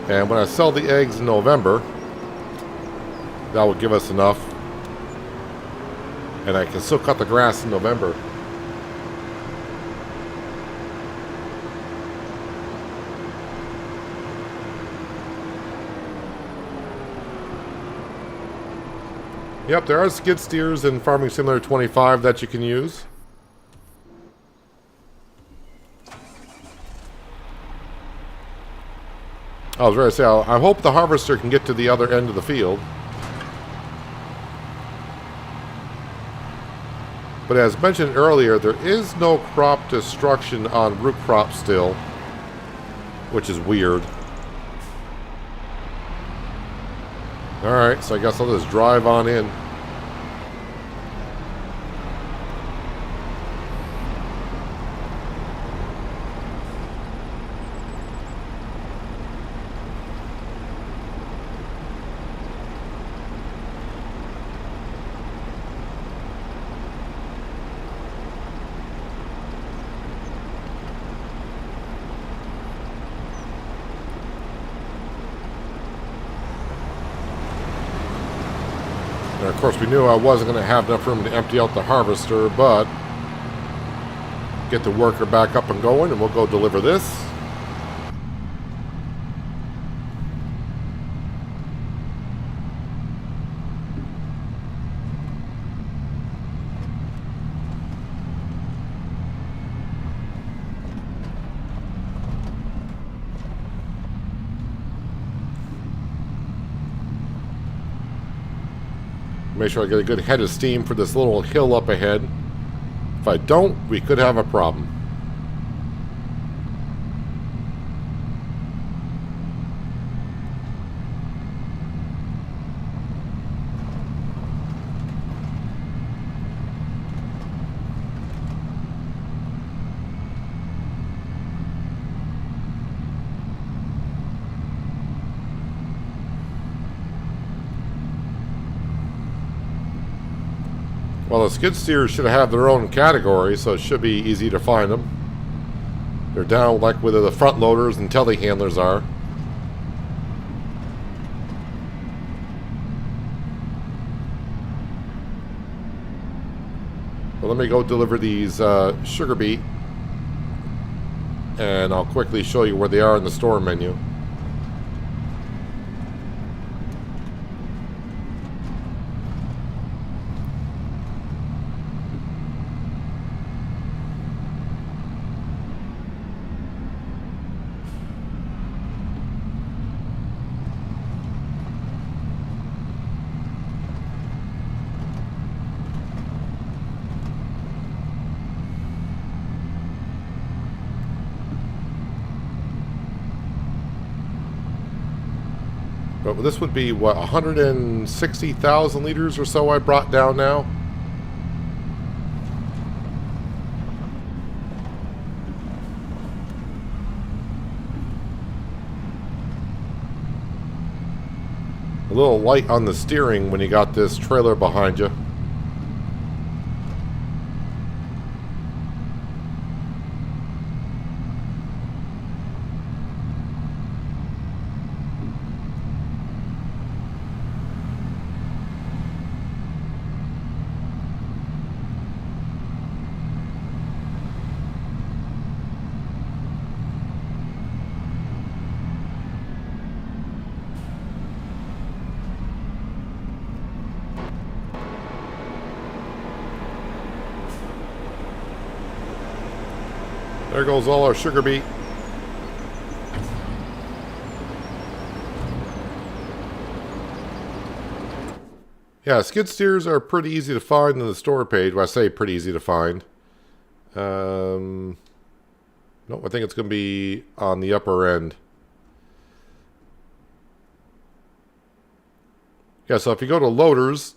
And when I sell the eggs in November, that will give us enough. And I can still cut the grass in November. Yep, there are skid steers in Farming Simulator 25 that you can use. I was ready to say, I hope the harvester can get to the other end of the field. But as mentioned earlier, there is no crop destruction on root crops still, which is weird. Alright, so I guess I'll just drive on in. And of course we knew I wasn't going to have enough room to empty out the harvester, but get the worker back up and going and we'll go deliver this. Make sure I get a good head of steam for this little hill up ahead. If I don't, we could have a problem. Well, the skid steers should have their own category, so it should be easy to find them. They're down like where the front loaders and telehandlers are. But let me go deliver these sugar beet, and I'll quickly show you where they are in the store menu. But this would be, what, 160,000 liters or so I brought down now? A little light on the steering when you got this trailer behind you. There goes all our sugar beet. Yeah, skid steers are pretty easy to find in the store page. Well, I say pretty easy to find. No, I think it's going to be on the upper end. Yeah, so if you go to loaders,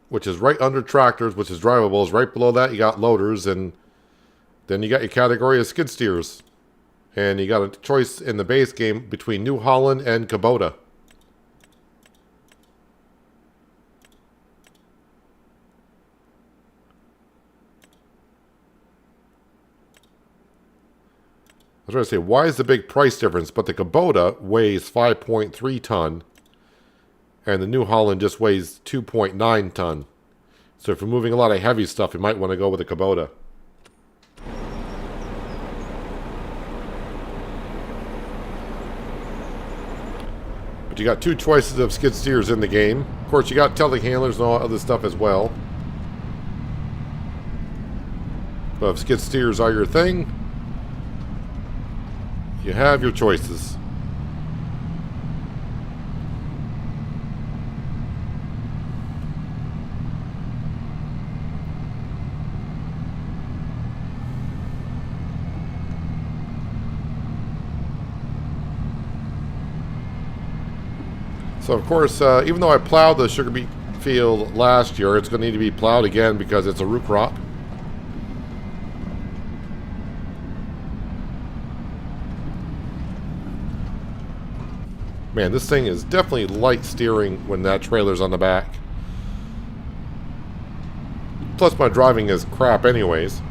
which is right under tractors, which is drivables, right below that you got loaders, and then you got your category of skid steers. And you got a choice in the base game between New Holland and Kubota. was trying to say, why is the big price difference? But the Kubota weighs 5.3 ton, and the New Holland just weighs 2.9 ton. So if you're moving a lot of heavy stuff, you might want to go with the Kubota. But you got two choices of skid steers in the game. Of course, you got telehandlers and all other stuff as well. But if skid steers are your thing, you have your choices. So of course, even though I plowed the sugar beet field last year, it's going to need to be plowed again because it's a root crop. Man, this thing is definitely light steering when that trailer's on the back. Plus my driving is crap anyways.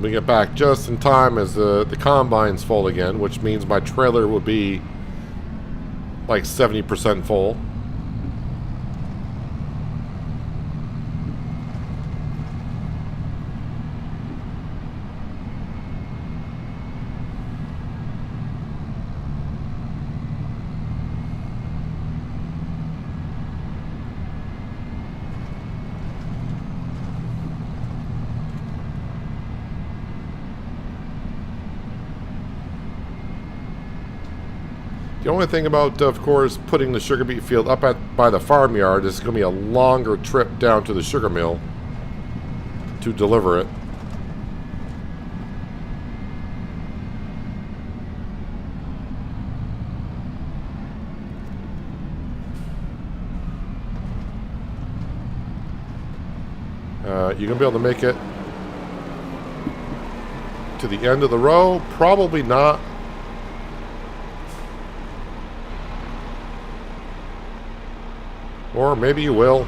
We get back just in time as the combine's full again, which means my trailer will be like 70% full. The only thing about, of course, putting the sugar beet field up by the farmyard is going to be a longer trip down to the sugar mill to deliver it. You're going to be able to make it to the end of the row? Probably not. Or maybe you will.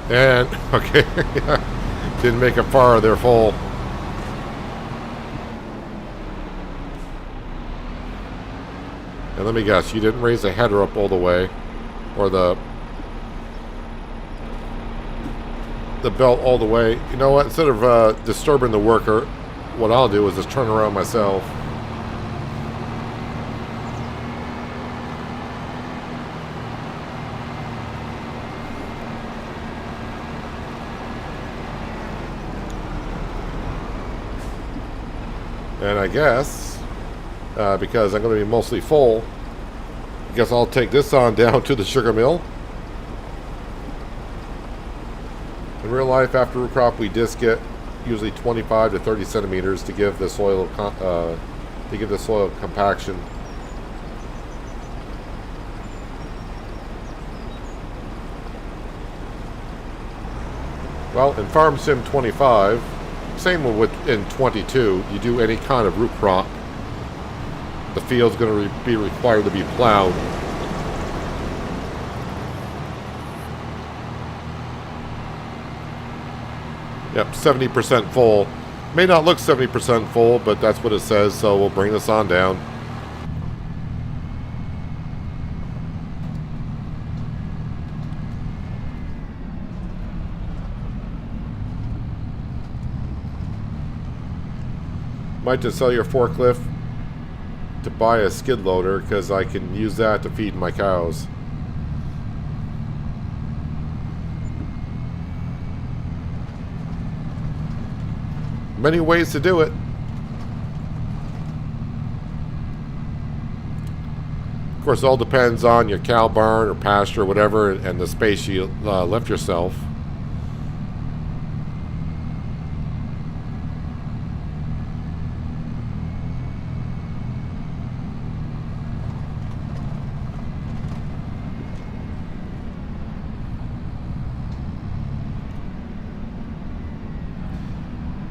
And, okay, didn't make it far, they're full. And let me guess, you didn't raise the header up all the way, or the belt all the way. You know what, instead of disturbing the worker, what I'll do is just turn around myself. And I guess, because I'm going to be mostly full, I guess I'll take this on down to the sugar mill. In real life, after root crop, we disc it usually 25 to 30 centimeters to give the soil compaction. Well, in Farm Sim 25. Same with in 22, you do any kind of root crop, the field's going to be required to be plowed. Yep, 70% full. May not look 70% full, but that's what it says, so we'll bring this on down. Might just sell your forklift to buy a skid loader because I can use that to feed my cows. many ways to do it. Of course, it all depends on your cow barn or pasture or whatever, and the space you left yourself.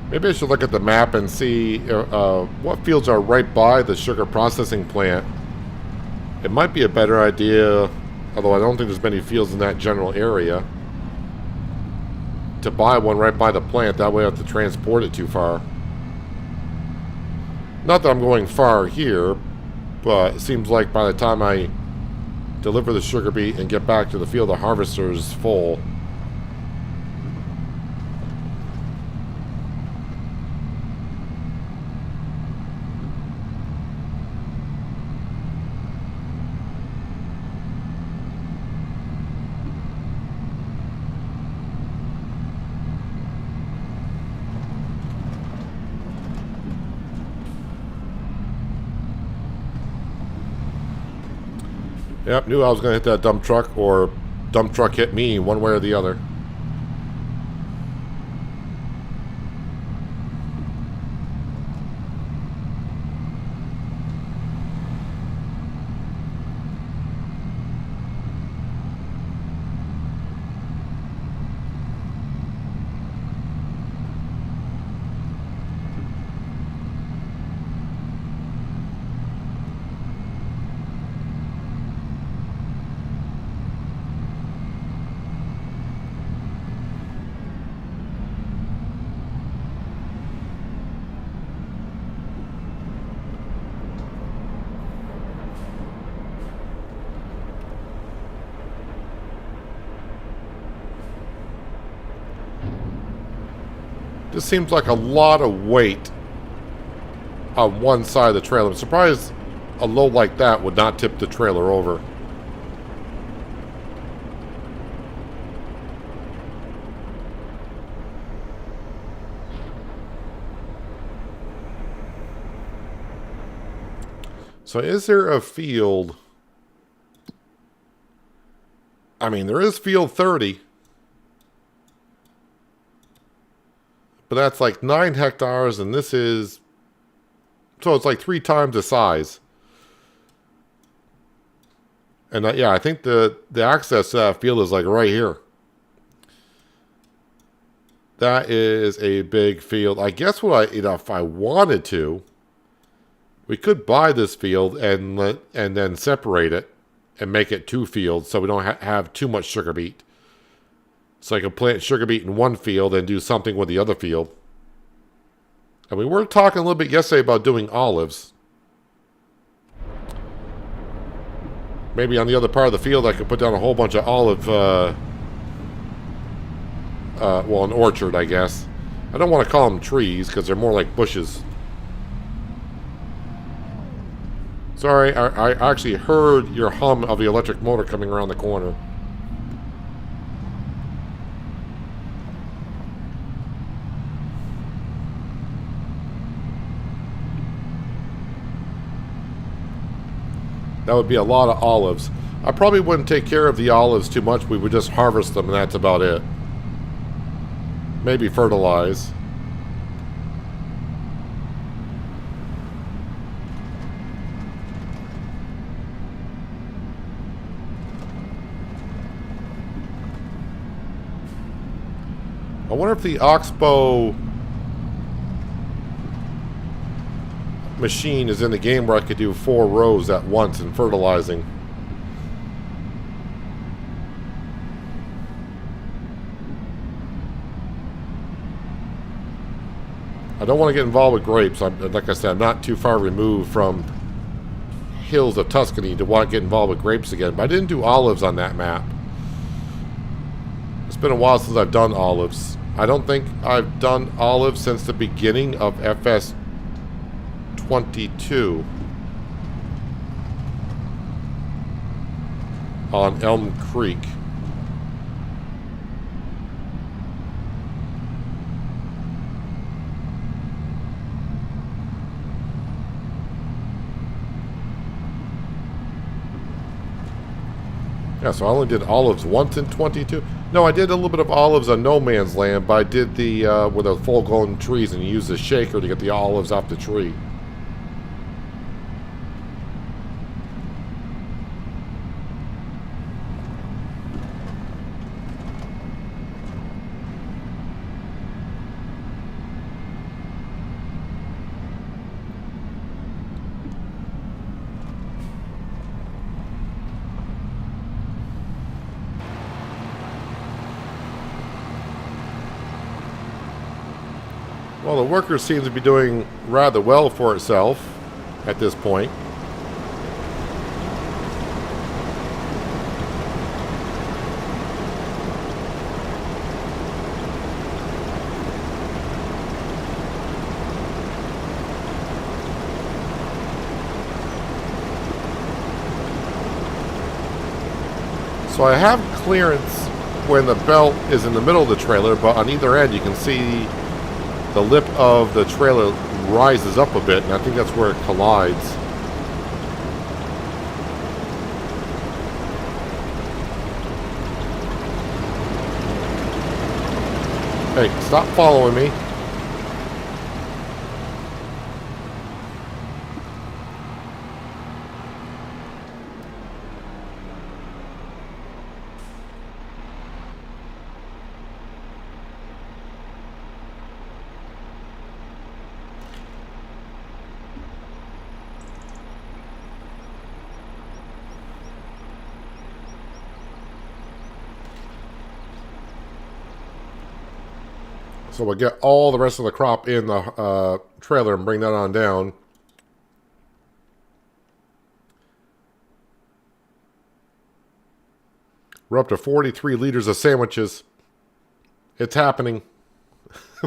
Maybe I should look at the map and see what fields are right by the sugar processing plant. It might be a better idea, although I don't think there's many fields in that general area, to buy one right by the plant. That way I don't have to transport it too far. Not that I'm going far here, but it seems like by the time I deliver the sugar beet and get back to the field, the harvester is full. Yep, knew I was going to hit that dump truck, or dump truck hit me, one way or the other. This seems like a lot of weight on one side of the trailer. I'm surprised a load like that would not tip the trailer over. So is there a field? I mean, there is field 30. But that's like 9 hectares, and this is... So it's like 3 times the size. And yeah, I think the access to that field is like right here. That is a big field. I guess what if I wanted to, we could buy this field and then separate it and make it 2 fields so we don't have too much sugar beet. So I could plant sugar beet in one field and do something with the other field. And we were talking a little bit yesterday about doing olives. Maybe on the other part of the field I could put down a whole bunch of olive, well, an orchard, I guess. I don't want to call them trees because they're more like bushes. Sorry, I actually heard your hum of the electric motor coming around the corner. That would be a lot of olives. I probably wouldn't take care of the olives too much. We would just harvest them and that's about it. Maybe fertilize. I wonder if the Oxbow machine is in the game where I could do 4 rows at once in fertilizing. I don't want to get involved with grapes. Like I said, I'm not too far removed from hills of Tuscany to want to get involved with grapes again. But I didn't do olives on that map. It's been a while since I've done olives. I don't think I've done olives since the beginning of FS 22 on Elm Creek. Yeah, so I only did olives once in 22. No, I did a little bit of olives on No Man's Land, but I did the with the full-grown trees, and you use the shaker to get the olives off the tree. Well, the worker seems to be doing rather well for itself at this point. So I have clearance when the belt is in the middle of the trailer, but on either end you can see the lip of the trailer rises up a bit, and I think that's where it collides. Hey, stop following me. So we'll get all the rest of the crop in the trailer and bring that on down. We're up to 43 liters of sandwiches. It's happening.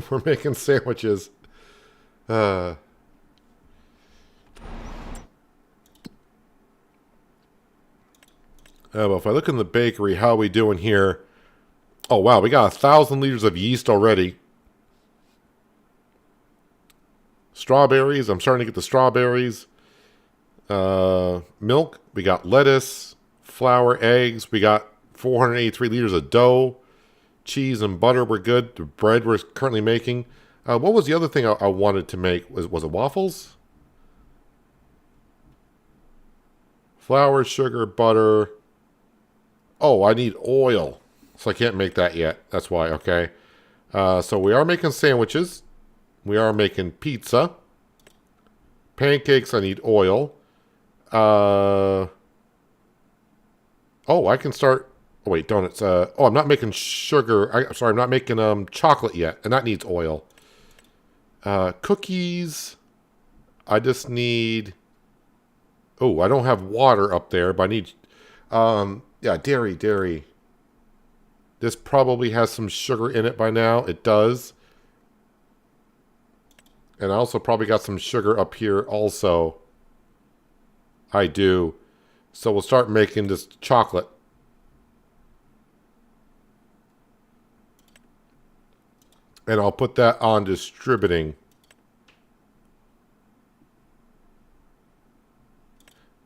We're making sandwiches. Well, if I look in the bakery, how are we doing here? Oh, wow, we got 1,000 liters of yeast already. Strawberries, I'm starting to get the strawberries. Milk, we got lettuce, flour, eggs. We got 483 liters of dough. Cheese and butter, we're good. The bread we're currently making. What was the other thing I wanted to make? Was it waffles? Flour, sugar, butter. Oh, I need oil. So I can't make that yet. That's why, okay. So we are making sandwiches. We are making pizza. Pancakes, I need oil. Oh, I can start... Oh, wait, donuts. Oh, I'm not making sugar. Sorry, I'm not making chocolate yet. And that needs oil. Cookies. I just need... Oh, I don't have water up there, but I need... yeah, dairy. This probably has some sugar in it by now. It does. And I also probably got some sugar up here also. I do. So we'll start making this chocolate. And I'll put that on distributing.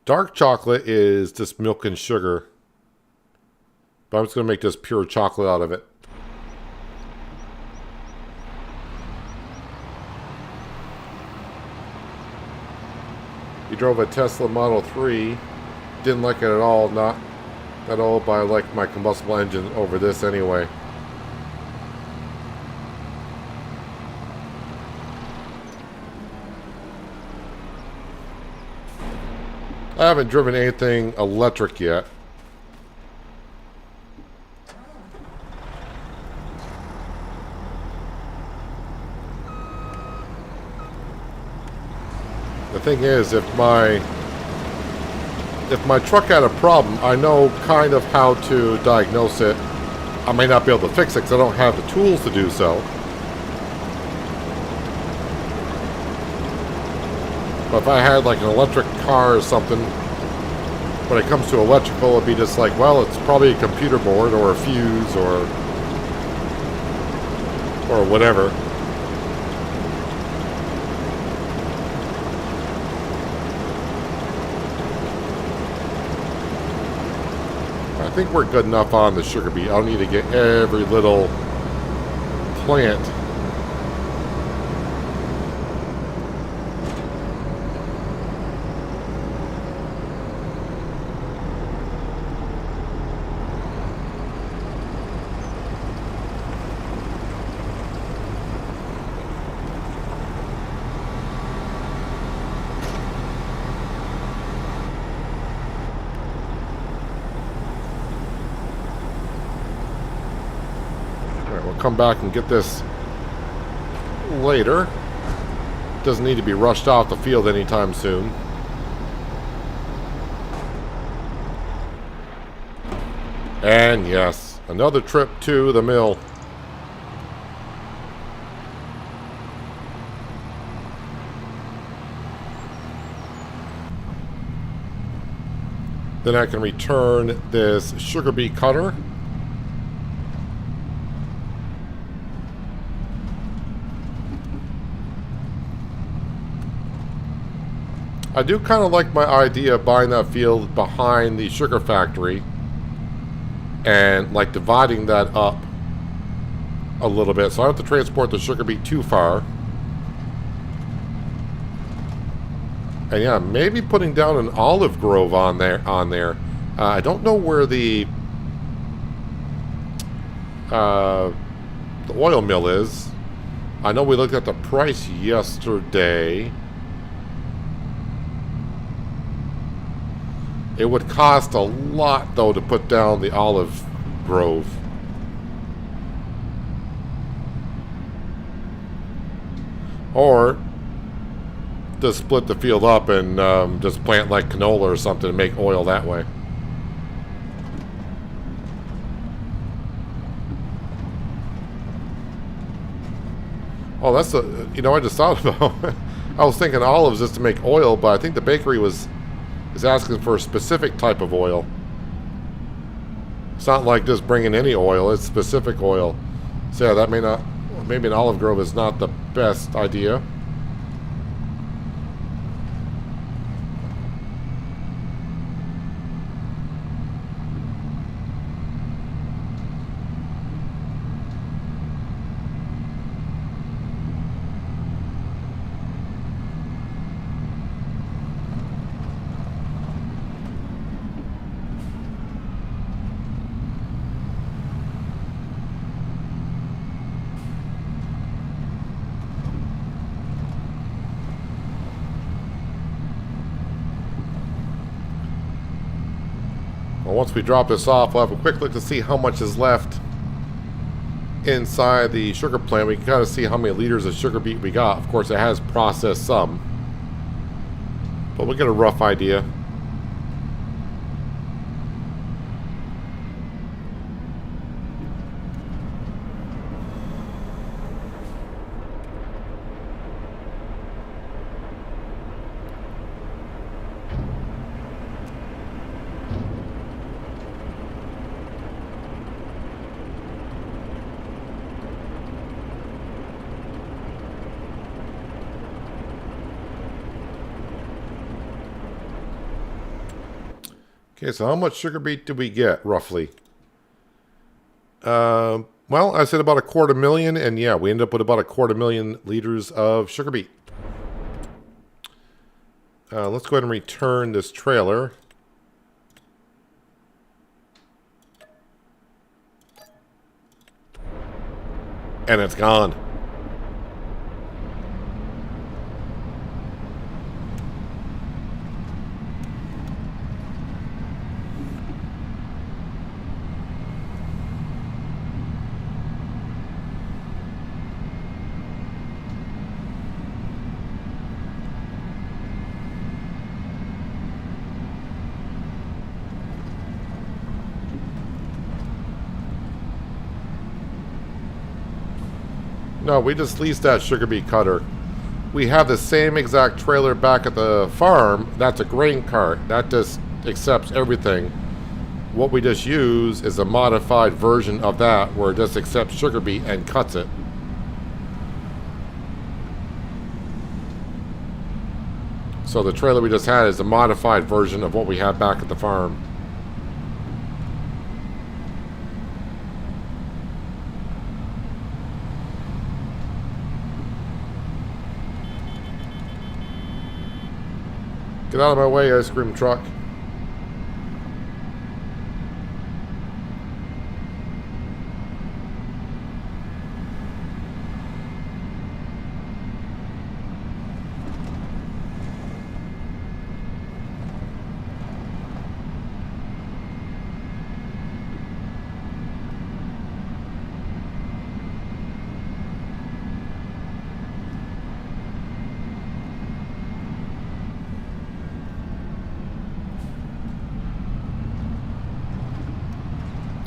Dark chocolate is just milk and sugar. But I'm just going to make this pure chocolate out of it. He drove a Tesla Model 3. Didn't like it at all. Not at all, but I like my combustible engine over this anyway. I haven't driven anything electric yet. The thing is, if my truck had a problem, I know kind of how to diagnose it. I may not be able to fix it because I don't have the tools to do so. But if I had like an electric car or something, when it comes to electrical, it'd be just like, well, it's probably a computer board or a fuse or whatever. think we're good enough on the sugar beet. I don't need to get every little plant. Come back and get this later. Doesn't need to be rushed off the field anytime soon. And yes, another trip to the mill. Then I can return this sugar beet cutter. I do kind of like my idea of buying that field behind the sugar factory and like dividing that up a little bit so I don't have to transport the sugar beet too far. And yeah, maybe putting down an olive grove on there. I don't know where the oil mill is. I know we looked at the price yesterday. It would cost a lot, though, to put down the olive grove. Or just split the field up and just plant like canola or something and make oil that way. Oh, that's a, you know, I just thought about I was thinking olives just to make oil, but I think the bakery is asking for a specific type of oil. It's not like just bringing any oil, it's specific oil. So yeah, that may not, maybe an olive grove is not the best idea. Once we drop this off, we'll have a quick look to see how much is left inside the sugar plant. We can kind of see how many liters of sugar beet we got. Of course, it has processed some, but we'll get a rough idea. Okay, so how much sugar beet did we get, roughly? Well, I said about 250,000, and yeah, we ended up with about 250,000 liters of sugar beet. Let's go ahead and return this trailer. And it's gone. No, we just leased that sugar beet cutter. We have the same exact trailer back at the farm. That's a grain cart. That just accepts everything. What we just use is a modified version of that where it just accepts sugar beet and cuts it. So the trailer we just had is a modified version of what we have back at the farm. Get out of my way, ice cream truck.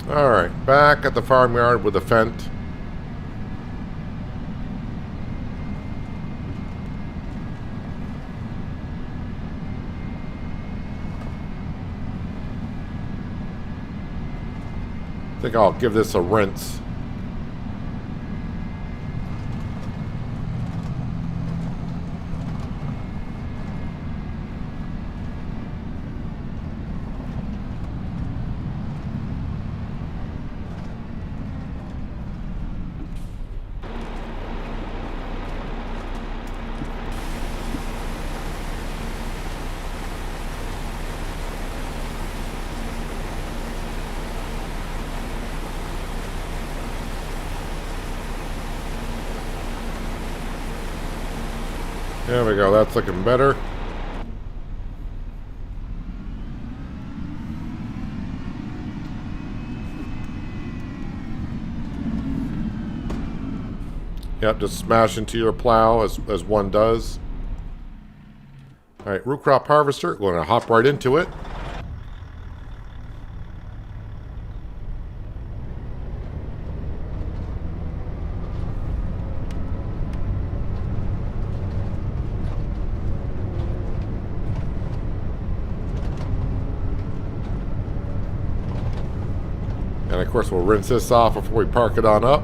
Alright, back at the farmyard with the Fent. I think I'll give this a rinse. There we go, that's looking better. Yep, just smash into your plow as one does. Alright, root crop harvester, going to hop right into it. And of course we'll rinse this off before we park it on up.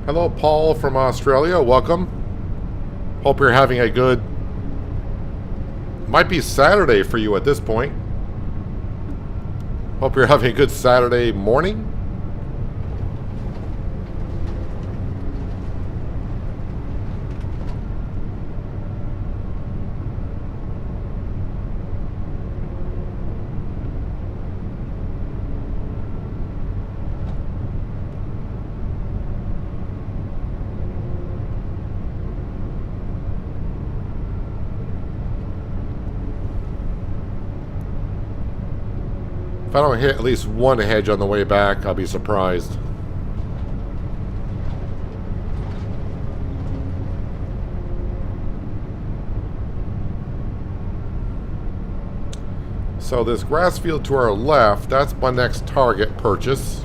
Hello Paul from Australia, welcome. Hope you're having a good, might be Saturday for you at this point. Hope you're having a good Saturday morning. If I don't hit at least one hedge on the way back, I'll be surprised. So this grass field to our left, that's my next target purchase.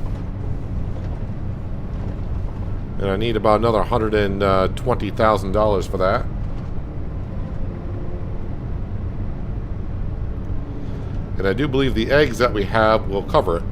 And I need about another $120,000 for that. And I do believe the eggs that we have will cover it.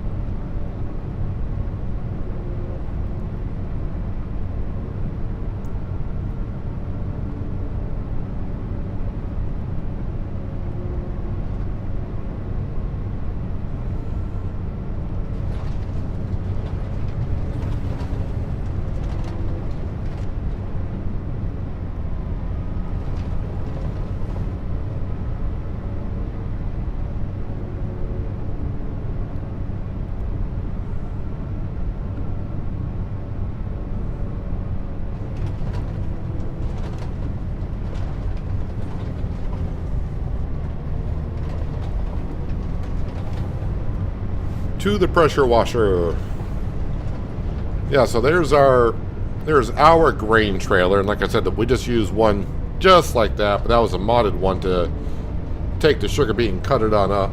To the pressure washer. Yeah, so there's our grain trailer, and like I said, we just used one just like that, but that was a modded one to take the sugar beet and cut it on up.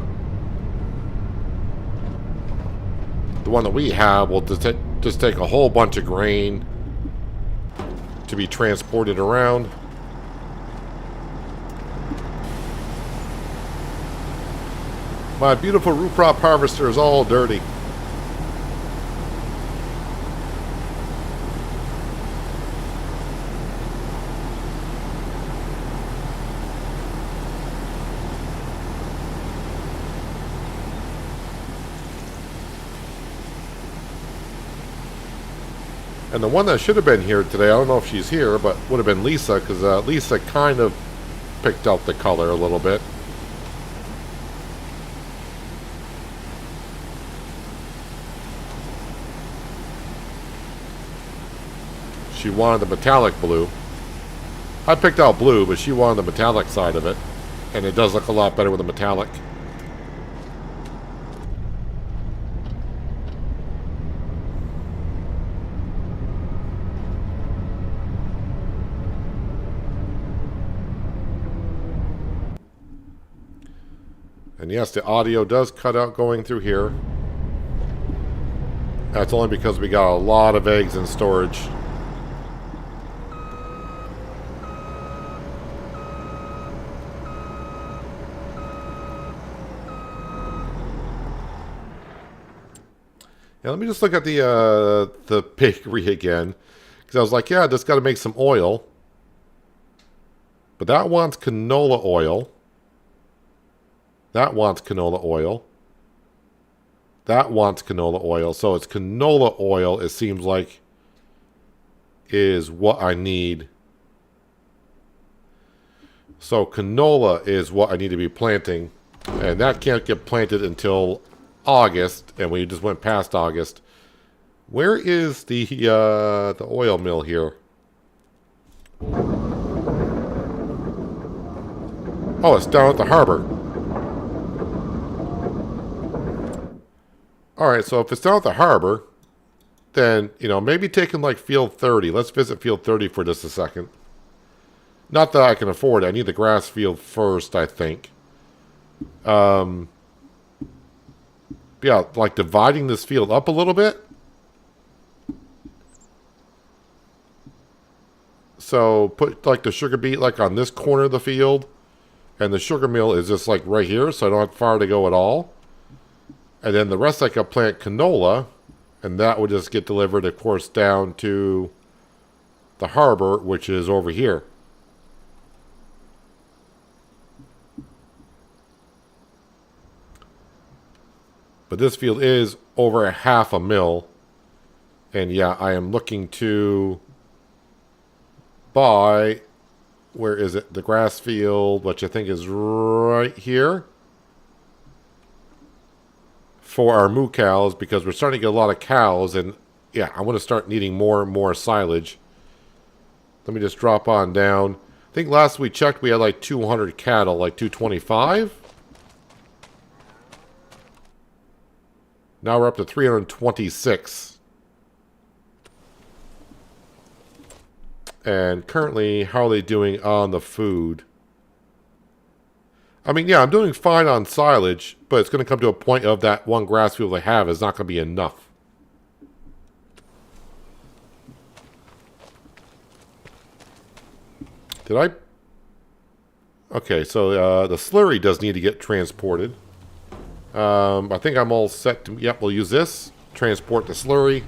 The one that we have will just take a whole bunch of grain to be transported around. My beautiful root crop harvester is all dirty. And the one that should have been here today, I don't know if she's here, but would have been Lisa, because Lisa kind of picked out the color a little bit. She wanted the metallic blue. I picked out blue, but she wanted the metallic side of it. And it does look a lot better with the metallic. And yes, the audio does cut out going through here. That's only because we got a lot of eggs in storage. Now let me just look at the bakery again. Because I was like, yeah, just got to make some oil. But that wants canola oil. That wants canola oil. That wants canola oil. So it's canola oil, it seems like, is what I need. So canola is what I need to be planting. And that can't get planted until August. And we just went past August. Where is the oil mill here? Oh, it's down at the harbor. Alright, so if it's down at the harbor, then, you know, maybe taking like field 30. Let's visit field 30 for just a second. Not that I can afford it. I need the grass field first, I think. Yeah, like dividing this field up a little bit. So put like the sugar beet like on this corner of the field. And the sugar mill is just like right here, so I don't have far to go at all. And then the rest I could plant canola, and that would just get delivered, of course, down to the harbor, which is over here. But this field is over a half a mil. And yeah, I am looking to buy, where is it? The grass field, which I think is right here. For our moo cows, because we're starting to get a lot of cows, and yeah, I want to start needing more and more silage. Let me just drop on down. I think last we checked we had like 200 cattle, like 225. Now we're up to 326. And currently, how are they doing on the food? I mean, yeah, I'm doing fine on silage, but it's going to come to a point of that one grass field I have is not going to be enough. Did I? Okay, so the slurry does need to get transported. I think I'm all set to... Yep, we'll use this. Transport the slurry.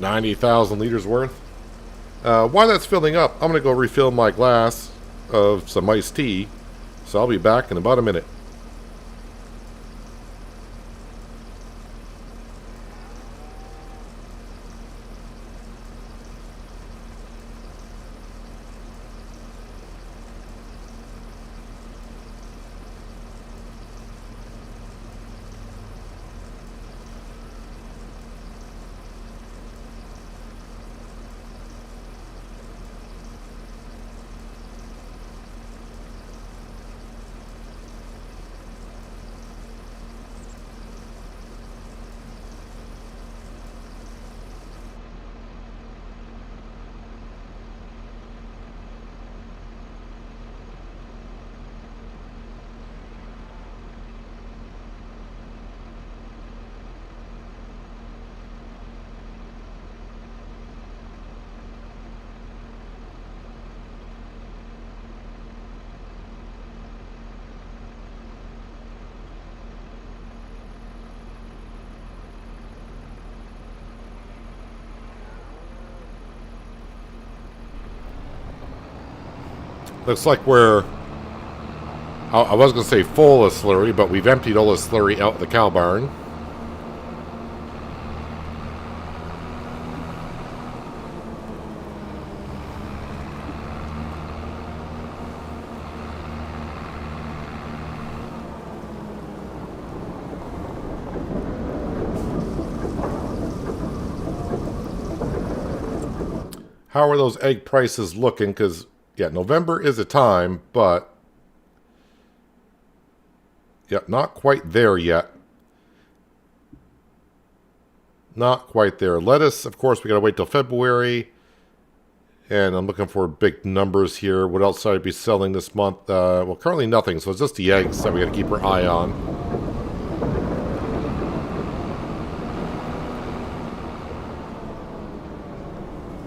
$90,000 liters worth. While that's filling up, I'm going to go refill my glass of some iced tea. So I'll be back in about a minute. Looks like we're... I was going to say full of slurry, but we've emptied all the slurry out of the cow barn. How are those egg prices looking? Because, yeah, November is a time, but... yeah, not quite there yet. Not quite there. Lettuce, of course, we got to wait till February. And I'm looking for big numbers here. What else should I be selling this month? Well, currently nothing, so it's just the eggs that we got to keep our eye on.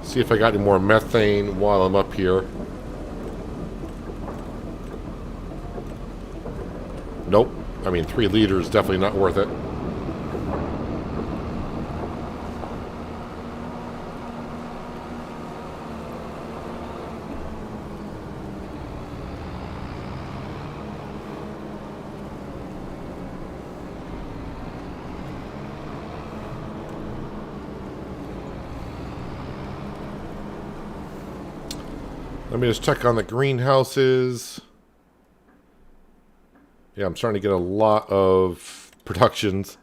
See if I got any more methane while I'm up here. Nope. I mean, 3 liters, definitely not worth it. Let me just check on the greenhouses. Yeah, I'm starting to get a lot of productions.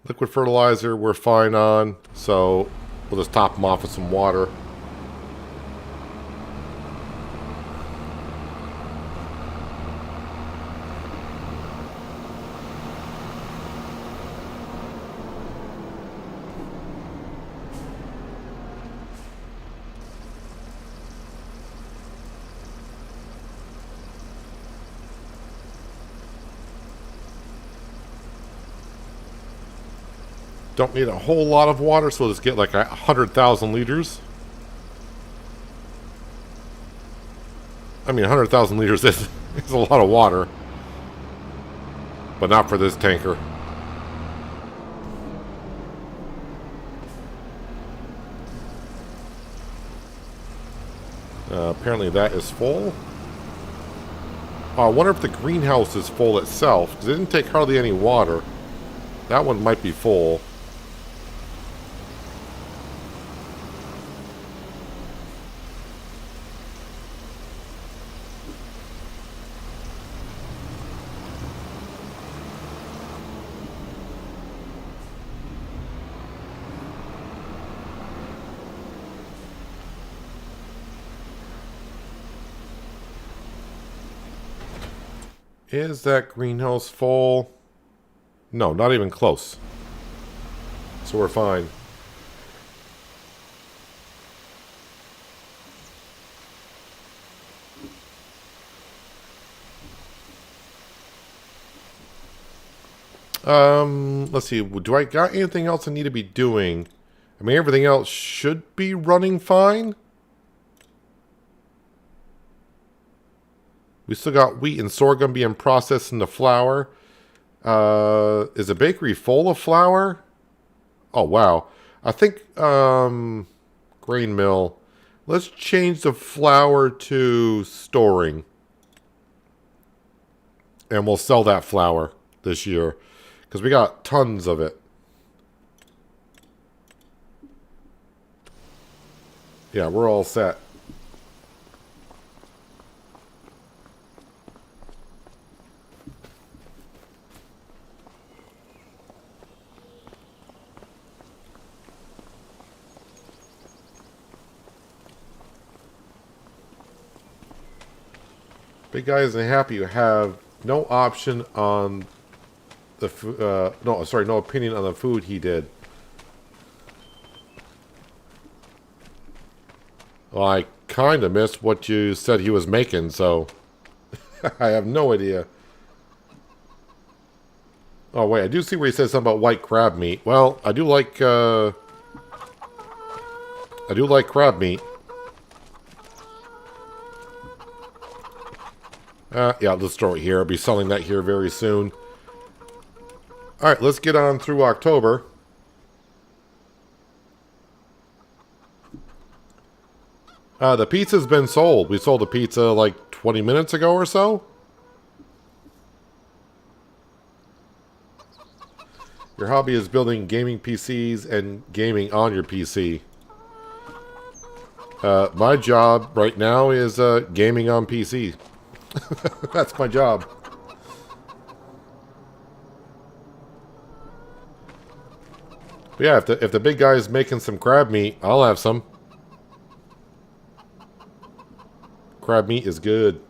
Liquid fertilizer, we're fine on. So we'll just top them off with some water. Don't need a whole lot of water, so we'll just get like 100,000 liters. I mean, 100,000 liters is a lot of water. But not for this tanker. Apparently that is full. I wonder if the greenhouse is full itself, because it didn't take hardly any water. That one might be full. Is that greenhouse full? No, not even close. So we're fine. Let's see. Do I got anything else I need to be doing? I mean, everything else should be running fine. We still got wheat and sorghum being processed into flour. Is the bakery full of flour? Oh, wow. I think, grain mill. Let's change the flour to storing. And we'll sell that flour this year. Because we got tons of it. Yeah, we're all set. Big guy isn't happy you have no option on the no opinion on the food he did. Well, I kind of missed what you said he was making, so I have no idea. Oh wait, I do see where he says something about white crab meat. Well, I do like crab meat. Yeah, let's store it here. I'll be selling that here very soon. Alright, let's get on through October. The pizza's been sold. We sold a pizza like 20 minutes ago or so. Your hobby is building gaming PCs and gaming on your PC. My job right now is gaming on PC. That's my job. But yeah, if the big guy's making some crab meat, I'll have some. Crab meat is good.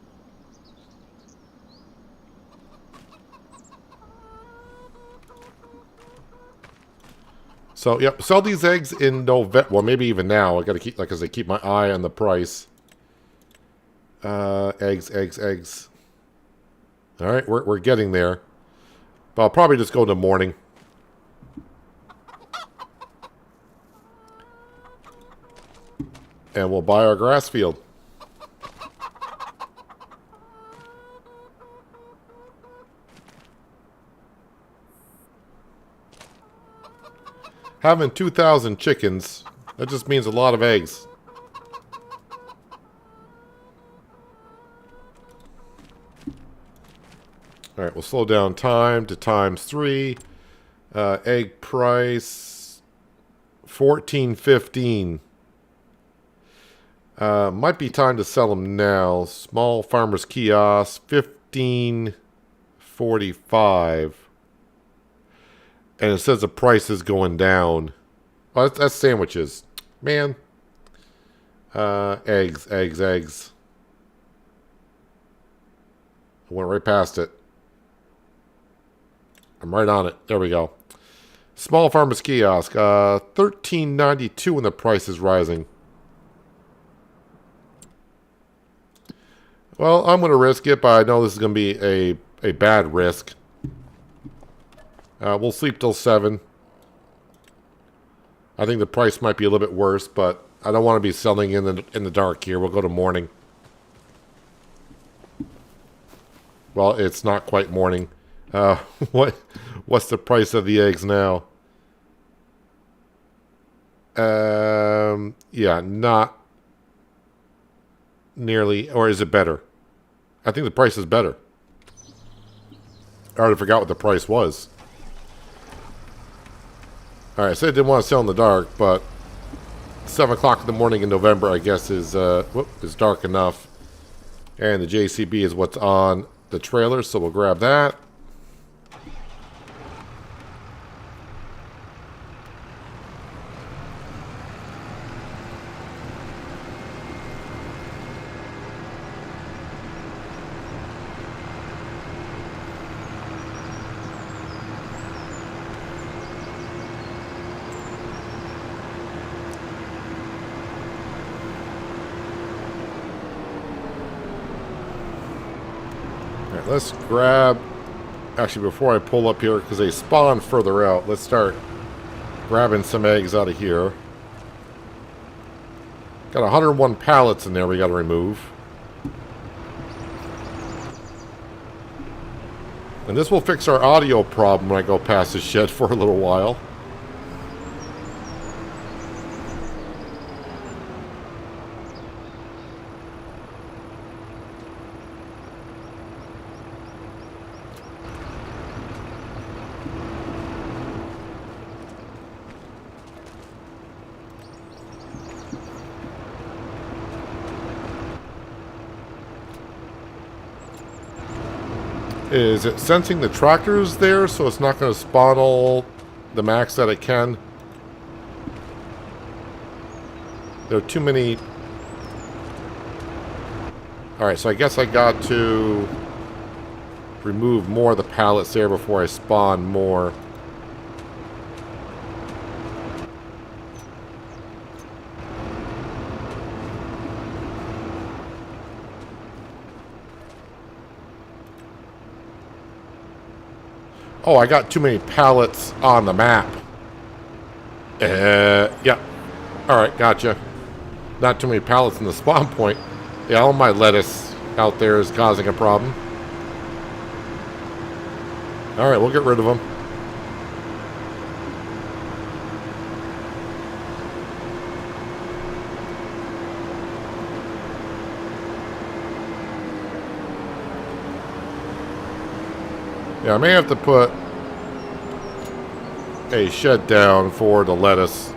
So, yep, sell these eggs in November. Well, maybe even now. I gotta keep, like I said, keep my eye on the price. Eggs. All right, we're getting there. But I'll probably just go in the morning. And we'll buy our grass field. Having 2,000 chickens, that just means a lot of eggs. Alright, we'll slow down time to ×3. Egg price, $14.15. Might be time to sell them now. Small farmer's kiosk, $15.45. And it says the price is going down. Oh, that's sandwiches. Man. Eggs. I went right past it. I'm right on it. There we go. Small farmer's kiosk. $13.92 when the price is rising. Well, I'm going to risk it, but I know this is going to be a bad risk. We'll sleep till 7. I think the price might be a little bit worse, but I don't want to be selling in the dark here. We'll go to morning. Well, it's not quite morning. What's the price of the eggs now? Yeah, not nearly. Or is it better? I think the price is better. I already forgot what the price was. Alright, so I didn't want to sell in the dark, but 7 o'clock in the morning in November, I guess, is dark enough. And the JCB is what's on the trailer, so we'll grab that. Let's grab, actually before I pull up here, because they spawn further out, let's start grabbing some eggs out of here. Got 101 pallets in there we got to remove. And this will fix our audio problem when I go past the shed for a little while. Is it sensing the tractors there, so it's not going to spawn all the max that it can? There are too many. Alright, so I guess I got to remove more of the pallets there before I spawn more. Oh, I got too many pallets on the map. Yeah. Alright, gotcha. Not too many pallets in the spawn point. Yeah, all my lettuce out there is causing a problem. Alright, we'll get rid of them. Yeah, I may have to put a shed down for the lettuce.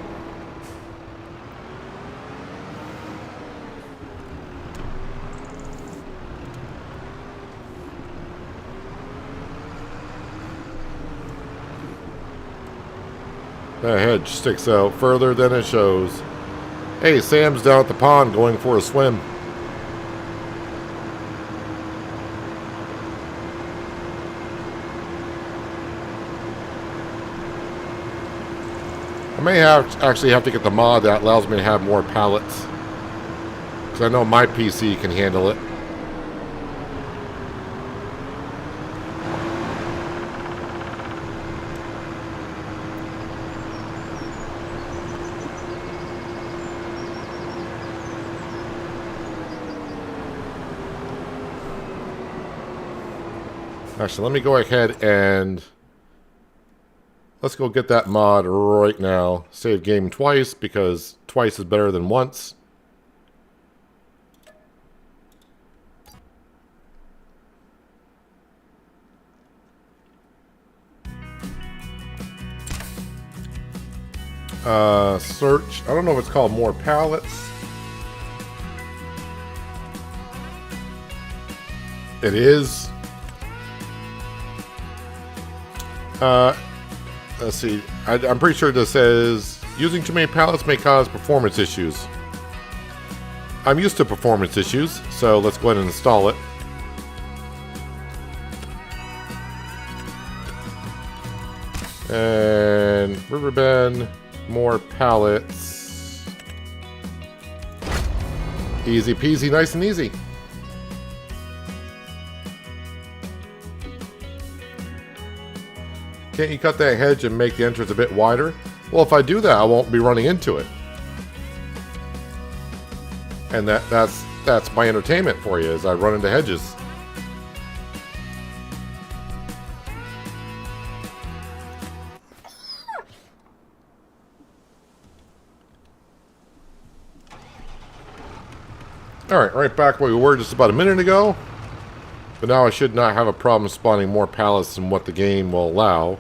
That hedge sticks out further than it shows. Hey, Sam's down at the pond going for a swim. I may actually have to get the mod that allows me to have more pallets. Because I know my PC can handle it. Actually, let me go ahead and let's go get that mod right now. Save game twice because twice is better than once. Search. I don't know if it's called more pallets. It is. Let's see. I'm pretty sure this says using too many pallets may cause performance issues. I'm used to performance issues, so let's go ahead and install it. And Riverbend, more pallets. Easy peasy, nice and easy. Can't you cut that hedge and make the entrance a bit wider? Well, if I do that, I won't be running into it. And that's my entertainment for you, is I run into hedges. Alright, right back where we were just about a minute ago. But now I should not have a problem spawning more pallets than what the game will allow.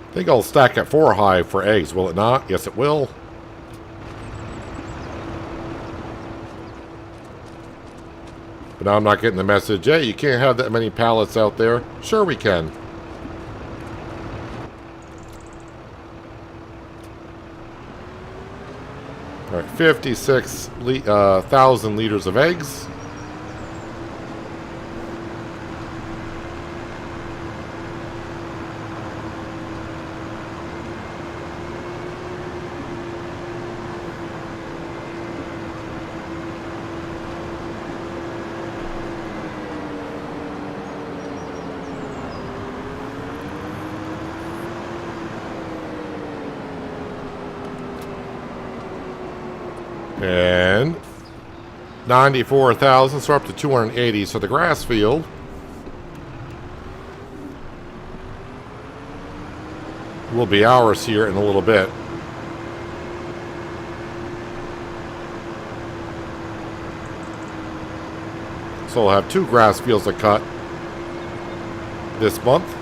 I think I'll stack at 4 high for eggs, will it not? Yes, it will. But now I'm not getting the message, hey, you can't have that many pallets out there. Sure we can. Alright, 56,000 liters of eggs. And 94,000, so we're up to 280. So the grass field will be ours here in a little bit. So we'll have 2 grass fields to cut this month.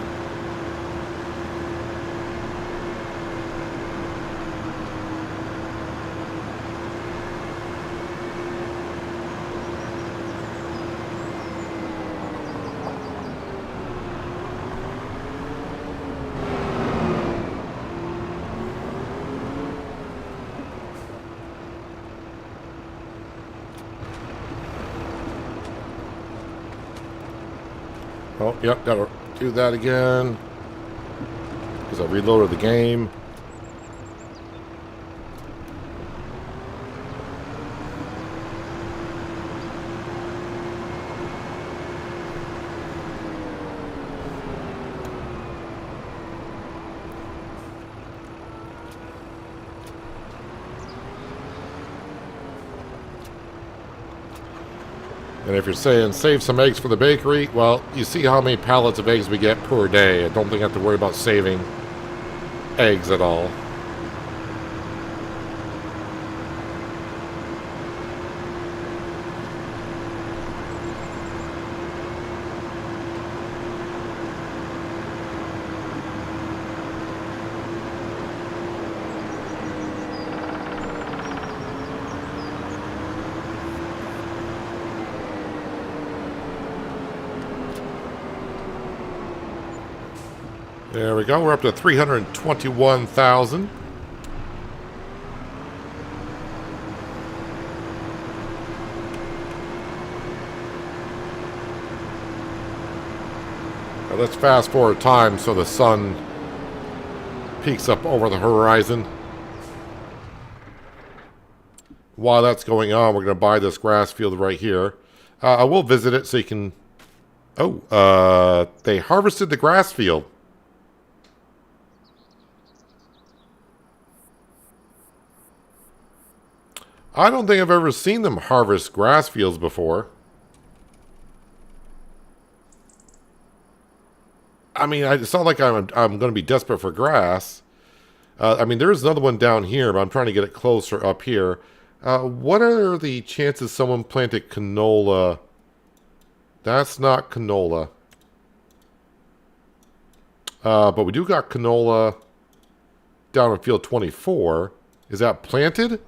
Oh, yep, gotta do that again. Because I reloaded the game. And if you're saying save some eggs for the bakery, well, you see how many pallets of eggs we get per day. I don't think I have to worry about saving eggs at all. There we go. We're up to 321,000. Now let's fast forward time so the sun peaks up over the horizon. While that's going on, we're going to buy this grass field right here. I will visit it so you can... Oh, they harvested the grass field. I don't think I've ever seen them harvest grass fields before. I mean, it's not like I'm going to be desperate for grass. I mean, there's another one down here, but I'm trying to get it closer up here. What are the chances someone planted canola? That's not canola. But we do got canola down in field 24. Is that planted?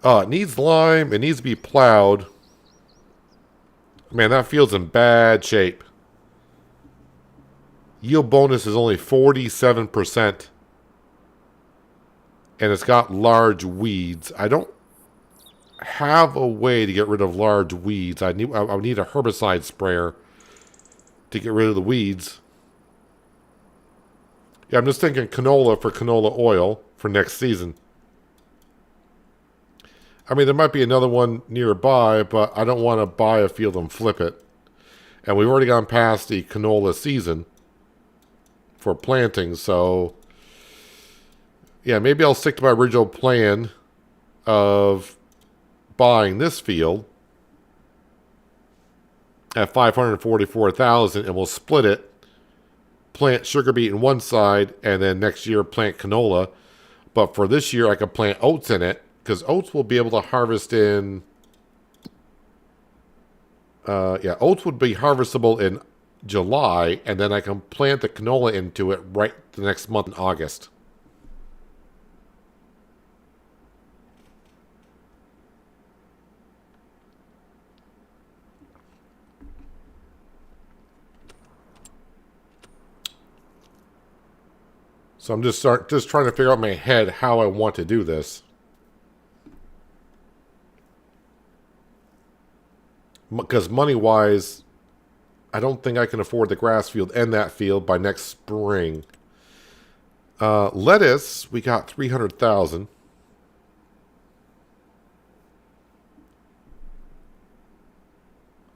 It needs lime. It needs to be plowed. Man, that field's in bad shape. Yield bonus is only 47%. And it's got large weeds. I don't have a way to get rid of large weeds. I would need a herbicide sprayer to get rid of the weeds. Yeah, I'm just thinking canola for canola oil for next season. I mean, there might be another one nearby, but I don't want to buy a field and flip it. And we've already gone past the canola season for planting, so... yeah, maybe I'll stick to my original plan of buying this field at $544,000, and we'll split it, plant sugar beet in one side, and then next year plant canola. But for this year, I could plant oats in it, because oats will be able to harvest in... oats would be harvestable in July, and then I can plant the canola into it right the next month in August. So I'm just trying to figure out in my head how I want to do this. Because money-wise, I don't think I can afford the grass field and that field by next spring. Lettuce, we got 300,000. And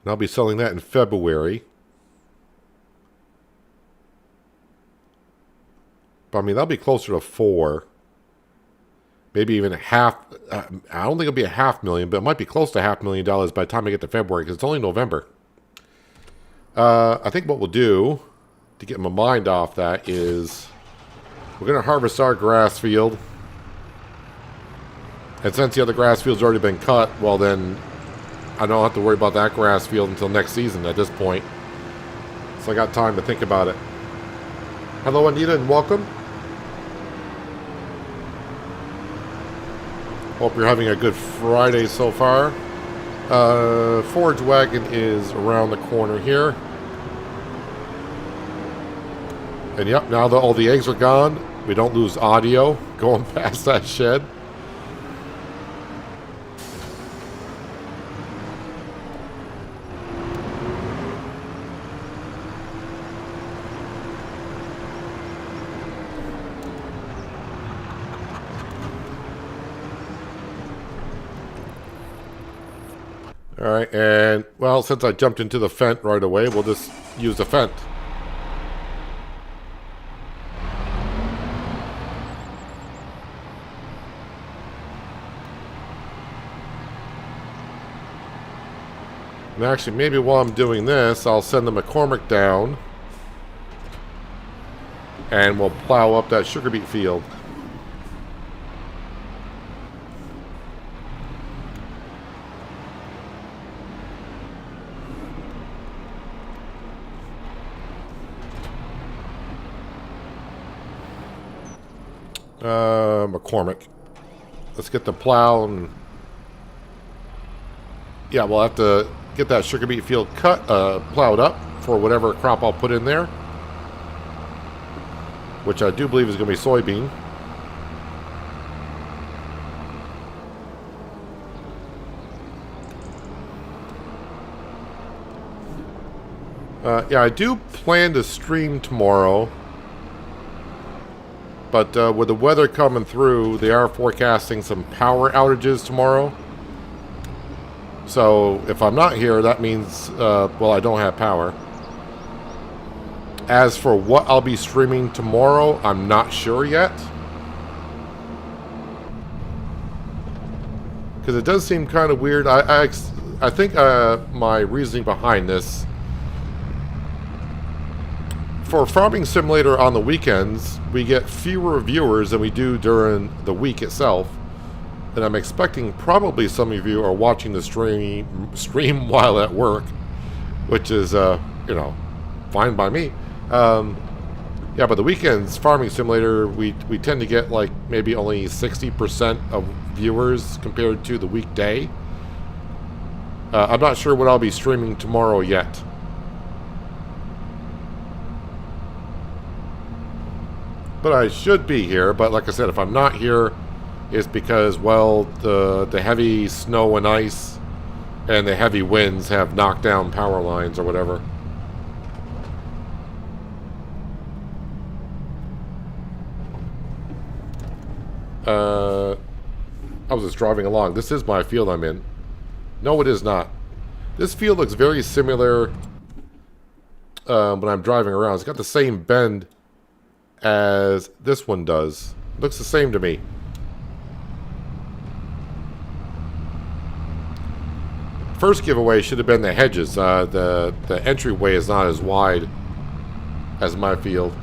I'll be selling that in February. But I mean, that'll be closer to 4. Maybe even half. I don't think it'll be $500,000, but it might be close to $500,000 by the time I get to February, because it's only November. I think what we'll do to get my mind off that is we're going to harvest our grass field. And since the other grass field's already been cut, well then I don't have to worry about that grass field until next season at this point. So I got time to think about it. Hello, Anita, and welcome. Hope you're having a good Friday so far. Forage wagon is around the corner here. And yep, now that all the eggs are gone, we don't lose audio going past that shed. Alright, and, well, since I jumped into the fent right away, we'll just use the fent. And actually, maybe while I'm doing this, I'll send the McCormick down. And we'll plow up that sugar beet field. McCormick. Let's get the plow and... Yeah, we'll have to get that sugar beet field plowed up for whatever crop I'll put in there. Which I do believe is going to be soybean. Yeah, I do plan to stream tomorrow. But with the weather coming through, they are forecasting some power outages tomorrow. So if I'm not here, that means, well, I don't have power. As for what I'll be streaming tomorrow, I'm not sure yet. Because it does seem kind of weird. I think my reasoning behind this... For Farming Simulator on the weekends, we get fewer viewers than we do during the week itself. And I'm expecting probably some of you are watching the stream while at work. Which is, you know, fine by me. Yeah, but the weekends, Farming Simulator, we tend to get like maybe only 60% of viewers compared to the weekday. I'm not sure what I'll be streaming tomorrow yet. But I should be here, but like I said, if I'm not here, it's because, well, the heavy snow and ice and the heavy winds have knocked down power lines or whatever. I was just driving along. This is my field I'm in. No, it is not. This field looks very similar when I'm driving around. It's got the same bend as this one does. Looks the same to me. First giveaway should have been the hedges. The entryway is not as wide as my field.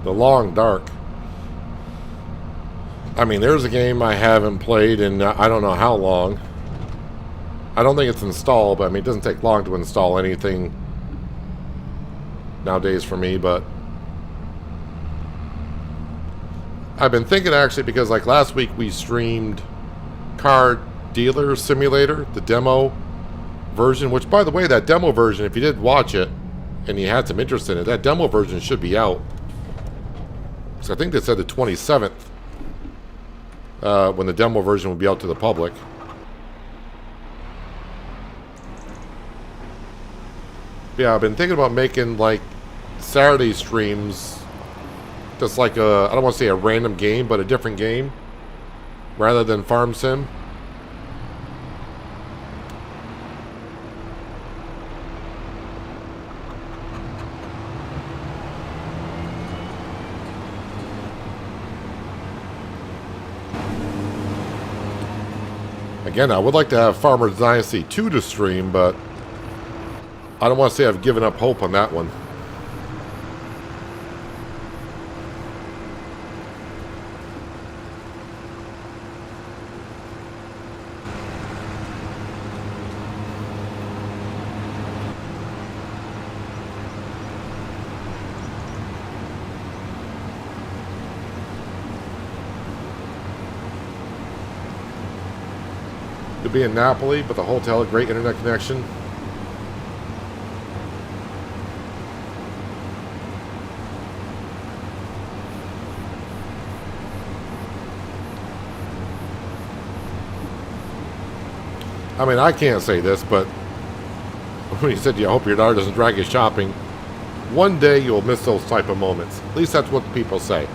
The Long Dark. I mean, there's a game I haven't played in I don't know how long. I don't think it's installed, but I mean, it doesn't take long to install anything nowadays for me, but I've been thinking actually, because like last week we streamed Car Dealer Simulator, the demo version, which by the way, that demo version, if you did watch it and you had some interest in it, that demo version should be out. So I think they said the 27th when the demo version will be out to the public. Yeah, I've been thinking about making like Saturday streams, just like a, I don't want to say a random game, but a different game rather than Farm Sim. Again, I would like to have Farmer's Dynasty 2 to stream, but I don't want to say I've given up hope on that one. To be in Napoli, but the hotel, great internet connection. I mean, I can't say this, but when you said, "I hope your daughter doesn't drag you shopping," one day you'll miss those type of moments. At least that's what the people say.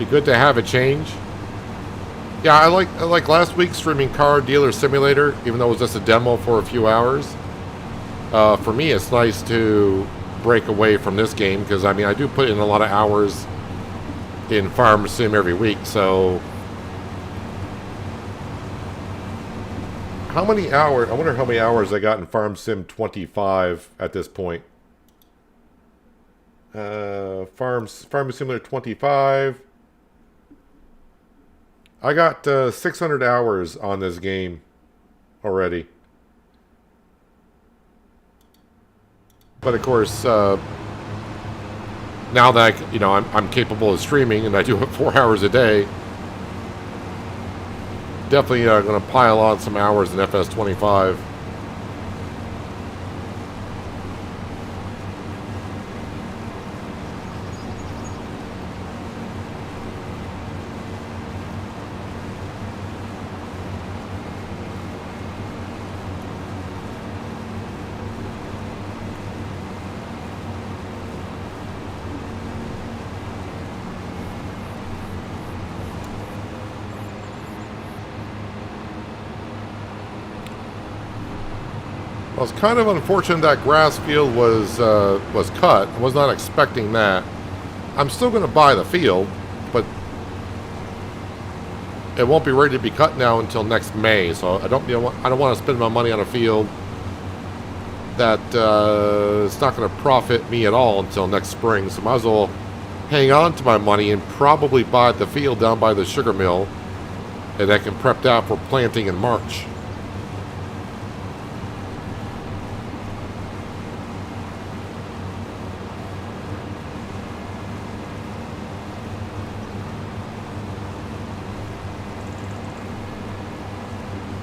Be good to have a change. Yeah, I like last week streaming Car Dealer Simulator, even though it was just a demo for a few hours. For me, it's nice to break away from this game because, I mean, I do put in a lot of hours in Farm Sim every week, so... How many hours... I wonder how many hours I got in Farm Sim 25 at this point. Farm Simulator 25... I got 600 hours on this game already. But of course, now that I'm capable of streaming and I do it 4 hours a day, definitely going to pile on some hours in FS25. Well, it's kind of unfortunate that grass field was cut. I was not expecting that. I'm still going to buy the field, but it won't be ready to be cut now until next May. So I don't want to spend my money on a field that it's not going to profit me at all until next spring. So I might as well hang on to my money and probably buy the field down by the sugar mill, and I can prep that for planting in March.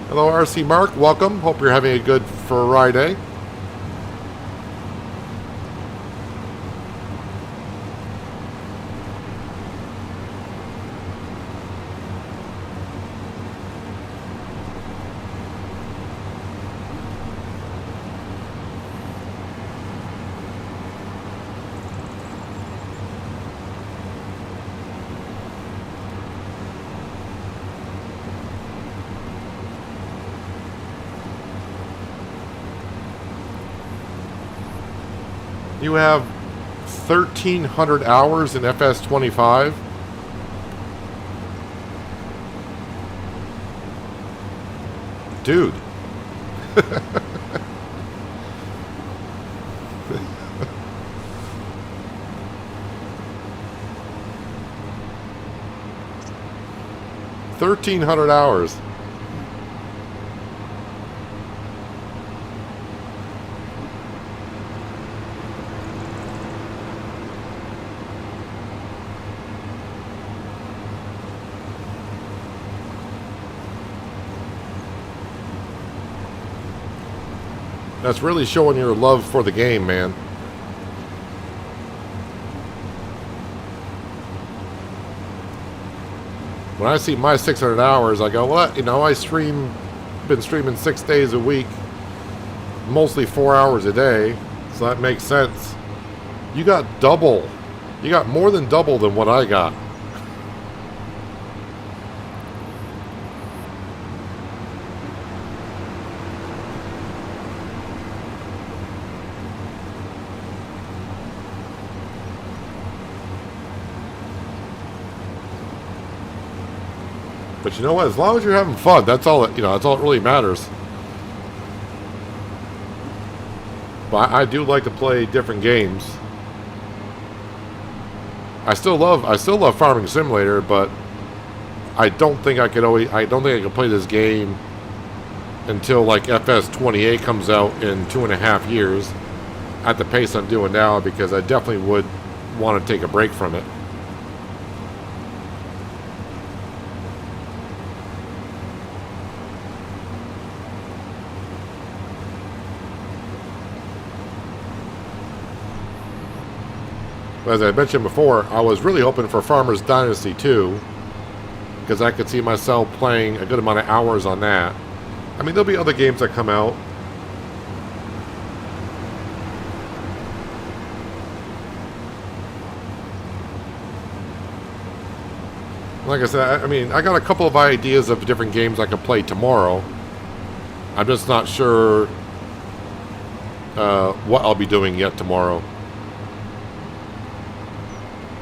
Hello, RC Mark. Welcome. Hope you're having a good Friday. You have 1,300 hours in FS25. Dude. $1,300 hours. That's really showing your love for the game, man. When I see my 600 hours, I go, well, been streaming 6 days a week, mostly 4 hours a day, so that makes sense. You got double. You got more than double than what I got. But you know what? As long as you're having fun, that's all that's all that really matters. But I do like to play different games. I still love Farming Simulator, but I don't think I could play this game until like FS28 comes out in 2.5 years at the pace I'm doing now, because I definitely would want to take a break from it. As I mentioned before, I was really hoping for Farmer's Dynasty 2, because I could see myself playing a good amount of hours on that. I mean, there'll be other games that come out. Like I said, I mean, I got a couple of ideas of different games I could play tomorrow. I'm just not sure what I'll be doing yet tomorrow.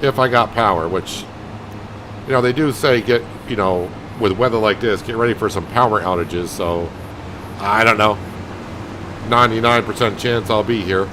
If I got power, which, you know, they do say get, you know, with weather like this, get ready for some power outages, so I don't know. 99% chance I'll be here.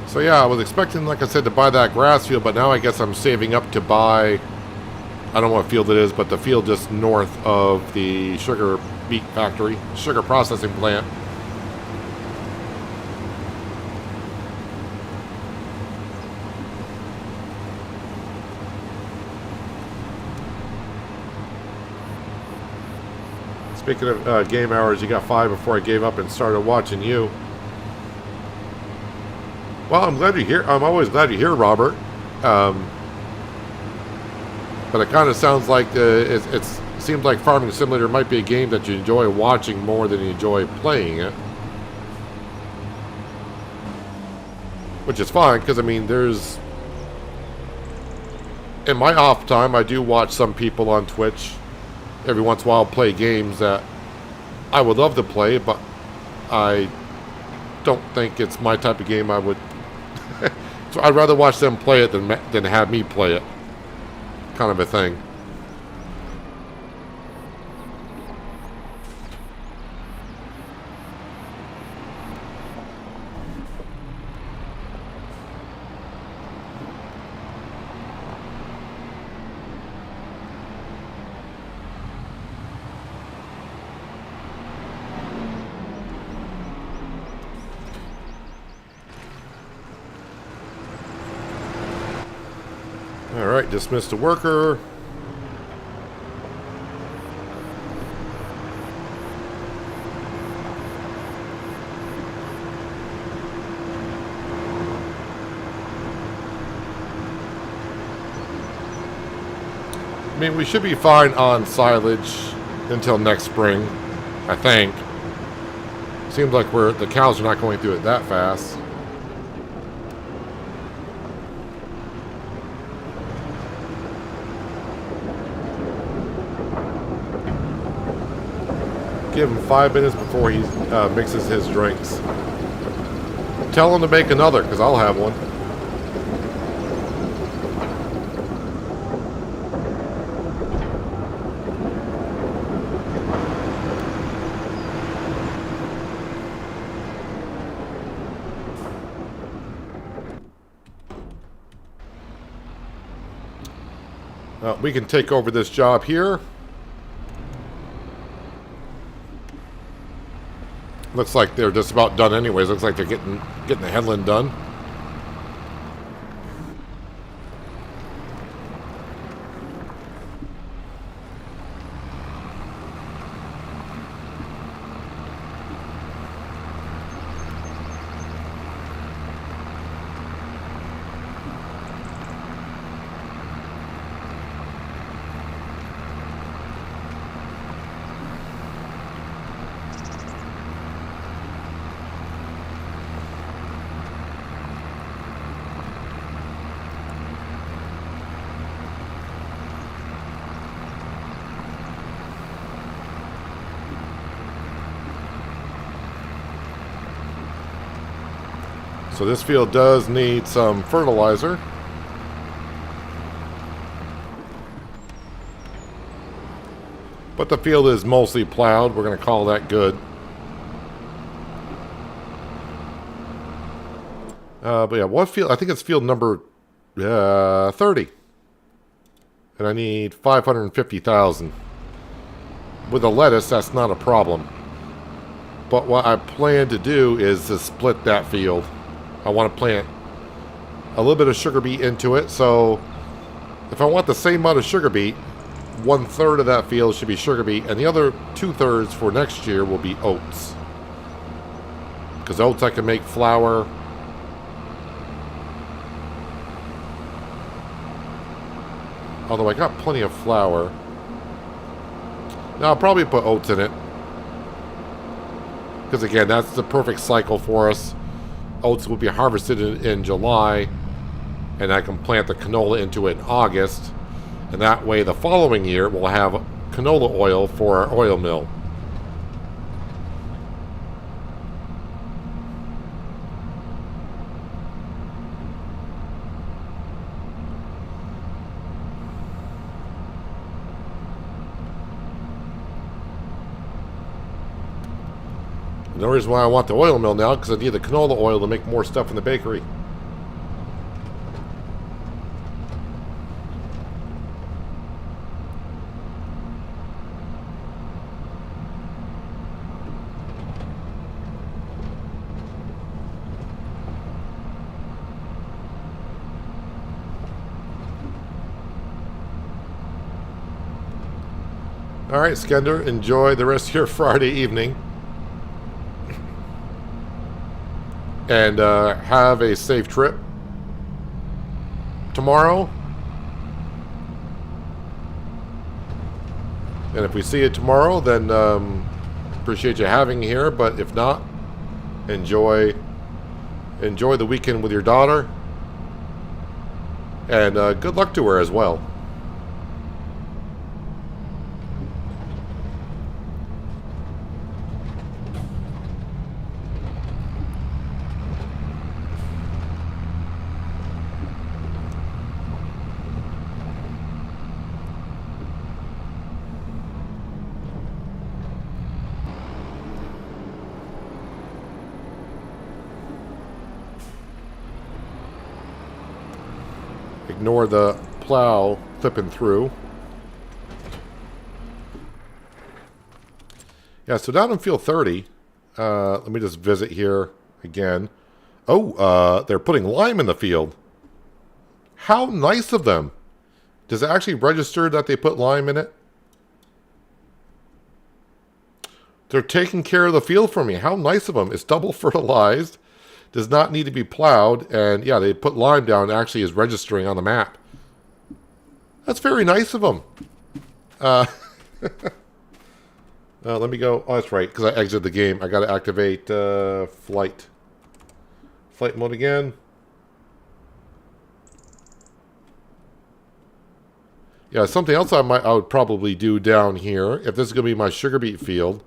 So yeah, I was expecting, like I said, to buy that grass field, but now I guess I'm saving up to buy, I don't know what field it is, but the field just north of the sugar beet factory, sugar processing plant. Speaking of game hours, you got 5 before I gave up and started watching you. Well, I'm glad you're here. I'm always glad you're here, Robert. But it kind of sounds like it seems like Farming Simulator might be a game that you enjoy watching more than you enjoy playing it. Which is fine, because, I mean, there's... In my off time, I do watch some people on Twitch every once in a while play games that I would love to play, but I don't think it's my type of game I would... So I'd rather watch them play it than have me play it. Kind of a thing. Alright, dismissed a worker. I mean, we should be fine on silage until next spring, I think. Seems like the cows are not going through it that fast. Give him 5 minutes before he mixes his drinks. Tell him to make another, because I'll have one. We can take over this job here. Looks like they're just about done anyways. Looks like they're getting the headland done. So this field does need some fertilizer. But the field is mostly plowed. We're going to call that good. But yeah, what field? I think it's field number 30. And I need 550,000. with the lettuce, that's not a problem. But what I plan to do is to split that field. I want to plant a little bit of sugar beet into it. So if I want the same amount of sugar beet, 1/3 of that field should be sugar beet, and the other 2/3 for next year will be oats. Because oats I can make flour. Although I got plenty of flour. Now I'll probably put oats in it. Because again, that's the perfect cycle for us. Oats will be harvested in July, and I can plant the canola into it in August, and that way the following year we'll have canola oil for our oil mill. The reason why I want the oil mill now, because I need the canola oil to make more stuff in the bakery. All right, Skender, enjoy the rest of your Friday evening. And have a safe trip tomorrow. And if we see you tomorrow, then appreciate you having me here. But if not, enjoy the weekend with your daughter. And good luck to her as well. Ignore the plow clipping through. Yeah, so down in field 30, let me just visit here again. Oh, they're putting lime in the field. How nice of them. Does it actually register that they put lime in it? They're taking care of the field for me. How nice of them. It's double fertilized. Does not need to be plowed. And yeah, they put lime down. Actually is registering on the map. That's very nice of them. Let me go. Oh, that's right. Because I exited the game. I got to activate flight. Flight mode again. Yeah, something else I would probably do down here, if this is going to be my sugar beet field,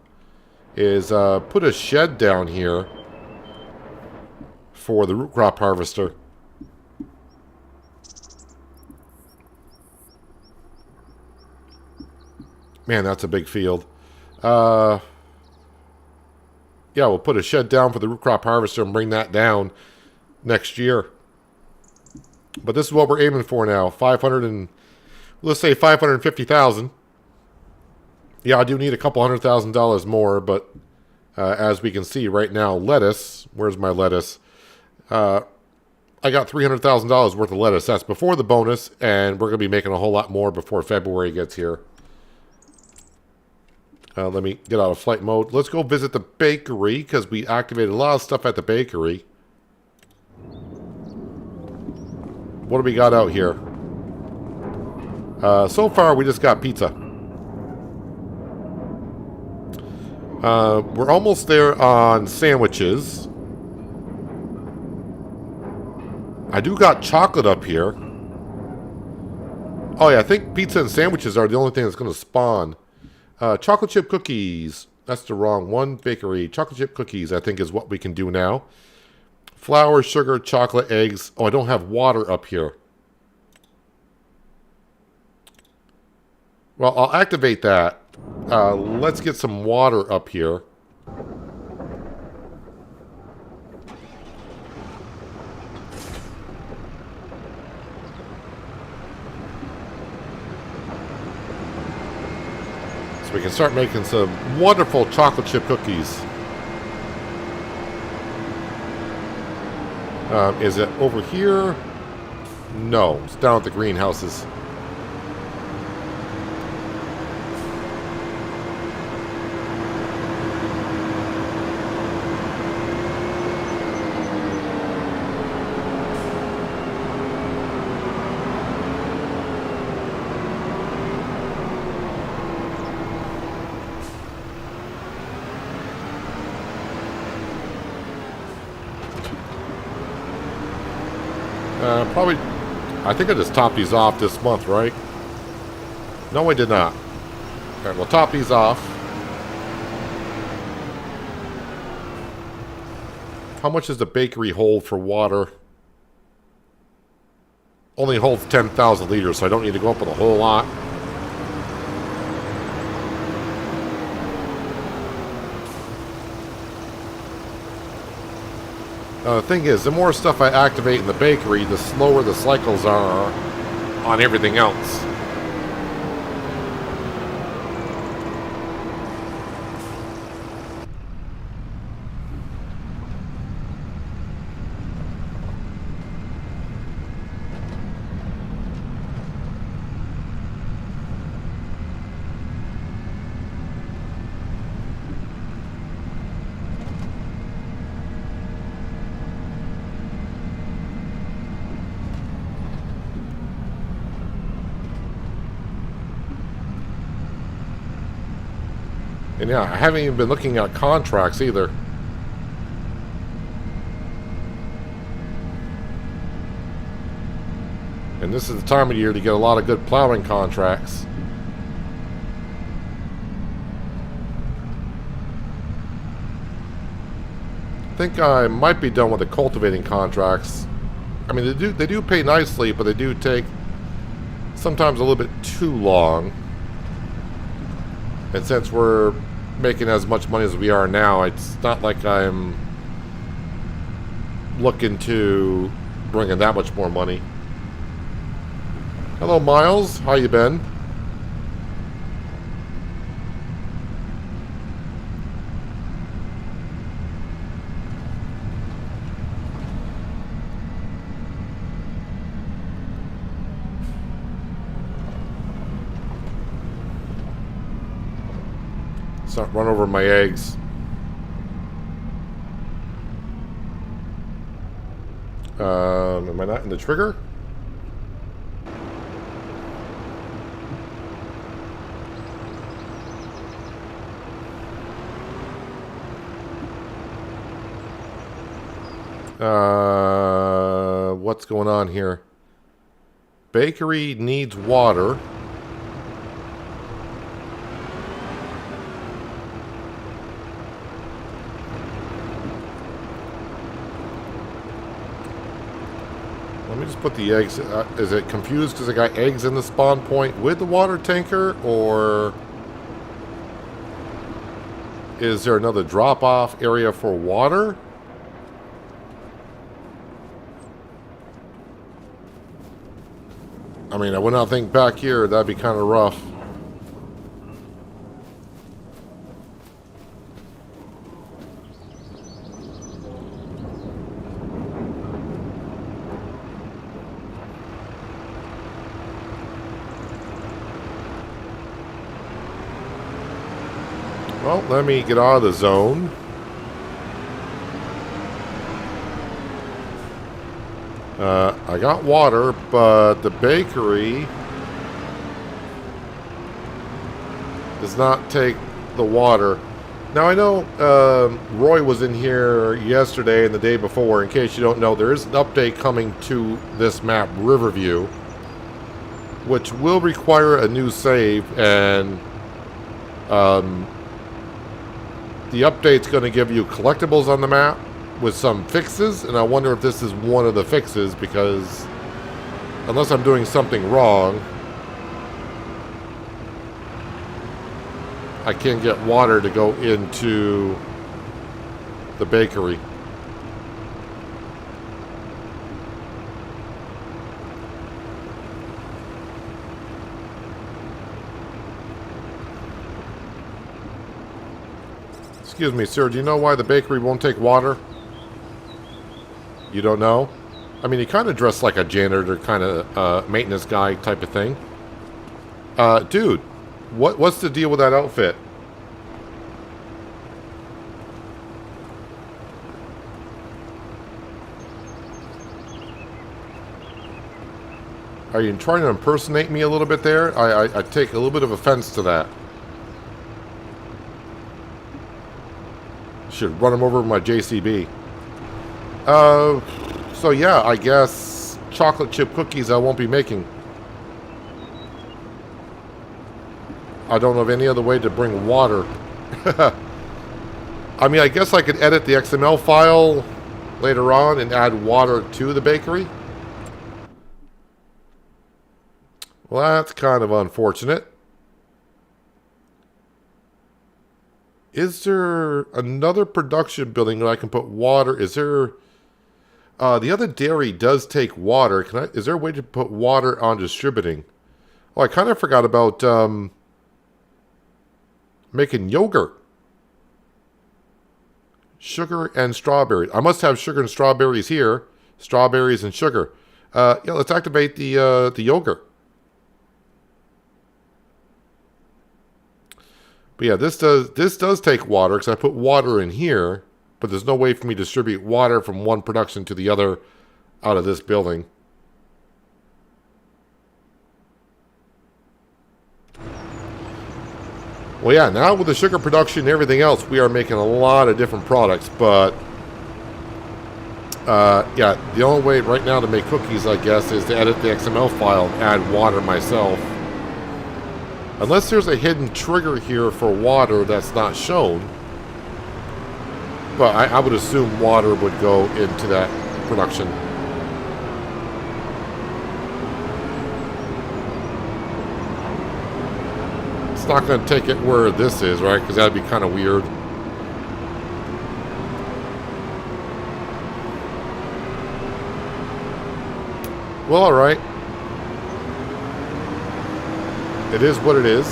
is put a shed down here for the root crop harvester. Man, that's a big field. Yeah, we'll put a shed down for the root crop harvester and bring that down next year. But this is what we're aiming for now. 500 and let's say 550,000. Yeah, I do need a couple $100,000 more, but as we can see right now, lettuce. Where's my lettuce? I got $300,000 worth of lettuce. That's before the bonus, and we're going to be making a whole lot more before February gets here. Let me get out of flight mode. Let's go visit the bakery, because we activated a lot of stuff at the bakery. What do we got out here? So far, we just got pizza. We're almost there on sandwiches. I do got chocolate up here. Oh yeah, I think pizza and sandwiches are the only thing that's going to spawn. Chocolate chip cookies. That's the wrong one. Bakery. Chocolate chip cookies, I think, is what we can do now. Flour, sugar, chocolate, eggs. Oh, I don't have water up here. Well, I'll activate that. Let's get some water up here. We can start making some wonderful chocolate chip cookies. Is it over here? No, it's down at the greenhouses. Probably, I think I just topped these off this month, right? No, I did not. Alright, we'll top these off. How much does the bakery hold for water? Only holds 10,000 liters, so I don't need to go up with a whole lot. The thing is, the more stuff I activate in the bakery, the slower the cycles are on everything else. And yeah, I haven't even been looking at contracts either. And this is the time of year to get a lot of good plowing contracts. I think I might be done with the cultivating contracts. I mean, they do pay nicely, but they do take sometimes a little bit too long. And since we're making as much money as we are now, it's not like I'm looking to bring in that much more money. Hello, Miles. How you been? Not run over my eggs. Am I not in the trigger? What's going on here? Bakery needs water. Let me just put the eggs. Is it confused because I got eggs in the spawn point with the water tanker, or is there another drop-off area for water? I mean, I would not think back here that'd be kind of rough. Well, let me get out of the zone. I got water, but the bakery does not take the water. Now, I know Roy was in here yesterday and the day before. In case you don't know, there is an update coming to this map, Riverview, which will require a new save, and the update's going to give you collectibles on the map with some fixes, and I wonder if this is one of the fixes, because unless I'm doing something wrong, I can't get water to go into the bakery. Excuse me, sir. Do you know why the bakery won't take water? You don't know? I mean, you kind of dress like a janitor, kind of maintenance guy type of thing. Dude, what's the deal with that outfit? Are you trying to impersonate me a little bit there? I take a little bit of offense to that. Should run him over with my JCB. So yeah, I guess chocolate chip cookies I won't be making. I don't know of any other way to bring water. I mean, I guess I could edit the XML file later on and add water to the bakery. Well, that's kind of unfortunate. Is there another production building that I can put water? Is there... the other dairy does take water. Is there a way to put water on distributing? Oh, I kind of forgot about making yogurt. Sugar and strawberries. I must have sugar and strawberries here. Strawberries and sugar. Yeah, let's activate the yogurt. But yeah, this does take water because I put water in here, but there's no way for me to distribute water from one production to the other out of this building. Well, yeah, now with the sugar production and everything else, we are making a lot of different products, but yeah, the only way right now to make cookies, I guess, is to edit the XML file and add water myself. Unless there's a hidden trigger here for water that's not shown. But I would assume water would go into that production. It's not going to take it where this is, right? Because that would be kind of weird. Well, alright. It is what it is.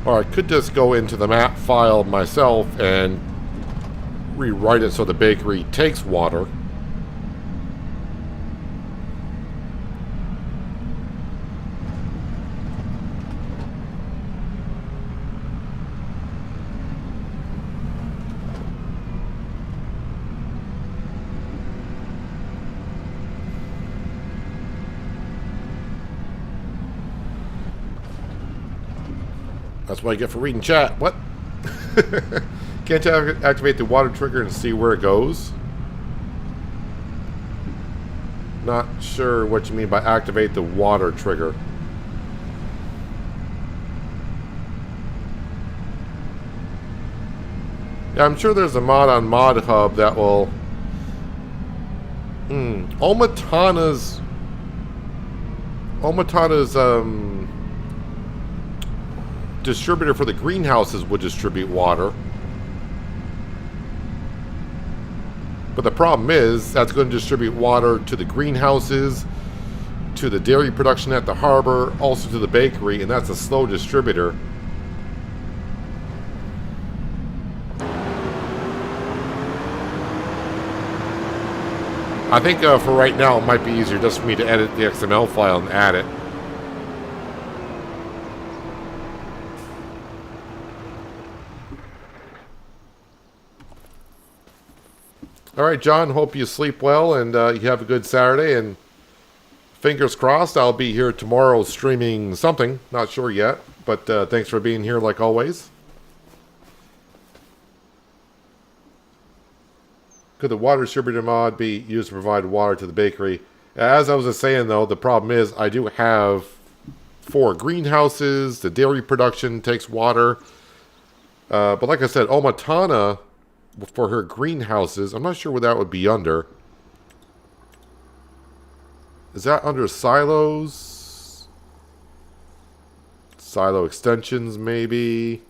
Or I could just go into the map file myself and rewrite it so the bakery takes water. That's what I get for reading chat. What? Can't you activate the water trigger and see where it goes? Not sure what you mean by activate the water trigger. Yeah, I'm sure there's a mod on Mod Hub that will... Omatana's distributor for the greenhouses would distribute water. But the problem is, that's going to distribute water to the greenhouses, to the dairy production at the harbor, also to the bakery, and that's a slow distributor. I think for right now, it might be easier just for me to edit the XML file and add it. All right, John, hope you sleep well and you have a good Saturday. And fingers crossed, I'll be here tomorrow streaming something. Not sure yet, but thanks for being here like always. Could the water distributor mod be used to provide water to the bakery? As I was just saying, though, the problem is I do have 4 greenhouses. The dairy production takes water. But like I said, Omatana... for her greenhouses, I'm not sure what that would be under. Is that under silos? Silo extensions, maybe?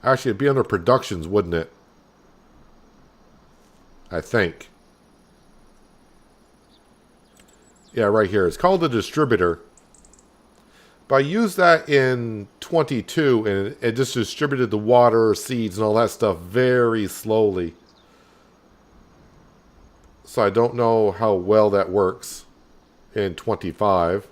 Actually, it'd be under productions, wouldn't it? I think. Yeah, right here. It's called a distributor. But I used that in 22, and it just distributed the water, seeds, and all that stuff very slowly. So I don't know how well that works in 25.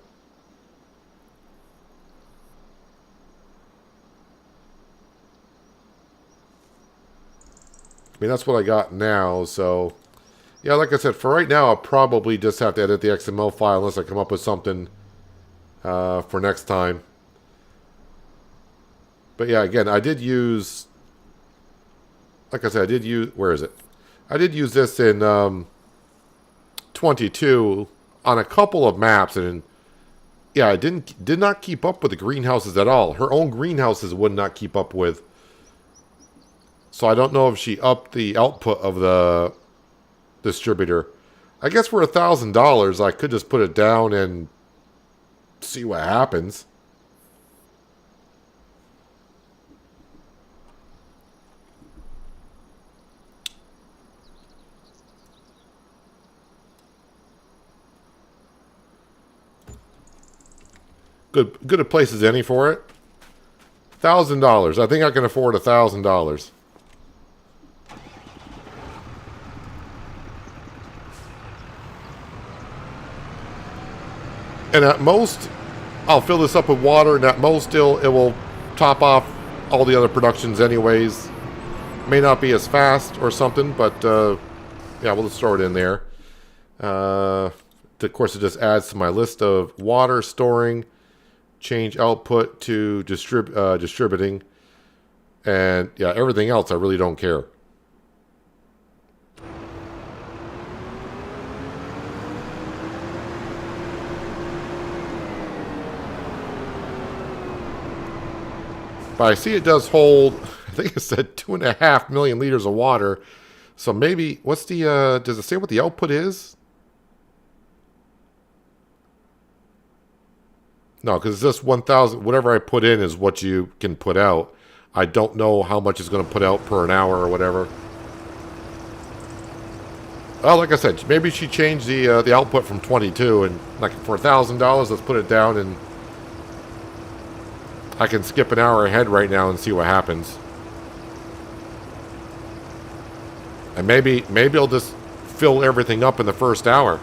I mean, that's what I got now, so... Yeah, like I said, for right now, I'll probably just have to edit the XML file unless I come up with something for next time. But yeah, again, I did use... Like I said, I did use... Where is it? I did use this in 22 on a couple of maps, and yeah, I did not keep up with the greenhouses at all. Her own greenhouses would not keep up with. So I don't know if she upped the output of the distributor. I guess for $1,000, I could just put it down and see what happens. Good a place as any for it. $1,000. I think I can afford $1,000. And at most, I'll fill this up with water, and at most, it will top off all the other productions anyways. May not be as fast or something, but yeah, we'll just throw it in there. Of course, it just adds to my list of water storing, change output to distributing, and yeah, everything else I really don't care. But I see it does hold, I think it said 2.5 million liters of water. So maybe, what's the, does it say what the output is? No, because it's just 1,000, whatever I put in is what you can put out. I don't know how much it's going to put out per an hour or whatever. Well, like I said, maybe she changed the output from 22, and like for $1,000, let's put it down, and I can skip an hour ahead right now and see what happens. And maybe I'll just fill everything up in the first hour.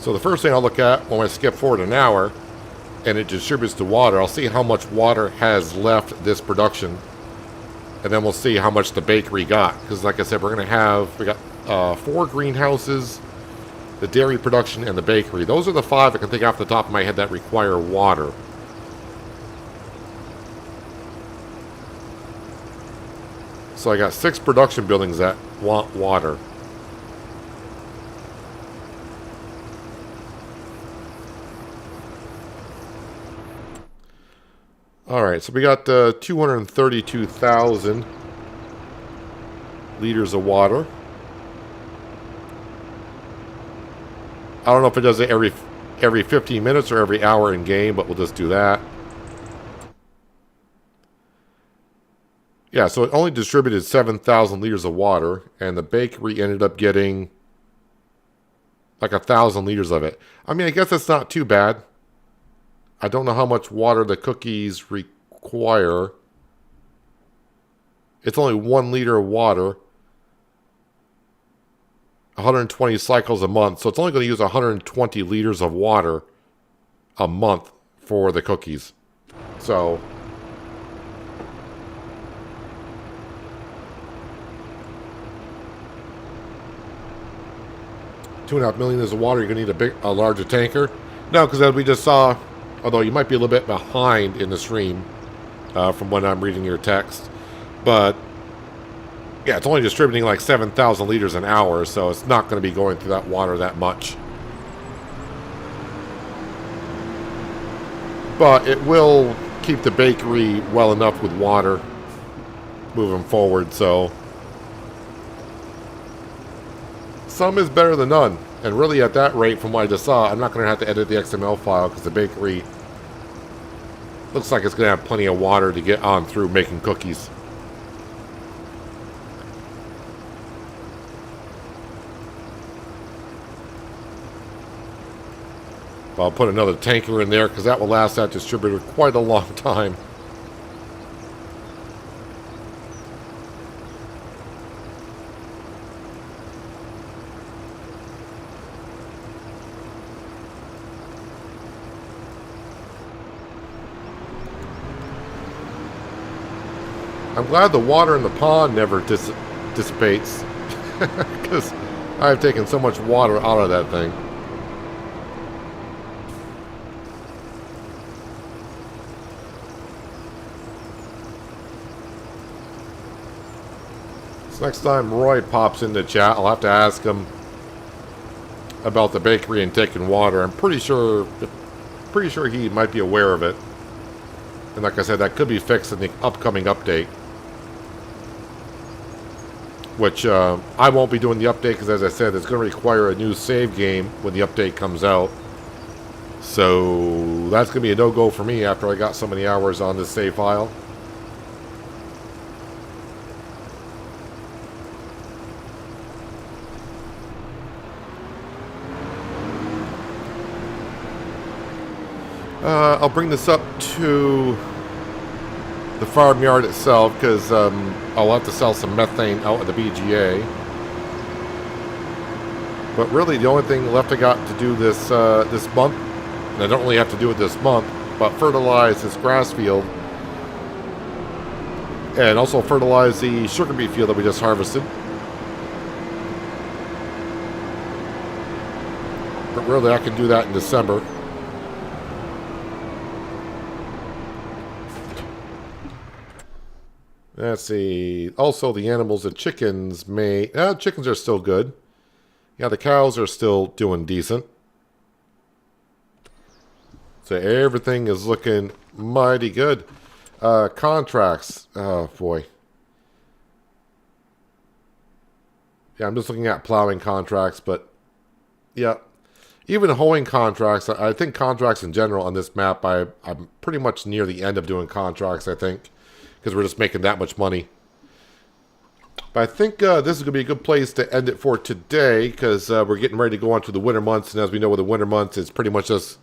So the first thing I'll look at when I skip forward an hour and it distributes the water, I'll see how much water has left this production. And then we'll see how much the bakery got. Because like I said, we got 4 greenhouses, the dairy production, and the bakery. Those are the 5 I can think off the top of my head that require water. So I got 6 production buildings that want water. Alright, so we got 232,000 liters of water. I don't know if it does it every 15 minutes or every hour in game, but we'll just do that. Yeah, so it only distributed 7,000 liters of water, and the bakery ended up getting like 1,000 liters of it. I mean, I guess that's not too bad. I don't know how much water the cookies require. It's only 1 liter of water. 120 cycles a month. So it's only going to use 120 liters of water a month for the cookies. So... $2.5 million liters of water, you're going to need a larger tanker. No, because as we just saw... Although you might be a little bit behind in the stream from when I'm reading your text. But Yeah, it's only distributing like 7,000 liters an hour, so it's not going to be going through that water that much. But it will keep the bakery well enough with water moving forward, so some is better than none. And really at that rate, from what I just saw, I'm not going to have to edit the XML file because the bakery looks like it's going to have plenty of water to get on through making cookies. But I'll put another tanker in there because that will last that distributor quite a long time. I'm glad the water in the pond never dissipates because I've taken so much water out of that thing. So next time Roy pops into chat, I'll have to ask him about the bakery and taking water. I'm pretty sure he might be aware of it. And like I said, that could be fixed in the upcoming update. Which I won't be doing the update because, as I said, it's going to require a new save game when the update comes out. So that's going to be a no-go for me after I got so many hours on this save file. I'll bring this up to the farmyard itself because I'll have to sell some methane out at the BGA. But really, the only thing left I got to do this month, and I don't really have to do it this month, but fertilize this grass field and also fertilize the sugar beet field that we just harvested. But really, I can do that in December. Let's see. Also, the animals, the chickens chickens are still good. Yeah, the cows are still doing decent. So everything is looking mighty good. Contracts. Oh, boy. Yeah, I'm just looking at plowing contracts, but yeah. Even hoeing contracts, I think contracts in general on this map, I'm pretty much near the end of doing contracts, I think. Because we're just making that much money. But I think this is going to be a good place to end it for today. Because we're getting ready to go on to the winter months. And as we know with the winter months, it's pretty much just,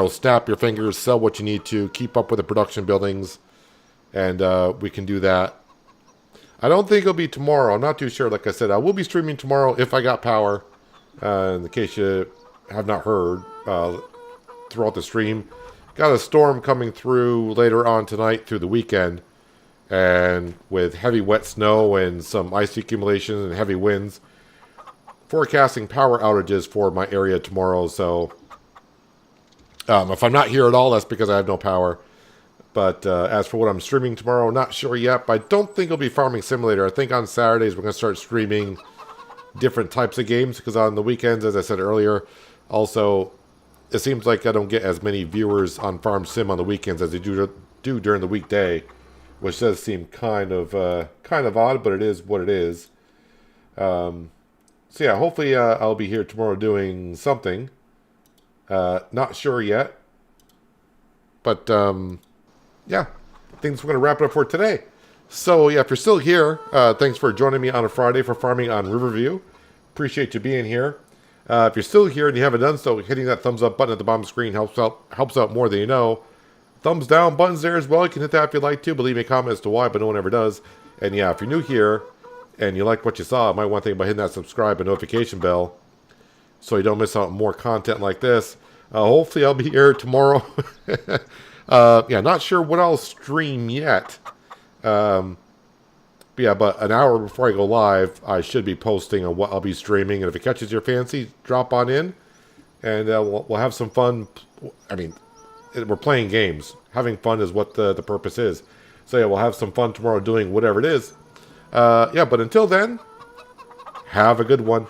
snap your fingers, sell what you need to, keep up with the production buildings. And we can do that. I don't think it'll be tomorrow. I'm not too sure. Like I said, I will be streaming tomorrow if I got power. In the case you have not heard throughout the stream. Got a storm coming through later on tonight through the weekend. And with heavy wet snow and some ice accumulation and heavy winds. Forecasting power outages for my area tomorrow. So if I'm not here at all, that's because I have no power. But as for what I'm streaming tomorrow, not sure yet. But I don't think it'll be Farming Simulator. I think on Saturdays we're going to start streaming different types of games. Because on the weekends, as I said earlier, also... it seems like I don't get as many viewers on Farm Sim on the weekends as I do during the weekday, which does seem kind of odd, but it is what it is. So yeah, hopefully I'll be here tomorrow doing something. Not sure yet, but yeah, I think we're going to wrap it up for today. So yeah, if you're still here, thanks for joining me on a Friday for farming on Riverview. Appreciate you being here. If you're still here and you haven't done so, hitting that thumbs up button at the bottom of the screen helps out more than you know. Thumbs down buttons there as well. You can hit that if you'd like to, but leave me a comment as to why, but no one ever does. And yeah, if you're new here and you like what you saw, you might want to think about hitting that subscribe and notification bell so you don't miss out on more content like this. Hopefully I'll be here tomorrow. Yeah, not sure what I'll stream yet. Yeah, but an hour before I go live, I should be posting on what I'll be streaming. And if it catches your fancy, drop on in. And we'll have some fun. I mean, we're playing games. Having fun is what the purpose is. So yeah, we'll have some fun tomorrow doing whatever it is. Yeah, but until then, have a good one.